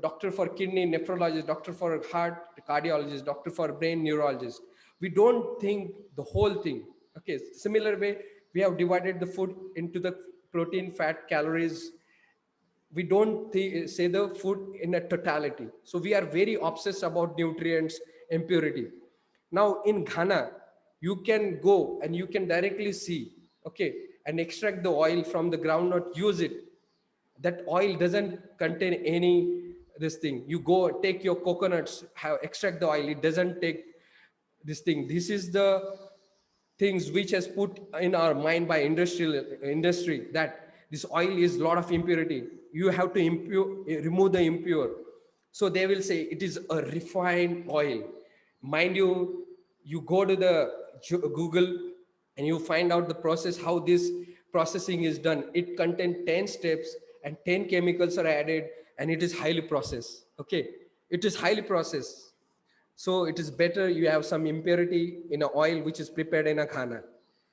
doctor for kidney, nephrologist, doctor for heart, cardiologist, doctor for brain, neurologist. We don't think the whole thing. Okay, similar way, we have divided the food into the protein, fat, calories. We don't say the food in a totality. So we are very obsessed about nutrients, impurity. Now in Ghana, you can go and you can directly see, okay, and extract the oil from the groundnut, use it. That oil doesn't contain any this thing. You go take your coconuts, have extract the oil, it doesn't take this thing. This is the things which has put in our mind by industry, that this oil is lot of impurity, you have to remove the impure. So they will say it is a refined oil. Mind you, you go to the Google and you find out the process, how this processing is done. It contains 10 steps and 10 chemicals are added, and it is highly processed. Okay, it is highly processed. So it is better you have some impurity in an oil which is prepared in a khana.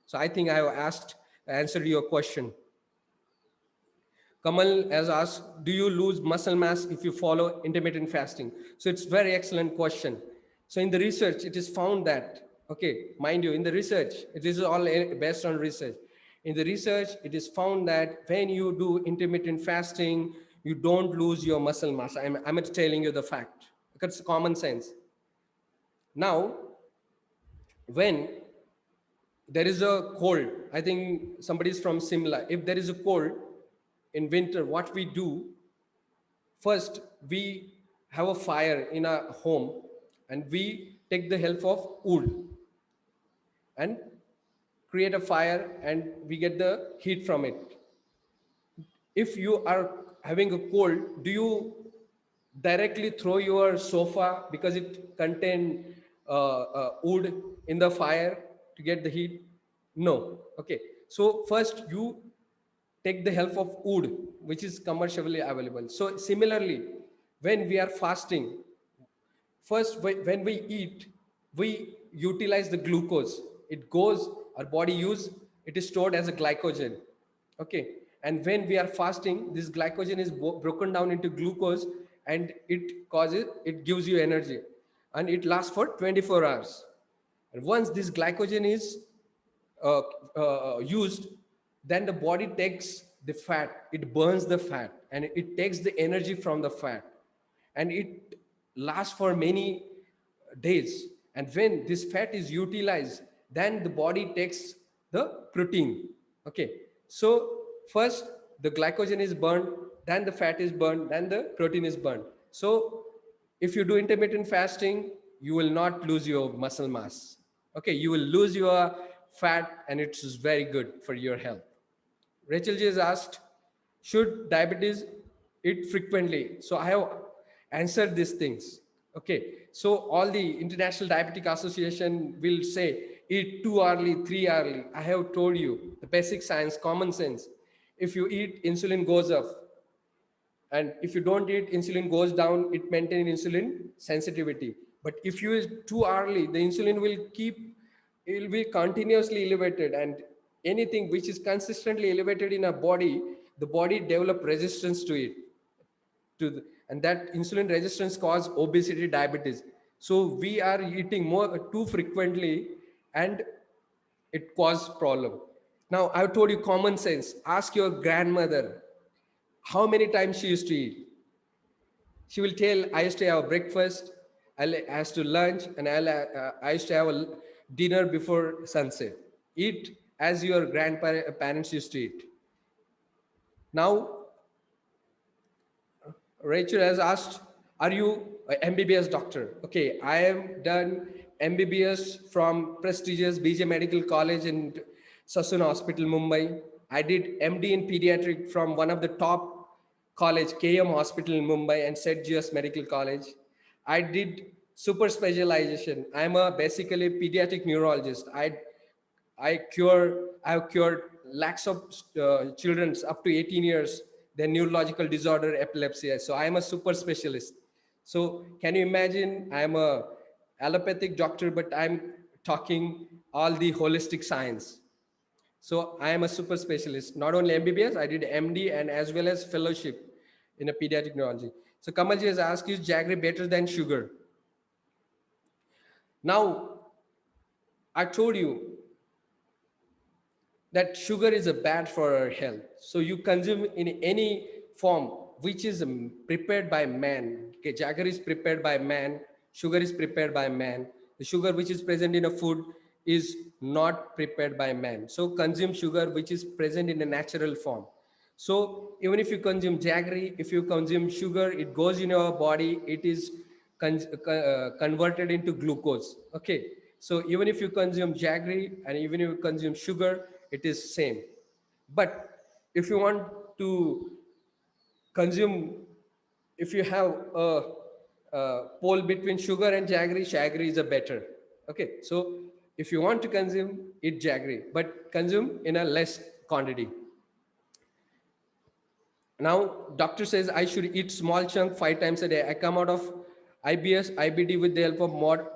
So I think I have answered your question. Kamal has asked, do you lose muscle mass if you follow intermittent fasting? So it's very excellent question. So in the research, it is found that, okay, mind you, in the research, it is all based on research. In the research, it is found that when you do intermittent fasting, you don't lose your muscle mass. I'm telling you the fact. Because it's common sense. Now, when there is a cold, I think somebody is from Simla. If there is a cold in winter, what we do, first we have a fire in our home and we take the help of wood and create a fire and we get the heat from it. If you are having a cold, do you directly throw your sofa because it contain wood in the fire to get the heat? No. Okay. So first you take the help of wood, which is commercially available. So similarly, when we are fasting, first when we eat, we utilize the glucose. It goes, our body use, it is stored as a glycogen. Okay. And when we are fasting, this glycogen is broken down into glucose, and it gives you energy, and it lasts for 24 hours. And once this glycogen is uh, used, then the body takes the fat, it burns the fat, and it takes the energy from the fat, and it lasts for many days. And when this fat is utilized, then the body takes the protein. Okay. So first the glycogen is burned, then the fat is burned, then the protein is burned. So if you do intermittent fasting, you will not lose your muscle mass. Okay, you will lose your fat, and it's very good for your health. Rachel J has asked, should diabetes eat frequently? So I have answered these things. Okay, so all the International Diabetic Association will say eat too early, 3 early. I have told you the basic science, common sense. If you eat, insulin goes up, and if you don't eat, insulin goes down. It maintains insulin sensitivity. But if you eat too early, the insulin will keep, it will be continuously elevated, and anything which is consistently elevated in a body, the body develop resistance to it, and that insulin resistance cause obesity, diabetes. So we are eating more too frequently, and it cause problem. Now I've told you common sense. Ask your grandmother how many times she used to eat. She will tell, I used to have breakfast, I used to lunch, and I used to have a dinner before sunset. Eat as your grandparents used to eat. Now, Rachel has asked, are you a MBBS doctor? Okay, I am done MBBS from prestigious BJ Medical College in Sassoon Hospital, Mumbai. I did MD in pediatric from one of the top college, KM Hospital in Mumbai, and St. George's Medical College. I did super specialization. I'm a basically pediatric neurologist. I have cured lakhs of children up to 18 years, their neurological disorder, epilepsy. So I am a super specialist. So can you imagine? I am a allopathic doctor, but I'm talking all the holistic science. So I am a super specialist, not only MBBS, I did MD and as well as fellowship in a pediatric neurology. So Kamalji has asked, is jaggery better than sugar? Now, I told you that sugar is a bad for our health. So you consume in any form which is prepared by man. Okay, jaggery is prepared by man, sugar is prepared by man. The sugar which is present in a food is not prepared by man. So consume sugar which is present in a natural form. So even if you consume jaggery, if you consume sugar, it goes in your body, it is converted into glucose. Okay. So even if you consume jaggery and even if you consume sugar, it is same. But if you want to consume, if you have a pole between sugar and jaggery, jaggery is a better. Okay. So if you want to consume, eat jaggery, but consume in a less quantity. Now, doctor says I should eat small chunk 5 times a day. I come out of IBS, IBD with the help of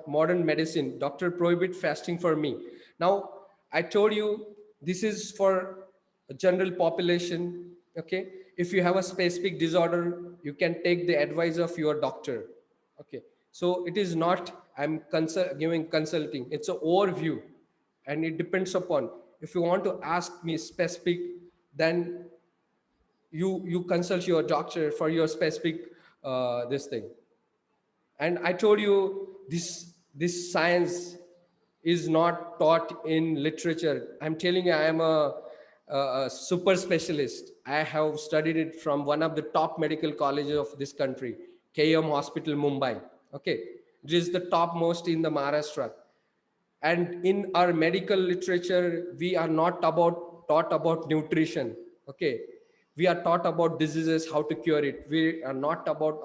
modern medicine. Doctor prohibit fasting for me. Now, I told you this is for a general population. Okay. If you have a specific disorder, you can take the advice of your doctor. Okay, so it is not I'm giving consulting, it's an overview, and it depends upon, if you want to ask me specific, then you consult your doctor for your specific this thing. And I told you, this science is not taught in literature. I'm telling you, I am a super specialist. I have studied it from one of the top medical colleges of this country, KM Hospital, Mumbai. Okay, it is the topmost in the Maharashtra. And in our medical literature, we are not about taught about nutrition. Okay, we are taught about diseases, how to cure it. We are not about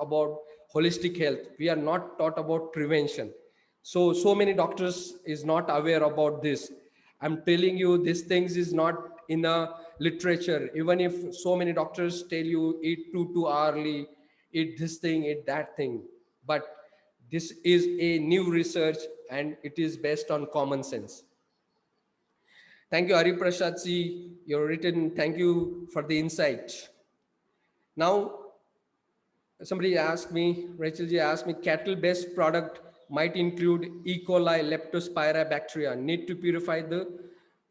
holistic health. We are not taught about prevention. So many doctors is not aware about this. I'm telling you, these things is not in a literature. Even if so many doctors tell you, eat too early, eat this thing, eat that thing, but this is a new research, and it is based on common sense. Thank you, Hari Prasad ji. You're written. Thank you for the insight. Now, somebody asked me, Rachel ji asked me, cattle-based product might include E. coli, leptospira bacteria, need to purify the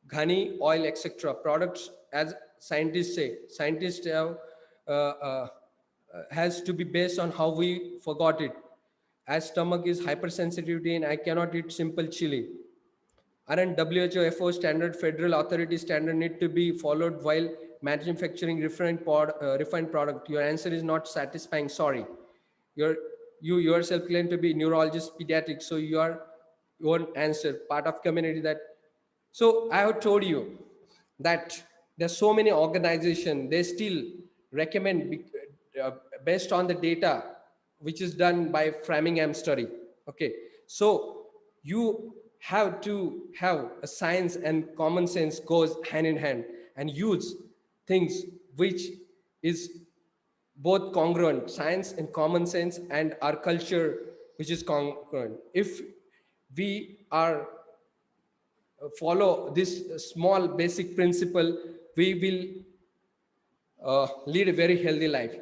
ghani, oil, etc. Products, as scientists say, scientists have, has to be based on how we forgot it. As stomach is hypersensitivity and I cannot eat simple chili. Aren't WHO FO standard, federal authority standard need to be followed while manufacturing refined product? Your answer is not satisfying. Sorry, You're, you yourself claim to be neurologist, pediatric, so you are your answer part of community that. So I have told you that there's so many organizations, they still recommend uh, based on the data which is done by Framingham study. Okay, so you have to have a science and common sense goes hand in hand, and use things which is both congruent, science and common sense, and our culture which is congruent. If we are follow this small basic principle, we will lead a very healthy life.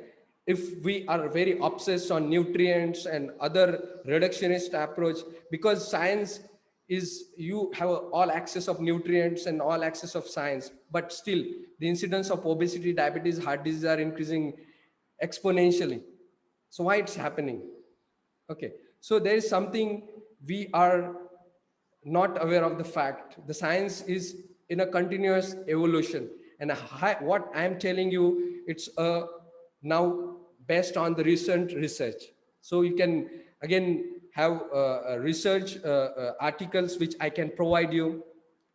If we are very obsessed on nutrients and other reductionist approach, because science is, you have all access of nutrients and all access of science, but still the incidence of obesity, diabetes, heart disease are increasing exponentially. So why it's happening? Okay, so there is something we are not aware of the fact. The science is in a continuous evolution, and what I am telling you, it's now based on the recent research. So you can again have research articles which I can provide you,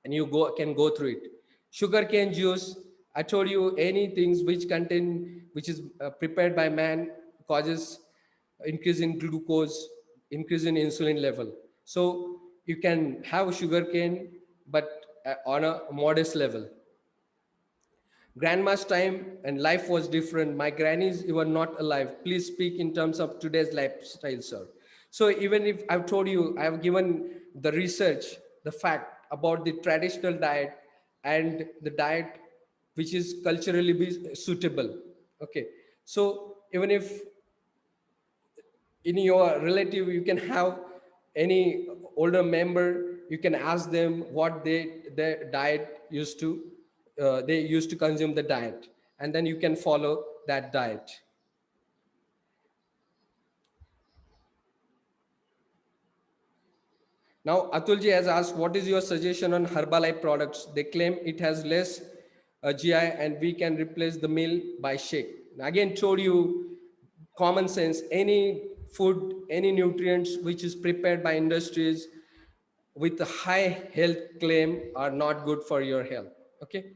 and you can go through it. Sugarcane juice, I told you, any things which contain, which is prepared by man, causes increase in glucose, increase in insulin level. So you can have sugarcane, but on a modest level. Grandma's time and life was different. My grannies were not alive. Please speak in terms of today's lifestyle, sir. So even if I've told you, I've given the research, the fact about the traditional diet and the diet which is culturally suitable. Okay. So even if in your relative you can have any older member, you can ask them what their diet used to they used to consume the diet, and then you can follow that diet. Now Atulji has asked, what is your suggestion on Herbalife products? They claim it has less GI and we can replace the meal by shake. Again, told you, common sense, any food, any nutrients which is prepared by industries with a high health claim are not good for your health. Okay.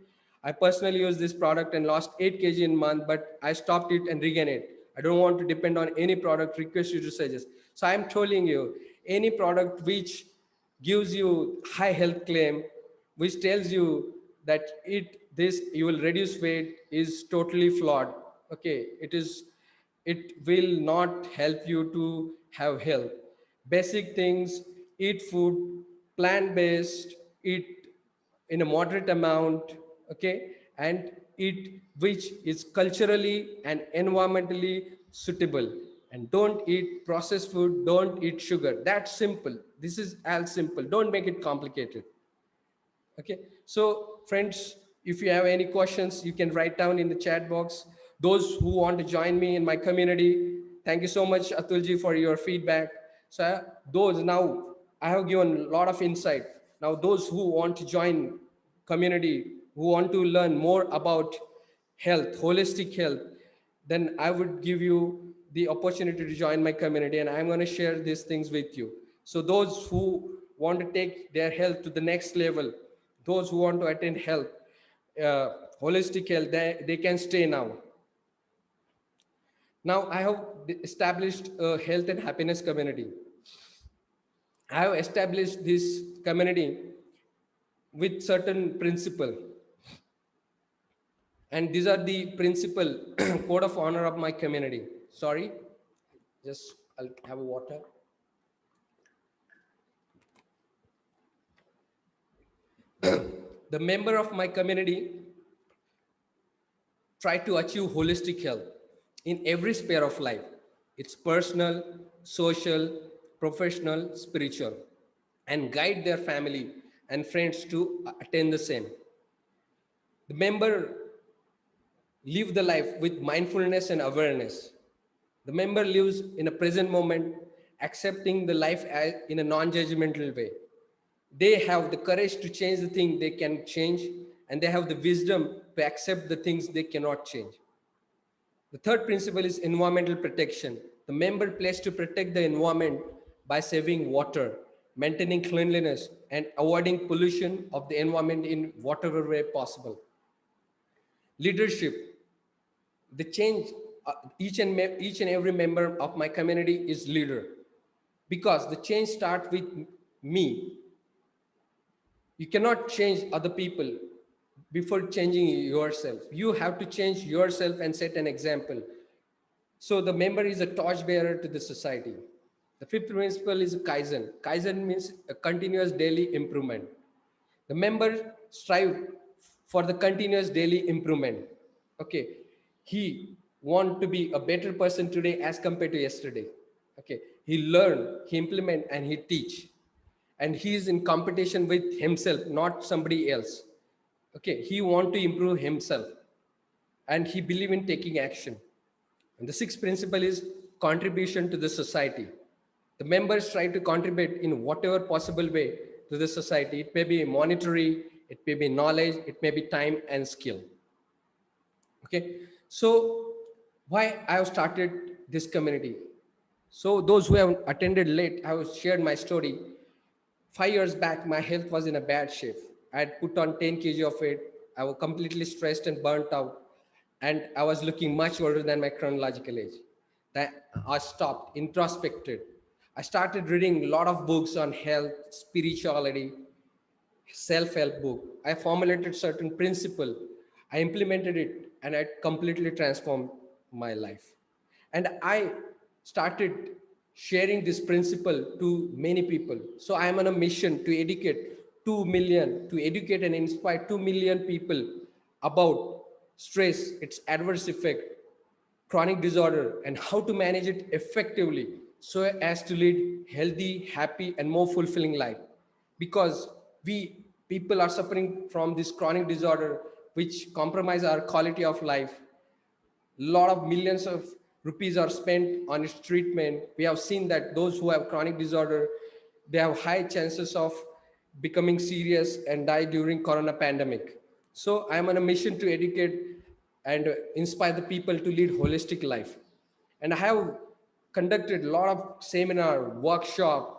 I personally use this product and lost 8 kg in a month, but I stopped it and regained it. I don't want to depend on any product, request you to suggest. So I'm telling you, any product which gives you high health claim, which tells you that this you will reduce weight, is totally flawed. Okay. It will not help you to have health. Basic things, eat food, plant based, eat in a moderate amount. Okay, and eat which is culturally and environmentally suitable. And don't eat processed food, don't eat sugar. That's simple. This is as simple. Don't make it complicated. Okay, so friends, if you have any questions, you can write down in the chat box. Those who want to join me in my community, thank you so much, Atulji, for your feedback. So those now, I have given a lot of insight. Now, those who want to join community, who want to learn more about health, holistic health, then I would give you the opportunity to join my community, and I'm going to share these things with you. So those who want to take their health to the next level, those who want to attend health, holistic health, they can stay now. Now I have established a health and happiness community. I have established this community with certain principle, and these are the principle code of honor of my community. Sorry, just I'll have water. The member of my community try to achieve holistic health in every sphere of life. It's personal, social, professional, spiritual, and guide their family and friends to attain the same. The member live the life with mindfulness and awareness. The member lives in a present moment, accepting the life in a non-judgmental way. They have the courage to change the thing they can change, and they have the wisdom to accept the things they cannot change. The third principle is environmental protection. The member pledges to protect the environment by saving water, maintaining cleanliness, and avoiding pollution of the environment in whatever way possible. Leadership. The change, each and every member of my community is leader, because the change starts with me. You cannot change other people before changing yourself. You have to change yourself and set an example. So the member is a torchbearer to the society. The fifth principle is Kaizen. Kaizen means a continuous daily improvement. The member strive for the continuous daily improvement. Okay, he want to be a better person today as compared to yesterday. Okay, he learn, he implement, and he teach, and he is in competition with himself, not somebody else. Okay, he want to improve himself, and he believe in taking action. And the sixth principle is contribution to the society. The members try to contribute in whatever possible way to the society. It may be monetary, it may be knowledge, it may be time and skill. Okay, so why I have started this community? So those who have attended late, I have shared my story. 5 years back, my health was in a bad shape. I had put on 10 kg of weight. I was completely stressed and burnt out, and I was looking much older than my chronological age. That I stopped, introspected. I started reading a lot of books on health, spirituality, self-help book. I formulated certain principle. I implemented it, and it completely transformed my life. And I started sharing this principle to many people. So I am on a mission to educate 2 million, to educate and inspire 2 million people about stress, its adverse effect, chronic disorder, and how to manage it effectively so as to lead healthy, happy, and more fulfilling life. Because we people are suffering from this chronic disorder, which compromise our quality of life. A lot of millions of rupees are spent on its treatment. We have seen that those who have chronic disorder, they have high chances of becoming serious and die during corona pandemic. So I'm on a mission to educate and inspire the people to lead holistic life. And I have conducted a lot of seminar, workshop,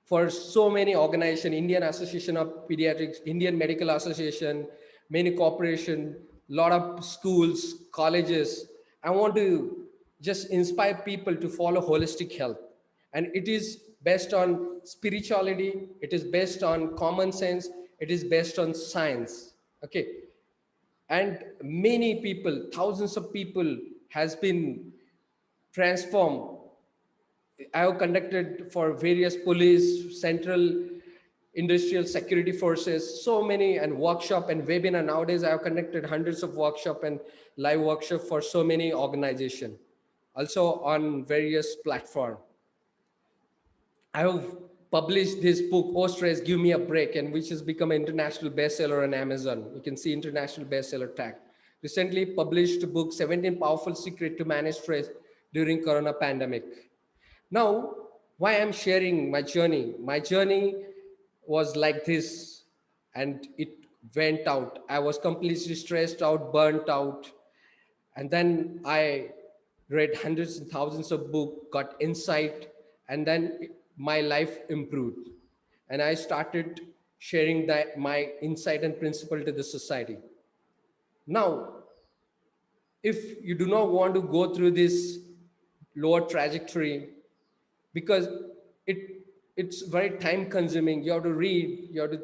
for so many organizations, Indian Association of Pediatrics, Indian Medical Association, many corporation, lot of schools, colleges. I want to just inspire people to follow holistic health. And it is based on spirituality, it is based on common sense, it is based on science. Okay. And many people, thousands of people has been transformed. I have conducted for various police, central industrial security forces, so many, and workshop and webinar. Nowadays, I have conducted hundreds of workshop and live workshop for so many organization, also on various platform. I have published this book, Oh Stress, Give Me a Break, and which has become an international bestseller on Amazon. You can see international bestseller tag. Recently published book, 17 Powerful Secrets to Manage Stress During Corona Pandemic. Now, why I'm sharing my journey? My journey was like this, and it went out. I was completely stressed out, burnt out, and then I read hundreds and thousands of books, got insight, and then my life improved. And I started sharing that my insight and principle to the society. Now, if you do not want to go through this lower trajectory, because it it's very time consuming, you have to read, you have to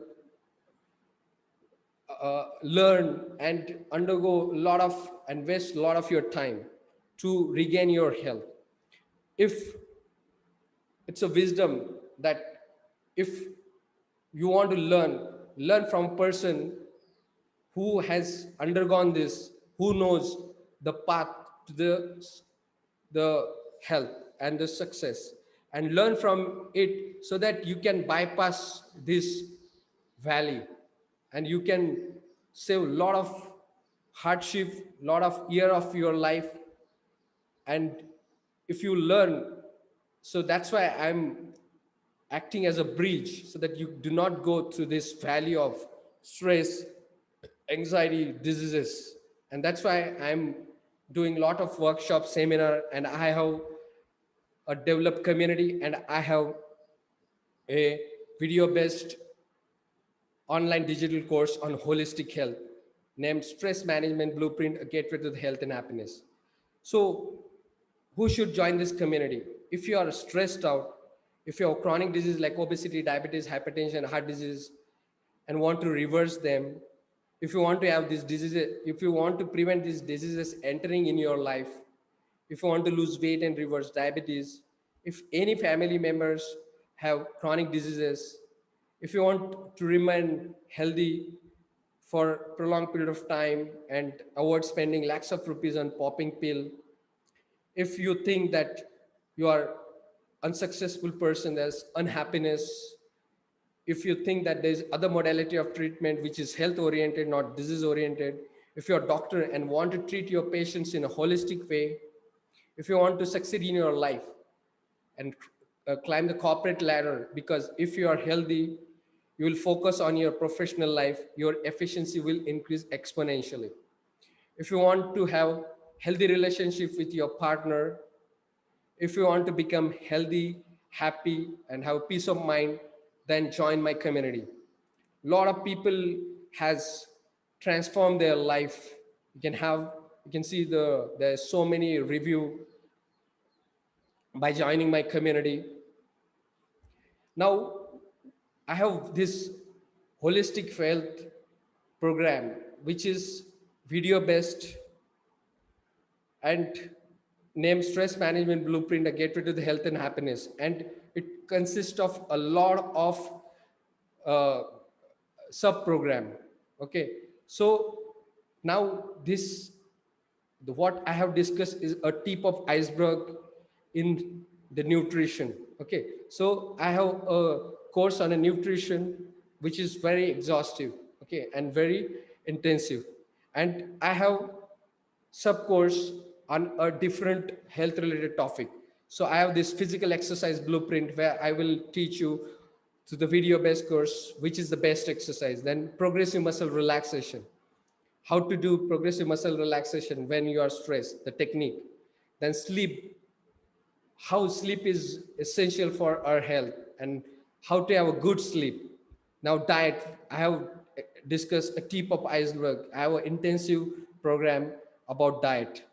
learn and undergo a lot of and waste a lot of your time to regain your health. If it's a wisdom that if you want to learn from a person who has undergone this, who knows the path to the health and the success, and learn from it so that you can bypass this valley and you can save a lot of hardship, lot of year of your life. And if you learn, so that's why I'm acting as a bridge so that you do not go through this valley of stress, anxiety, diseases. And that's why I'm doing a lot of workshops, seminar, and I have a developed community, and I have a video based online digital course on holistic health named Stress Management Blueprint, a gateway to the health and happiness. So who should join this community? If you are stressed out, if you have chronic disease like obesity, diabetes, hypertension, heart disease, and want to reverse them, if you want to have these diseases, if you want to prevent these diseases entering in your life, if you want to lose weight and reverse diabetes, if any family members have chronic diseases, if you want to remain healthy for prolonged period of time and avoid spending lakhs of rupees on popping pill, if you think that you are unsuccessful person, there's unhappiness, if you think that there's other modality of treatment which is health oriented, not disease oriented, if you're a doctor and want to treat your patients in a holistic way, if you want to succeed in your life and climb the corporate ladder, because if you are healthy, you will focus on your professional life, your efficiency will increase exponentially. If you want to have healthy relationship with your partner, if you want to become healthy, happy, and have peace of mind, then join my community. A lot of people has transformed their life. You can see there's so many review by joining my community. Now I have this holistic health program which is video based and named Stress Management Blueprint, a gateway to the health and happiness. And it consists of a lot of uh, sub program. Okay, so now this what I have discussed is a tip of iceberg in the nutrition. Okay, so I have a course on a nutrition which is very exhaustive, okay, and very intensive, and I have sub course on a different health related topic. So I have this physical exercise blueprint where I will teach you to the video based course which is the best exercise, then progressive muscle relaxation, how to do progressive muscle relaxation when you are stressed, the technique, then sleep, how sleep is essential for our health and how to have a good sleep. Now diet, I have discussed a tip of iceberg. I have an intensive program about diet.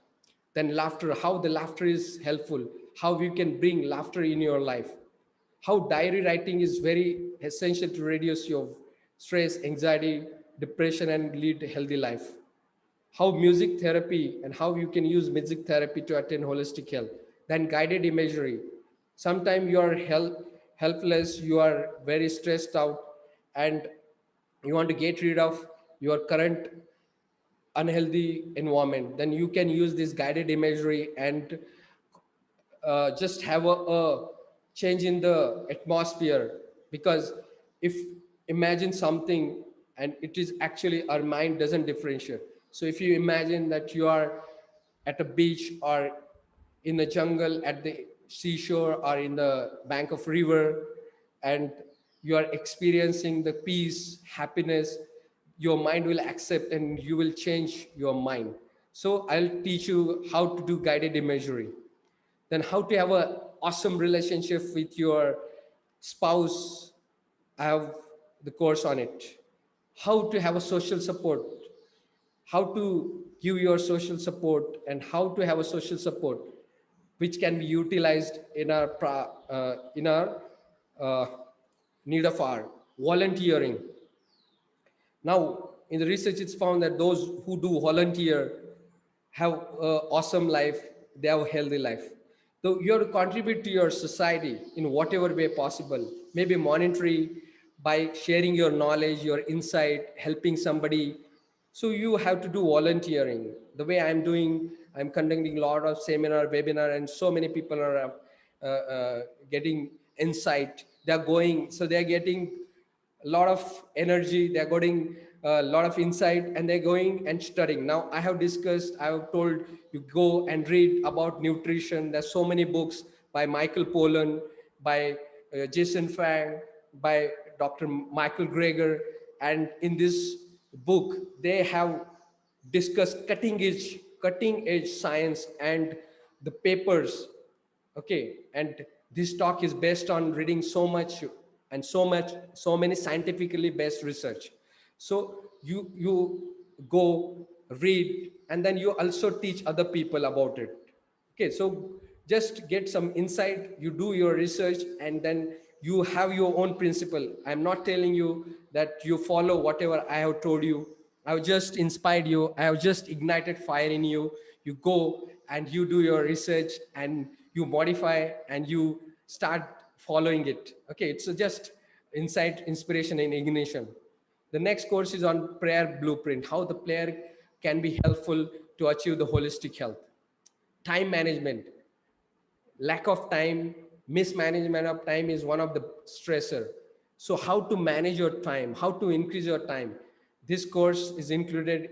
Then laughter, how the laughter is helpful, how you can bring laughter in your life, how diary writing is very essential to reduce your stress, anxiety, depression, and lead a healthy life, how music therapy and how you can use music therapy to attain holistic health, then guided imagery. Sometimes you are helpless, you are very stressed out, and you want to get rid of your current unhealthy environment, then you can use this guided imagery and just have a change in the atmosphere. Because if imagine something and it is actually our mind doesn't differentiate. So if you imagine that you are at a beach or in the jungle, at the seashore, or in the bank of river, and you are experiencing the peace, happiness, your mind will accept and you will change your mind. So I'll teach you how to do guided imagery. Then how to have a awesome relationship with your spouse, I have the course on it. How to have a social support, how to give your social support, and how to have a social support which can be utilized in our uh, need of our volunteering. Now, in the research, it's found that those who do volunteer have an awesome life, they have a healthy life. So you have to contribute to your society in whatever way possible, maybe monetary, by sharing your knowledge, your insight, helping somebody. So you have to do volunteering. The way I'm doing, I'm conducting a lot of seminar, webinar, and so many people are getting insight. They're going, so they're getting a lot of energy, they're getting a lot of insight, and they're going and studying. Now I have discussed, I have told you go and read about nutrition. There's so many books by Michael Pollan, by Jason Fang, by Dr. Michael Greger. And in this book they have discussed cutting edge science and the papers. Okay, and this talk is based on reading so many scientifically based research. So you go read, and then you also teach other people about it. Okay, so just get some insight, you do your research, and then you have your own principle. I'm not telling you that you follow whatever I have told you. I have just inspired you, I have just ignited fire in you. You go and you do your research, and you modify, and you start following it. Okay, it's just insight, inspiration, and ignition. The next course is on prayer blueprint, how the prayer can be helpful to achieve the holistic health. Time management, lack of time, mismanagement of time is one of the stressor. So how to manage your time, how to increase your time, this course is included.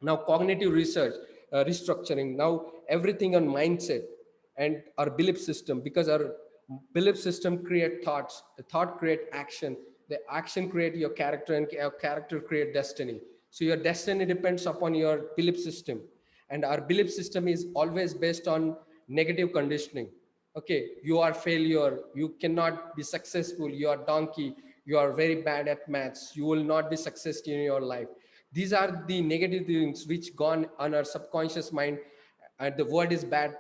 Now cognitive research, restructuring, now everything on mindset and our belief system, because our belief system create thoughts, the thought create action, the action create your character, and your character create destiny. So your destiny depends upon your belief system, and our belief system is always based on negative conditioning. Okay, you are failure, you cannot be successful, you are donkey, you are very bad at maths, you will not be successful in your life. These are the negative things which gone on our subconscious mind, and the word is bad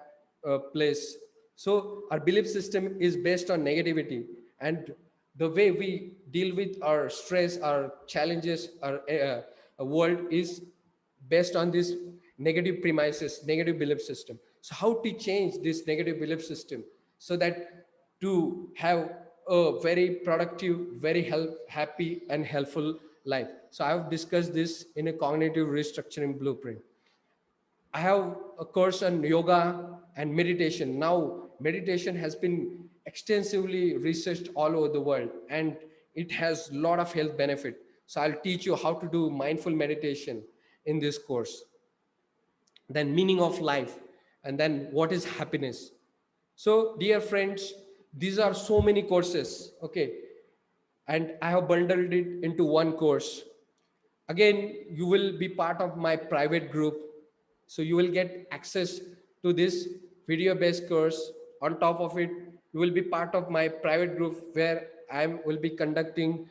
place. So our belief system is based on negativity, and the way we deal with our stress, our challenges, our world is based on this negative premises, negative belief system. So how to change this negative belief system so that to have a very productive, very happy and helpful life. So I have discussed this in a cognitive restructuring blueprint. I have a course on yoga and meditation. Now, meditation has been extensively researched all over the world, and it has a lot of health benefit. So I'll teach you how to do mindful meditation in this course. Then meaning of life, and then what is happiness. So, dear friends, these are so many courses, okay, and I have bundled it into one course. Again, you will be part of my private group, so you will get access to this video based course. On top of it, you will be part of my private group where I will be conducting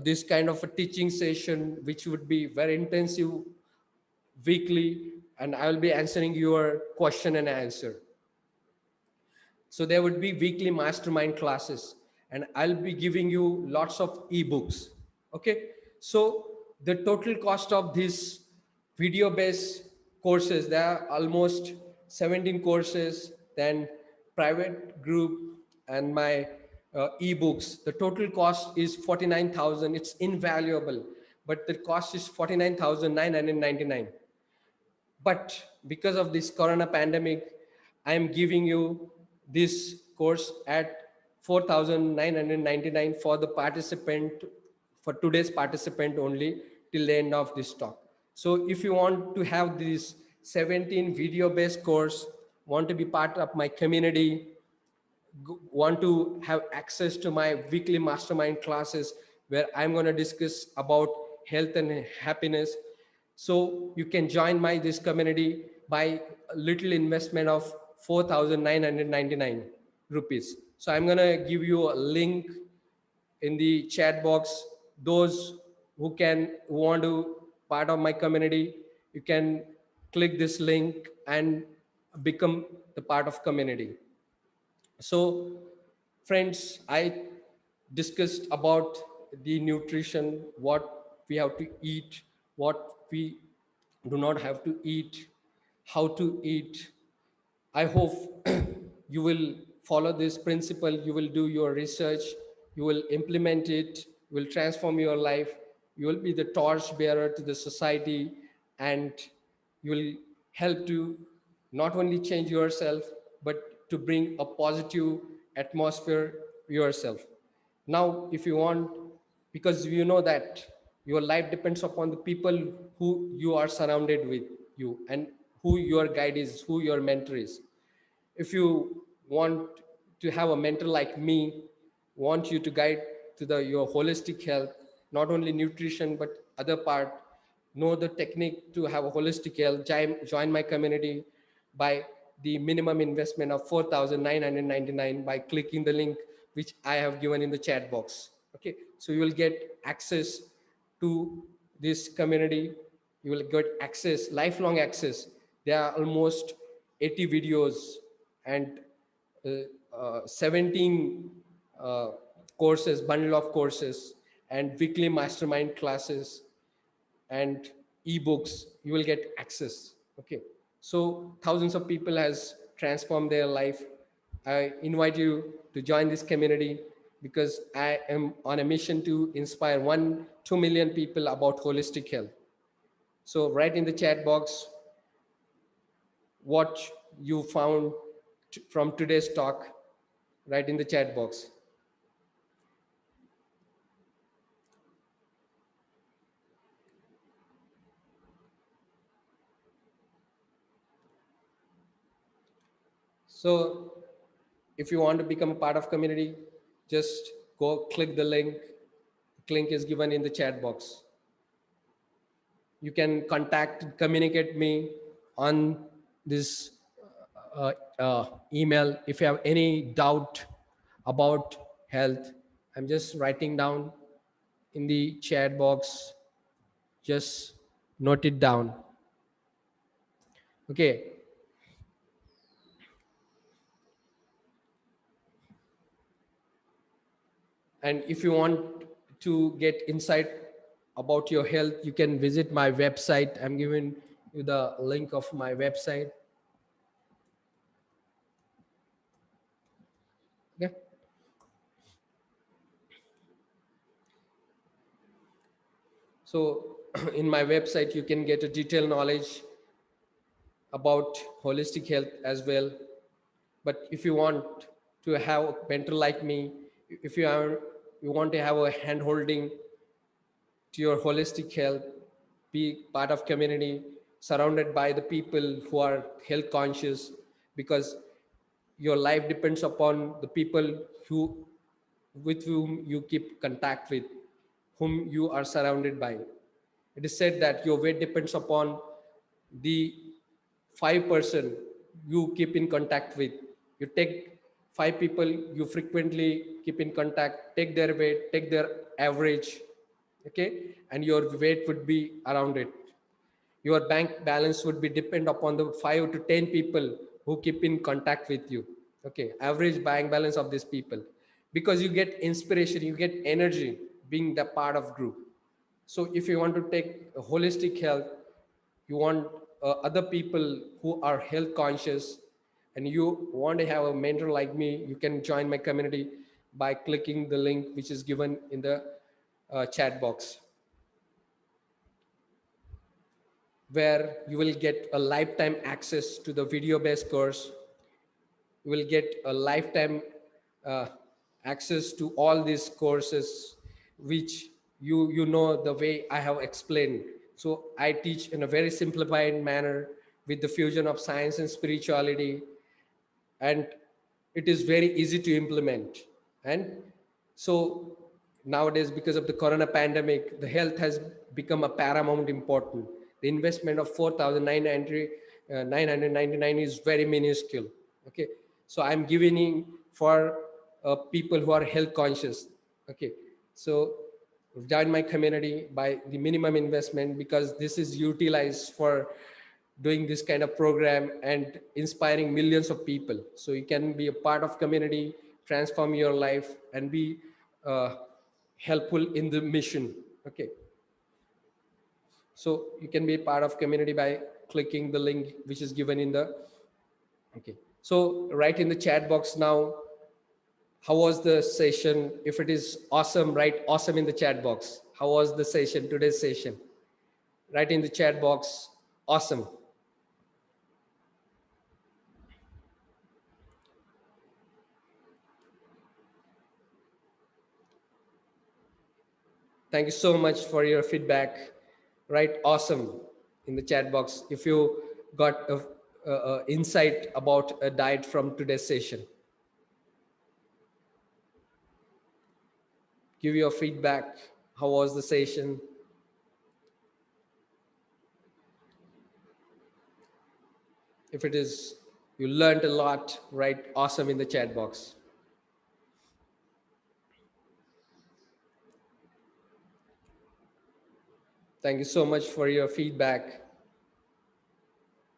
this kind of a teaching session, which would be very intensive weekly, and I will be answering your question and answer. So there would be weekly mastermind classes, and I'll be giving you lots of ebooks. Okay. So the total cost of these video based courses, there are almost 17 courses, then private group and my ebooks. The total cost is 49,000. It's invaluable, but the cost is 49,999. But because of this corona pandemic, I am giving you this course at 4,999 for the participant, for today's participant only, till the end of this talk. So if you want to have this 17 video based course, want to be part of my community, want to have access to my weekly mastermind classes where I'm going to discuss about health and happiness, so you can join my this community by a little investment of 4,999 rupees. So I'm going to give you a link in the chat box. Those who want to part of my community, you can click this link and become the part of community. So, friends, I discussed about the nutrition, what we have to eat, what we do not have to eat, how to eat. I hope you will follow this principle, you will do your research, you will implement it, you will transform your life, you will be the torch bearer to the society, and you will help to not only change yourself, but to bring a positive atmosphere yourself. Now, if you want, because you know that your life depends upon the people who you are surrounded with you, and who your guide is, who your mentor is. If you want to have a mentor like me, want you to guide to the your holistic health, not only nutrition but other part, know the technique to have a holistic health, join my community by the minimum investment of 4,999 by clicking the link which I have given in the chat box. Okay, so you will get access to this community, you will get access, lifelong access. There are almost 80 videos and 17 uh, courses, bundle of courses, and weekly mastermind classes and ebooks. You will get access. Okay, so thousands of people has transformed their life. I invite you to join this community because I am on a mission to inspire 1 2 million people about holistic health. So write in the chat box what you found from today's talk. Write in the chat box. So if you want to become a part of community, just go click the link. The link is given in the chat box. You can contact, communicate me on this email if you have any doubt about health. I'm just writing down in the chat box. Just note it down. Okay. And if you want to get insight about your health, you can visit my website. I'm giving you the link of my website. Okay. So in my website, you can get a detailed knowledge about holistic health as well. But if you want to have a mentor like me, if you want to have a hand holding to your holistic health, be part of community, surrounded by the people who are health conscious, because your life depends upon the people who with whom you keep contact with, whom you are surrounded by. It is said that your weight depends upon the 5% you keep in contact with. You take 5 people you frequently keep in contact, take their weight, take their average, okay, and your weight would be around it. Your bank balance would be depend upon the 5 to 10 people who keep in contact with you. Okay, average bank balance of these people, because you get inspiration, you get energy being the part of group. So if you want to take a holistic health, you want other people who are health conscious, and you want to have a mentor like me, you can join my community. by clicking the link which is given in the chat box, where you will get a lifetime access to the video based course. You will get a lifetime uh, access to all these courses which you know the way I have explained. So I teach in a very simplified manner with the fusion of science and spirituality, and it is very easy to implement. And so nowadays, because of the corona pandemic, the health has become a paramount important. The investment of 4,999 is very minuscule. Okay, so I'm giving in for people who are health conscious. Okay, so join my community by the minimum investment, because this is utilized for doing this kind of program and inspiring millions of people. So you can be a part of community, transform your life, and be uh, helpful in the mission. Okay, so you can be a part of community by clicking the link which is given in the, okay, so write in the chat box now, how was the session? If it is awesome, write awesome in the chat box. How was the session, today's session? Write in the chat box awesome. Thank you so much for your feedback. Write awesome in the chat box if you got a insight about a diet from today's session. Give your feedback. How was the session? If it is you learned a lot, write awesome in the chat box. Thank you so much for your feedback.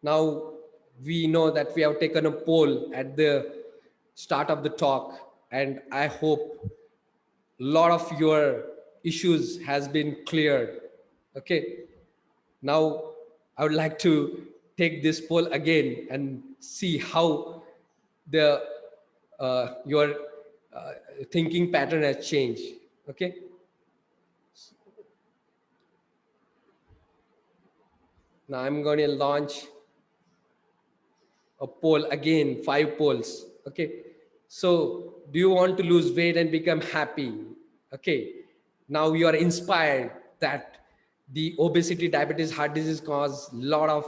Now we know that we have taken a poll at the start of the talk, and I hope a lot of your issues has been cleared. Okay, now I would like to take this poll again and see how the your uh, thinking pattern has changed. Okay, now I'm going to launch a poll again, 5 polls. Okay, so do you want to lose weight and become happy? Okay, now you are inspired that the obesity, diabetes, heart disease cause a lot of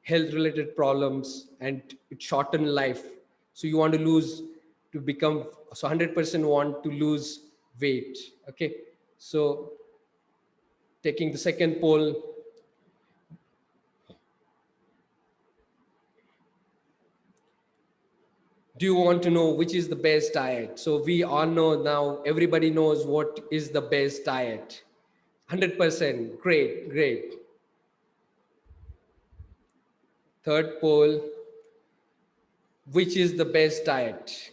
health related problems and it shorten life. So you want to lose, to become, so 100% want to lose weight. Okay, so taking the second poll, do you want to know which is the best diet? So we all know now, everybody knows what is the best diet. 100%. Great, great. Third poll, which is the best diet?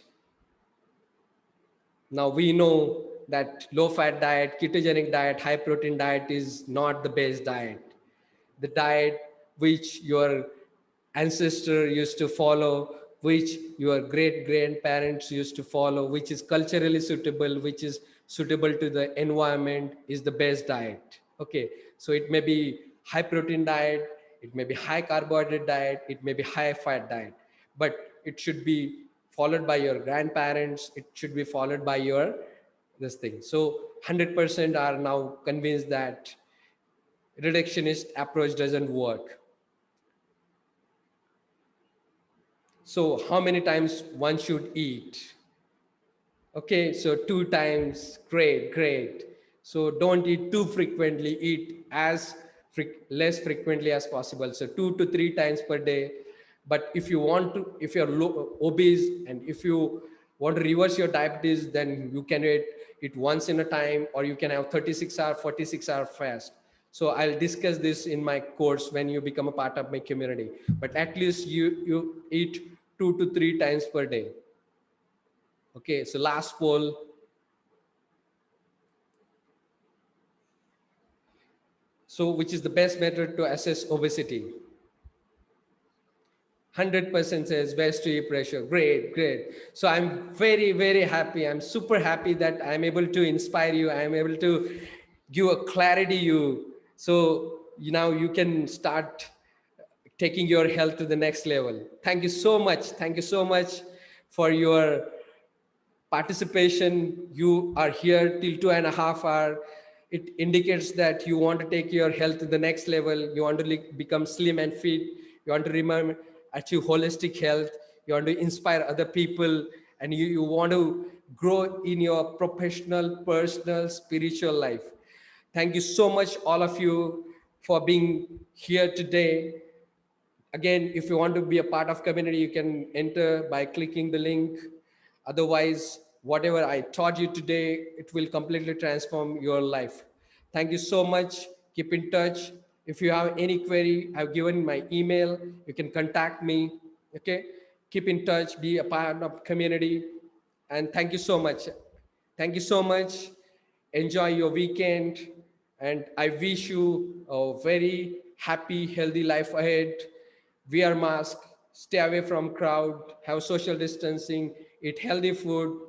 Now we know that low fat diet, ketogenic diet, high protein diet is not the best diet. The diet which your ancestor used to follow, which your great grandparents used to follow, which is culturally suitable, which is suitable to the environment, is the best diet. Okay, so it may be high protein diet, it may be high carbohydrate diet, it may be high fat diet, but it should be followed by your grandparents, it should be followed by your this thing. So 100% are now convinced that reductionist approach doesn't work. So how many times one should eat? Okay, so 2 times, great, great. So don't eat too frequently, eat as less frequently as possible. So 2 to 3 times per day. But if you want to, if you're obese and if you want to reverse your diabetes, then you can eat it once in a time, or you can have 36-hour, 46-hour fast. So I'll discuss this in my course when you become a part of my community. But at least you eat 2 to 3 times per day. Okay, so last poll. So which is the best method to assess obesity? 100% says best to pressure. Great, great. So I'm very, very happy. I'm super happy that I'm able to inspire you. I'm able to give a clarity you. So now you can start taking your health to the next level. Thank you so much. Thank you so much for your participation. You are here till 2.5 hours. It indicates that you want to take your health to the next level. You want to become slim and fit. You want to remember, achieve holistic health. You want to inspire other people, and you want to grow in your professional, personal, spiritual life. Thank you so much, all of you, for being here today. Again, if you want to be a part of community, you can enter by clicking the link. Otherwise, whatever I taught you today, it will completely transform your life. Thank you so much. Keep in touch. If you have any query, I've given my email. You can contact me. Okay. Keep in touch. Be a part of community. And thank you so much. Thank you so much. Enjoy your weekend. And I wish you a very happy, healthy life ahead. Wear mask, stay away from crowd, have social distancing, eat healthy food,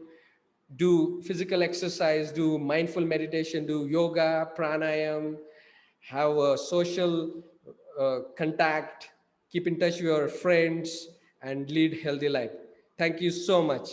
do physical exercise, do mindful meditation, do yoga, pranayam, have a social contact, keep in touch with your friends, and lead healthy life. Thank you so much.